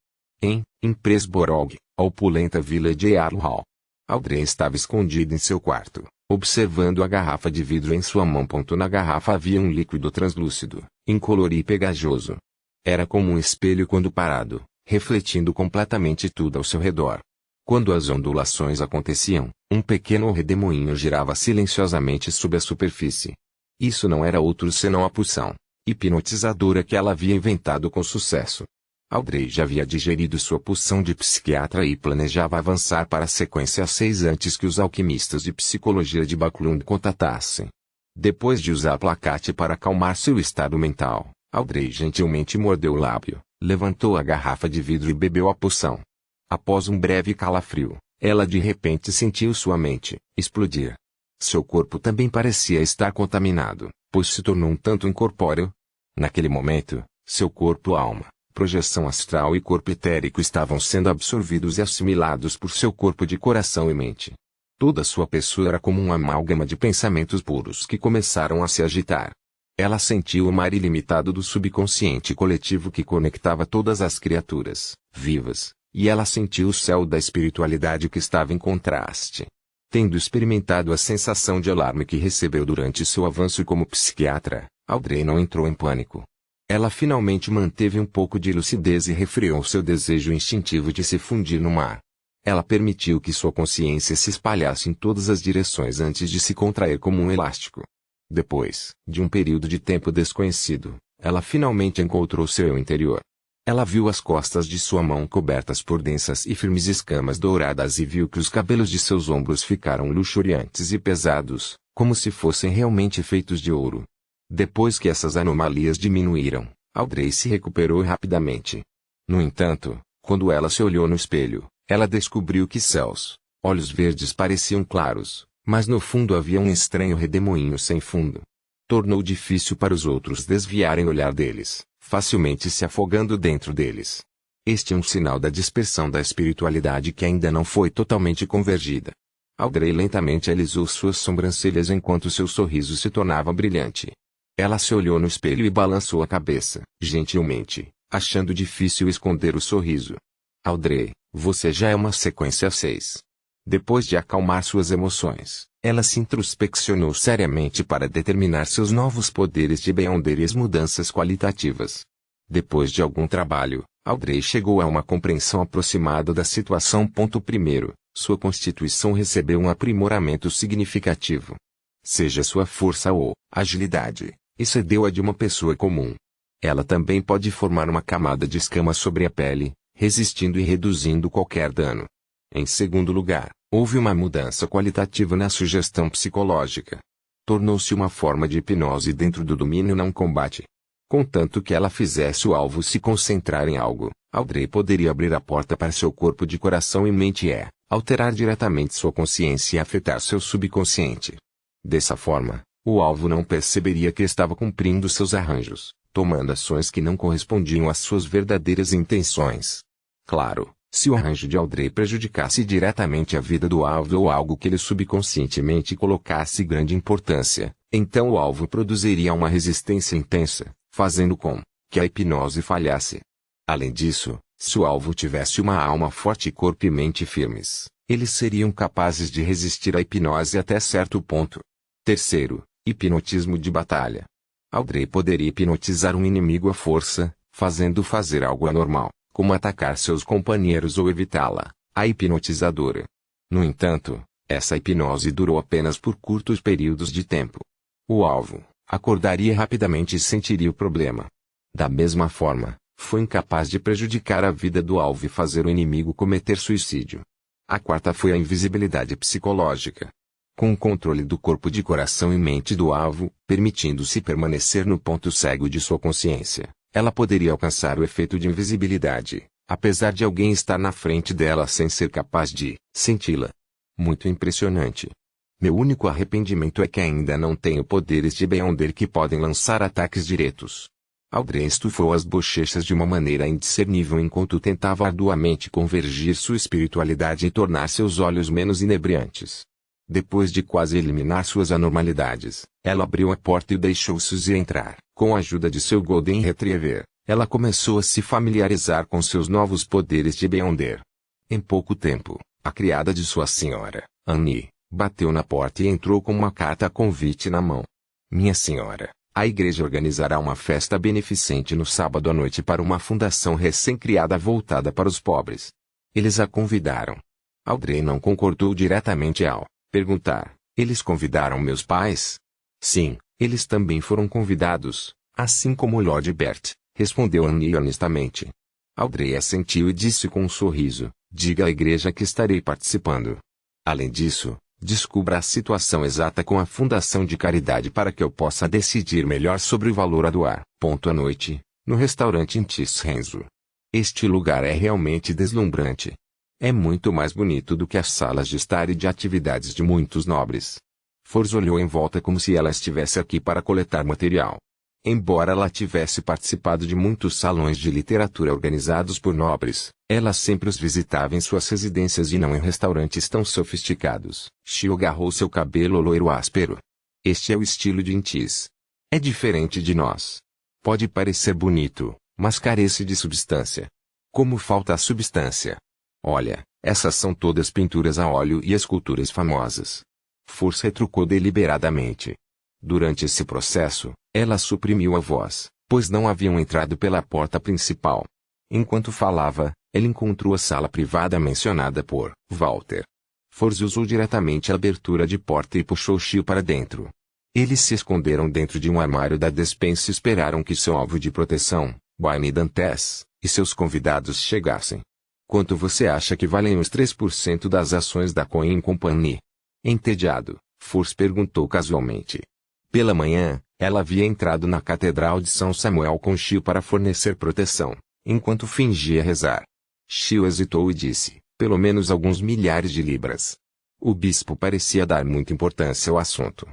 Em Pressborough, a opulenta vila de Earl Hall. Audrey estava escondida em seu quarto, observando a garrafa de vidro em sua mão. Na garrafa havia um líquido translúcido, incolor e pegajoso. Era como um espelho quando parado, refletindo completamente tudo ao seu redor. Quando as ondulações aconteciam, um pequeno redemoinho girava silenciosamente sob a superfície. Isso não era outro senão a poção hipnotizadora que ela havia inventado com sucesso. Audrey já havia digerido sua poção de psiquiatra e planejava avançar para a sequência 6 antes que os alquimistas de psicologia de Backlund contatassem. Depois de usar placate para acalmar seu estado mental, Audrey gentilmente mordeu o lábio, levantou a garrafa de vidro e bebeu a poção. Após um breve calafrio, ela de repente sentiu sua mente explodir. Seu corpo também parecia estar contaminado, pois se tornou um tanto incorpóreo. Naquele momento, seu corpo-alma, projeção astral e corpo etérico estavam sendo absorvidos e assimilados por seu corpo de coração e mente. Toda sua pessoa era como um amálgama de pensamentos puros que começaram a se agitar. Ela sentiu o mar ilimitado do subconsciente coletivo que conectava todas as criaturas vivas, e ela sentiu o céu da espiritualidade que estava em contraste. Tendo experimentado a sensação de alarme que recebeu durante seu avanço como psiquiatra, Audrey não entrou em pânico. Ela finalmente manteve um pouco de lucidez e refreou seu desejo instintivo de se fundir no mar. Ela permitiu que sua consciência se espalhasse em todas as direções antes de se contrair como um elástico. Depois de um período de tempo desconhecido, ela finalmente encontrou seu eu interior. Ela viu as costas de sua mão cobertas por densas e firmes escamas douradas e viu que os cabelos de seus ombros ficaram luxuriantes e pesados, como se fossem realmente feitos de ouro. Depois que essas anomalias diminuíram, Audrey se recuperou rapidamente. No entanto, quando ela se olhou no espelho, ela descobriu que seus olhos verdes pareciam claros, mas no fundo havia um estranho redemoinho sem fundo. Tornou difícil para os outros desviarem o olhar deles, facilmente se afogando dentro deles. Este é um sinal da dispersão da espiritualidade que ainda não foi totalmente convergida. Audrey lentamente alisou suas sobrancelhas enquanto seu sorriso se tornava brilhante. Ela se olhou no espelho e balançou a cabeça, gentilmente, achando difícil esconder o sorriso. Audrey, você já é uma sequência 6. Depois de acalmar suas emoções, ela se introspeccionou seriamente para determinar seus novos poderes de Beyonder e as mudanças qualitativas. Depois de algum trabalho, Audrey chegou a uma compreensão aproximada da situação. Primeiro, sua constituição recebeu um aprimoramento significativo. Seja sua força ou agilidade, excedeu a de uma pessoa comum. Ela também pode formar uma camada de escama sobre a pele, resistindo e reduzindo qualquer dano. Em segundo lugar, houve uma mudança qualitativa na sugestão psicológica. Tornou-se uma forma de hipnose dentro do domínio não combate. Contanto que ela fizesse o alvo se concentrar em algo, Audrey poderia abrir a porta para seu corpo de coração e mente alterar diretamente sua consciência e afetar seu subconsciente. Dessa forma, o alvo não perceberia que estava cumprindo seus arranjos, tomando ações que não correspondiam às suas verdadeiras intenções. Claro, se o arranjo de Audrey prejudicasse diretamente a vida do alvo ou algo que ele subconscientemente colocasse grande importância, então o alvo produziria uma resistência intensa, fazendo com que a hipnose falhasse. Além disso, se o alvo tivesse uma alma forte e corpo e mente firmes, eles seriam capazes de resistir à hipnose até certo ponto. Terceiro, hipnotismo de batalha. Audrey poderia hipnotizar um inimigo à força, fazendo fazer algo anormal, como atacar seus companheiros ou evitá-la, a hipnotizadora. No entanto, essa hipnose durou apenas por curtos períodos de tempo. O alvo acordaria rapidamente e sentiria o problema. Da mesma forma, foi incapaz de prejudicar a vida do alvo e fazer o inimigo cometer suicídio. A quarta foi a invisibilidade psicológica. Com o controle do corpo de coração e mente do alvo, permitindo-se permanecer no ponto cego de sua consciência, ela poderia alcançar o efeito de invisibilidade, apesar de alguém estar na frente dela sem ser capaz de senti-la. Muito impressionante. Meu único arrependimento é que ainda não tenho poderes de Beyonder que podem lançar ataques diretos. Audrey estufou as bochechas de uma maneira indiscernível enquanto tentava arduamente convergir sua espiritualidade e tornar seus olhos menos inebriantes. Depois de quase eliminar suas anormalidades, ela abriu a porta e deixou Suzy entrar. Com a ajuda de seu Golden Retriever, ela começou a se familiarizar com seus novos poderes de Beyonder. Em pouco tempo, a criada de sua senhora, Annie, bateu na porta e entrou com uma carta convite na mão. Minha senhora, a igreja organizará uma festa beneficente no sábado à noite para uma fundação recém-criada voltada para os pobres. Eles a convidaram. Audrey não concordou diretamente ao perguntar: eles convidaram meus pais? Sim, eles também foram convidados, assim como Lord Bert, respondeu Annie honestamente. Audrey assentiu e disse com um sorriso: diga à igreja que estarei participando. Além disso, descubra a situação exata com a Fundação de Caridade para que eu possa decidir melhor sobre o valor a doar. À noite, no restaurante Intis Renzo. Este lugar é realmente deslumbrante. É muito mais bonito do que as salas de estar e de atividades de muitos nobres. Force olhou em volta como se ela estivesse aqui para coletar material. Embora ela tivesse participado de muitos salões de literatura organizados por nobres, ela sempre os visitava em suas residências e não em restaurantes tão sofisticados. Shio agarrou seu cabelo loiro áspero. Este é o estilo de Intis. É diferente de nós. Pode parecer bonito, mas carece de substância. Como falta a substância? Olha, essas são todas pinturas a óleo e esculturas famosas. Force retrucou deliberadamente. Durante esse processo, ela suprimiu a voz, pois não haviam entrado pela porta principal. Enquanto falava, ele encontrou a sala privada mencionada por Walter. Force usou diretamente a abertura de porta e puxou Shio para dentro. Eles se esconderam dentro de um armário da despensa e esperaram que seu alvo de proteção, Wayne Dantes, e seus convidados chegassem. Quanto você acha que valem os 3% das ações da Coin Company? Entediado, Force perguntou casualmente. Pela manhã, ela havia entrado na Catedral de São Samuel com Shio para fornecer proteção, enquanto fingia rezar. Shio hesitou e disse, pelo menos alguns milhares de libras. O bispo parecia dar muita importância ao assunto.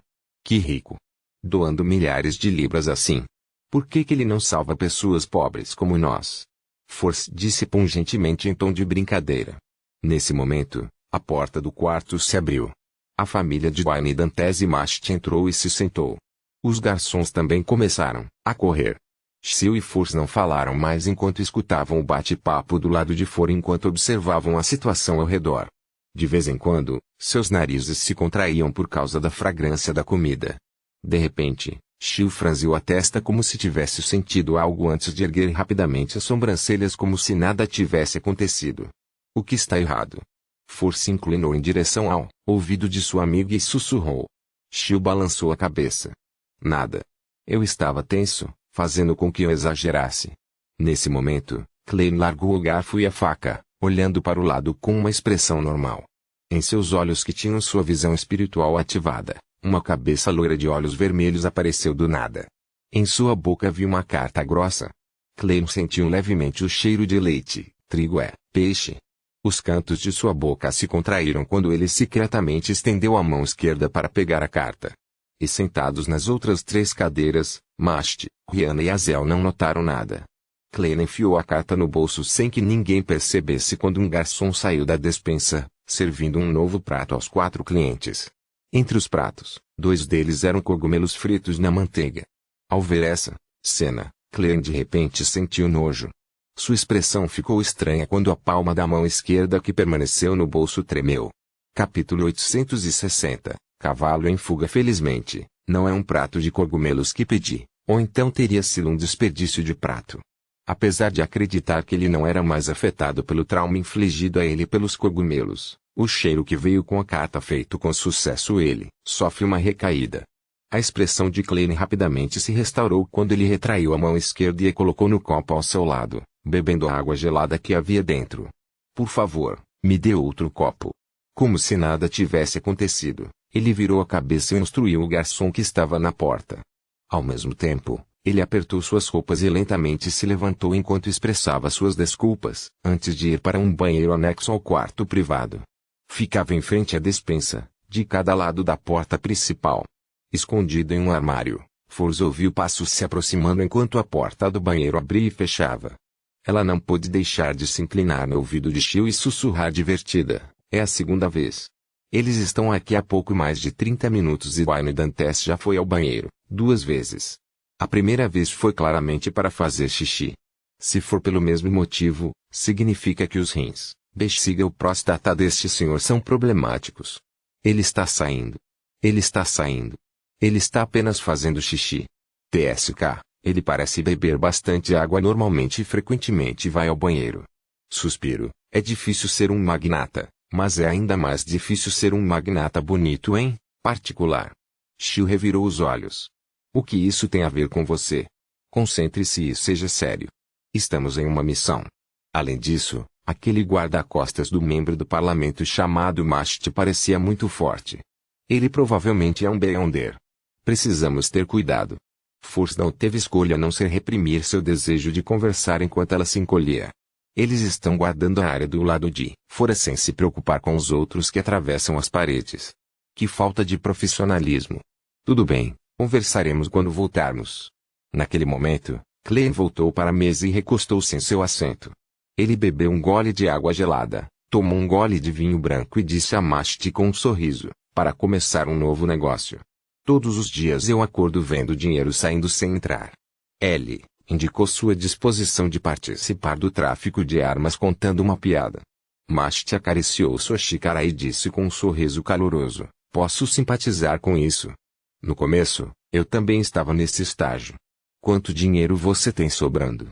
Que rico! Doando milhares de libras assim. Por que ele não salva pessoas pobres como nós? Force disse pungentemente em tom de brincadeira. Nesse momento, a porta do quarto se abriu. A família de Wayne Dantes e Mast entrou e se sentou. Os garçons também começaram a correr. Shio e Force não falaram mais enquanto escutavam o bate-papo do lado de fora enquanto observavam a situação ao redor. De vez em quando, seus narizes se contraíam por causa da fragrância da comida. De repente, Shio franziu a testa como se tivesse sentido algo antes de erguer rapidamente as sobrancelhas como se nada tivesse acontecido. O que está errado? Force inclinou em direção ao ouvido de sua amiga e sussurrou. Shio balançou a cabeça. Nada. Eu estava tenso, fazendo com que eu exagerasse. Nesse momento, Klein largou o garfo e a faca, olhando para o lado com uma expressão normal. Em seus olhos que tinham sua visão espiritual ativada, uma cabeça loira de olhos vermelhos apareceu do nada. Em sua boca havia uma carta grossa. Klein sentiu levemente o cheiro de leite, trigo peixe. Os cantos de sua boca se contraíram quando ele secretamente estendeu a mão esquerda para pegar a carta. E sentados nas outras 3 cadeiras, Mast, Rihanna e Azel não notaram nada. Klein enfiou a carta no bolso sem que ninguém percebesse quando um garçom saiu da despensa, servindo um novo prato aos 4 clientes. Entre os pratos, 2 deles eram cogumelos fritos na manteiga. Ao ver essa cena, Klein de repente sentiu nojo. Sua expressão ficou estranha quando a palma da mão esquerda que permaneceu no bolso tremeu. Capítulo 860. Cavalo em fuga. Felizmente, não é um prato de cogumelos que pedi, ou então teria sido um desperdício de prato. Apesar de acreditar que ele não era mais afetado pelo trauma infligido a ele pelos cogumelos, o cheiro que veio com a carta feito com sucesso ele sofre uma recaída. A expressão de Klein rapidamente se restaurou quando ele retraiu a mão esquerda e a colocou no copo ao seu lado, bebendo a água gelada que havia dentro. Por favor, me dê outro copo. Como se nada tivesse acontecido, ele virou a cabeça e instruiu o garçom que estava na porta. Ao mesmo tempo, ele apertou suas roupas e lentamente se levantou enquanto expressava suas desculpas, antes de ir para um banheiro anexo ao quarto privado. Ficava em frente à despensa, de cada lado da porta principal. Escondido em um armário, Force ouviu passos se aproximando enquanto a porta do banheiro abria e fechava. Ela não pôde deixar de se inclinar no ouvido de Shio e sussurrar divertida. É a segunda vez. Eles estão aqui há pouco mais de 30 minutos e Wayne Dantes já foi ao banheiro 2 vezes. A primeira vez foi claramente para fazer xixi. Se for pelo mesmo motivo, significa que os rins, bexiga ou próstata deste senhor são problemáticos. Ele está saindo. Ele está saindo. Ele está apenas fazendo xixi. TSK, ele parece beber bastante água normalmente e frequentemente vai ao banheiro. Suspiro, é difícil ser um magnata, mas é ainda mais difícil ser um magnata bonito em particular. Shio revirou os olhos. O que isso tem a ver com você? Concentre-se e seja sério. Estamos em uma missão. Além disso, aquele guarda-costas do membro do parlamento chamado Mast parecia muito forte. Ele provavelmente é um Beyonder. Precisamos ter cuidado. Force não teve escolha a não ser reprimir seu desejo de conversar enquanto ela se encolhia. Eles estão guardando a área do lado de fora sem se preocupar com os outros que atravessam as paredes. Que falta de profissionalismo. Tudo bem, conversaremos quando voltarmos. Naquele momento, Clay voltou para a mesa e recostou-se em seu assento. Ele bebeu um gole de água gelada, tomou um gole de vinho branco e disse a Mast com um sorriso, para começar um novo negócio. Todos os dias eu acordo vendo dinheiro saindo sem entrar. Ele indicou sua disposição de participar do tráfico de armas contando uma piada. Mast acariciou sua xícara e disse com um sorriso caloroso, posso simpatizar com isso. No começo, eu também estava nesse estágio. Quanto dinheiro você tem sobrando?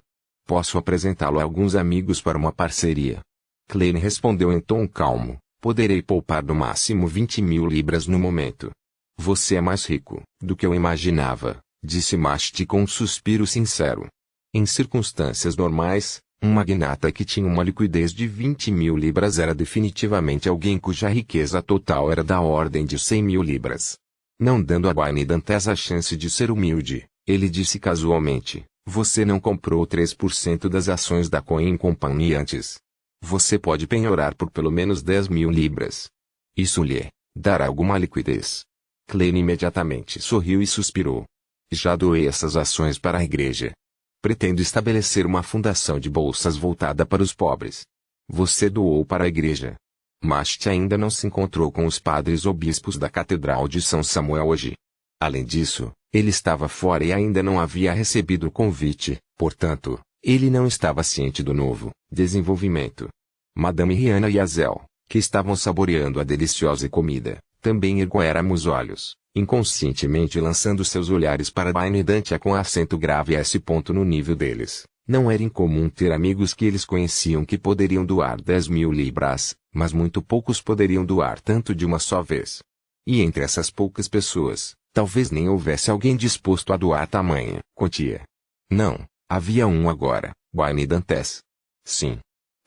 Posso apresentá-lo a alguns amigos para uma parceria. Klein respondeu em tom calmo, poderei poupar no máximo 20.000 libras no momento. Você é mais rico do que eu imaginava, disse Mast com um suspiro sincero. Em circunstâncias normais, um magnata que tinha uma liquidez de 20.000 libras era definitivamente alguém cuja riqueza total era da ordem de 100.000 libras. Não dando a Wayne Dantes a chance de ser humilde, ele disse casualmente, você não comprou 3% das ações da Coin Company antes. Você pode penhorar por pelo menos 10.000 libras. Isso lhe dará alguma liquidez. Klein imediatamente sorriu e suspirou. Já doei essas ações para a igreja. Pretendo estabelecer uma fundação de bolsas voltada para os pobres. Você doou para a igreja. Mast ainda não se encontrou com os padres ou bispos da Catedral de São Samuel hoje. Além disso, ele estava fora e ainda não havia recebido o convite, portanto, ele não estava ciente do novo desenvolvimento. Madame Rihanna e Azel, que estavam saboreando a deliciosa comida, também ergueram os olhos, inconscientemente lançando seus olhares para Wayne Dantes com acento grave S. no nível deles. Não era incomum ter amigos que eles conheciam que poderiam doar 10.000 libras, mas muito poucos poderiam doar tanto de uma só vez. E entre essas poucas pessoas, talvez nem houvesse alguém disposto a doar tamanha quantia. Não, havia um agora, Wayne Dantes. Sim.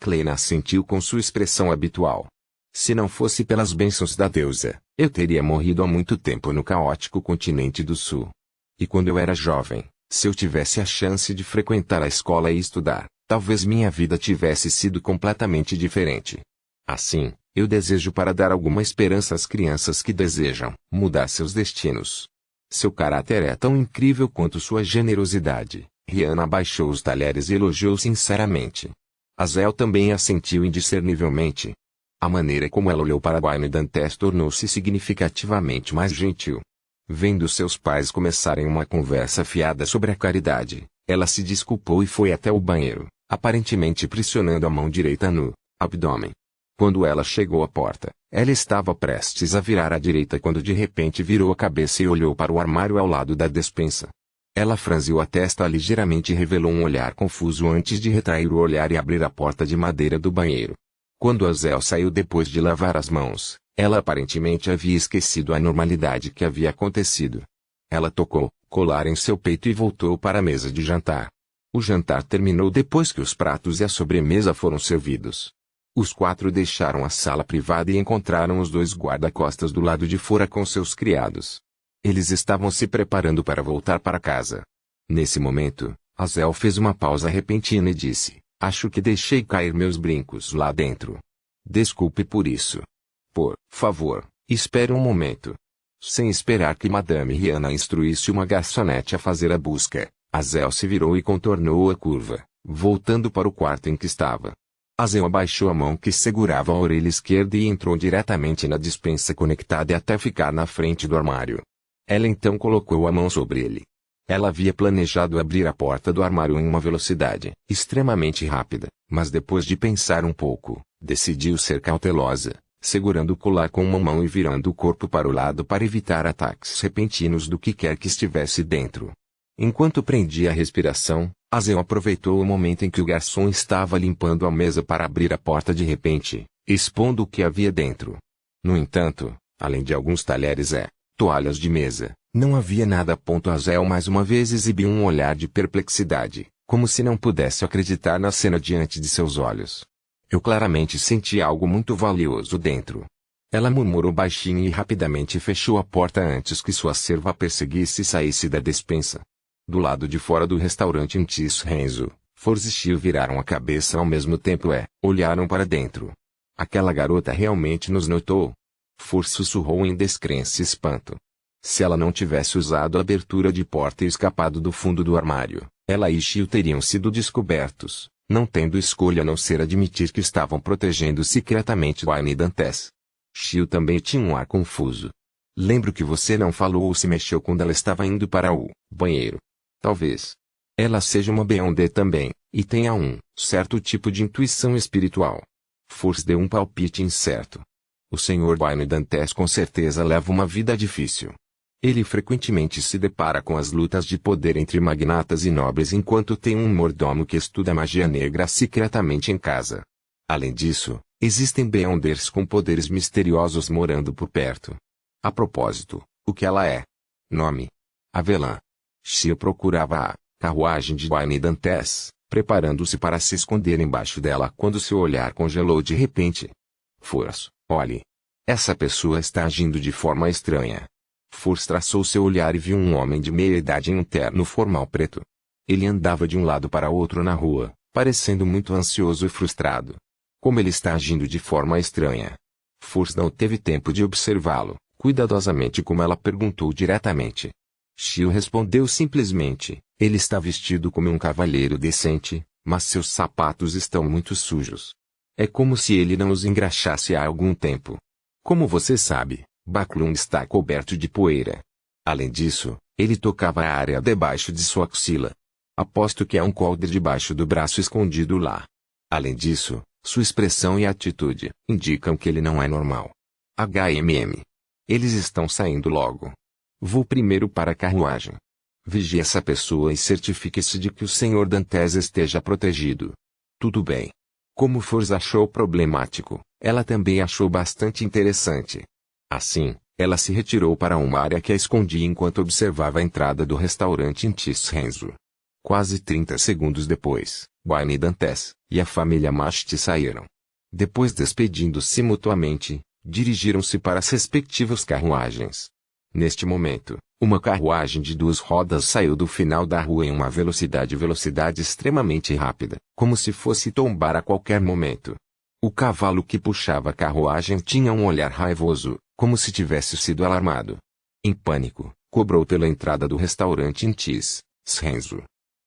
Klein assentiu com sua expressão habitual. Se não fosse pelas bênçãos da deusa, eu teria morrido há muito tempo no caótico continente do sul. E quando eu era jovem, se eu tivesse a chance de frequentar a escola e estudar, talvez minha vida tivesse sido completamente diferente. Assim, eu desejo para dar alguma esperança às crianças que desejam mudar seus destinos. Seu caráter é tão incrível quanto sua generosidade. Rihanna abaixou os talheres e elogiou sinceramente. Azel também assentiu indiscernivelmente. A maneira como ela olhou para Wayne Dantes tornou-se significativamente mais gentil. Vendo seus pais começarem uma conversa fiada sobre a caridade, ela se desculpou e foi até o banheiro, aparentemente pressionando a mão direita no abdômen. Quando ela chegou à porta, ela estava prestes a virar à direita quando de repente virou a cabeça e olhou para o armário ao lado da despensa. Ela franziu a testa ligeiramente e revelou um olhar confuso antes de retrair o olhar e abrir a porta de madeira do banheiro. Quando Azel saiu depois de lavar as mãos, ela aparentemente havia esquecido a normalidade que havia acontecido. Ela tocou colar em seu peito e voltou para a mesa de jantar. O jantar terminou depois que os pratos e a sobremesa foram servidos. Os 4 deixaram a sala privada e encontraram os 2 guarda-costas do lado de fora com seus criados. Eles estavam se preparando para voltar para casa. Nesse momento, Azel fez uma pausa repentina e disse, acho que deixei cair meus brincos lá dentro. Desculpe por isso. Por favor, espere um momento. Sem esperar que Madame Rihanna instruísse uma garçonete a fazer a busca, Azel se virou e contornou a curva, voltando para o quarto em que estava. Azel abaixou a mão que segurava a orelha esquerda e entrou diretamente na despensa conectada até ficar na frente do armário. Ela então colocou a mão sobre ele. Ela havia planejado abrir a porta do armário em uma velocidade extremamente rápida, mas depois de pensar um pouco, decidiu ser cautelosa, segurando o colar com uma mão e virando o corpo para o lado para evitar ataques repentinos do que quer que estivesse dentro. Enquanto prendia a respiração, Azel aproveitou o momento em que o garçom estava limpando a mesa para abrir a porta de repente, expondo o que havia dentro. No entanto, além de alguns talheres e toalhas de mesa, não havia nada. Azel mais uma vez exibiu um olhar de perplexidade, como se não pudesse acreditar na cena diante de seus olhos. Eu claramente senti algo muito valioso dentro. Ela murmurou baixinho e rapidamente fechou a porta antes que sua serva a perseguisse e saísse da despensa. Do lado de fora do restaurante em Renzo, Force e Shio viraram a cabeça ao mesmo tempo e olharam para dentro. Aquela garota realmente nos notou? Force sussurrou em descrença e espanto. Se ela não tivesse usado a abertura de porta e escapado do fundo do armário, ela e Shio teriam sido descobertos, não tendo escolha a não ser admitir que estavam protegendo secretamente Wayne Dantes. Shio também tinha um ar confuso. Lembro que você não falou ou se mexeu quando ela estava indo para o banheiro. Talvez ela seja uma Beyonce também, e tenha um certo tipo de intuição espiritual. Force deu um palpite incerto. O Sr. Wayne Dantes com certeza leva uma vida difícil. Ele frequentemente se depara com as lutas de poder entre magnatas e nobres enquanto tem um mordomo que estuda magia negra secretamente em casa. Além disso, existem Beyonders com poderes misteriosos morando por perto. A propósito, o que ela é? Nome: Avelã. Shio procurava a carruagem de Wayne Dantes, preparando-se para se esconder embaixo dela quando seu olhar congelou de repente. Force, olhe. Essa pessoa está agindo de forma estranha. Force traçou seu olhar e viu um homem de meia idade em um terno formal preto. Ele andava de um lado para outro na rua, parecendo muito ansioso e frustrado. Como ele está agindo de forma estranha? Force não teve tempo de observá-lo, cuidadosamente como ela perguntou diretamente. Shio respondeu simplesmente, ele está vestido como um cavalheiro decente, mas seus sapatos estão muito sujos. É como se ele não os engraxasse há algum tempo. Como você sabe, Backlund está coberto de poeira. Além disso, ele tocava a área debaixo de sua axila. Aposto que há um coldre debaixo do braço escondido lá. Além disso, sua expressão e atitude indicam que ele não é normal. Eles estão saindo logo. Vou primeiro para a carruagem. Vigie essa pessoa e certifique-se de que o Sr. Dantes esteja protegido. Tudo bem. Como Force achou problemático, ela também achou bastante interessante. Assim, ela se retirou para uma área que a escondia enquanto observava a entrada do restaurante em Renzo. Quase 30 segundos depois, Wayne Dantes e a família Mast saíram. Depois despedindo-se mutuamente, dirigiram-se para as respectivas carruagens. Neste momento, uma carruagem de 2 rodas saiu do final da rua em uma velocidade extremamente rápida, como se fosse tombar a qualquer momento. O cavalo que puxava a carruagem tinha um olhar raivoso, como se tivesse sido alarmado. Em pânico, cobrou pela entrada do restaurante em Renzo.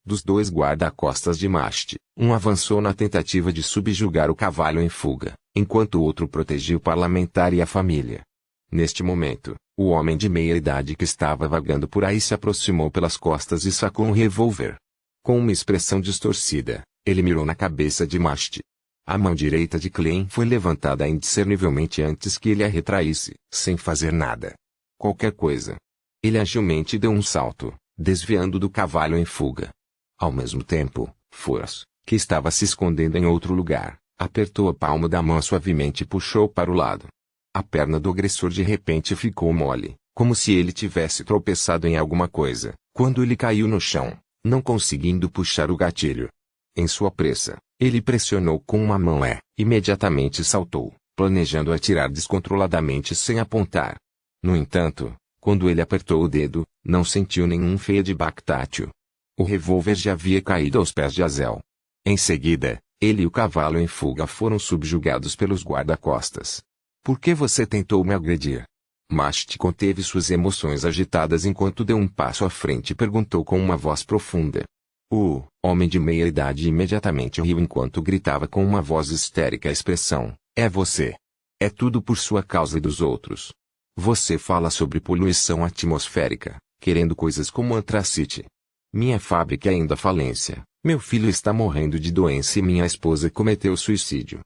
Dos 2 guarda-costas de Mast, um avançou na tentativa de subjugar o cavalo em fuga, enquanto o outro protegia o parlamentar e a família. Neste momento, o homem de meia-idade que estava vagando por aí se aproximou pelas costas e sacou um revólver. Com uma expressão distorcida, ele mirou na cabeça de Mast. A mão direita de Klein foi levantada indiscernivelmente antes que ele a retraísse, sem fazer nada. Qualquer coisa. Ele agilmente deu um salto, desviando do cavalo em fuga. Ao mesmo tempo, Force, que estava se escondendo em outro lugar, apertou a palma da mão suavemente e puxou para o lado. A perna do agressor de repente ficou mole, como se ele tivesse tropeçado em alguma coisa, quando ele caiu no chão, não conseguindo puxar o gatilho. Em sua pressa, ele pressionou com uma mão e, imediatamente saltou, planejando atirar descontroladamente sem apontar. No entanto, quando ele apertou o dedo, não sentiu nenhum feedback tátil. O revólver já havia caído aos pés de Azel. Em seguida, ele e o cavalo em fuga foram subjugados pelos guarda-costas. Por que você tentou me agredir? Mast conteve suas emoções agitadas enquanto deu um passo à frente e perguntou com uma voz profunda. O homem de meia-idade imediatamente riu enquanto gritava com uma voz histérica a expressão: é você. É tudo por sua causa e dos outros. Você fala sobre poluição atmosférica, querendo coisas como antracite. Minha fábrica é ainda falência, meu filho está morrendo de doença e minha esposa cometeu suicídio.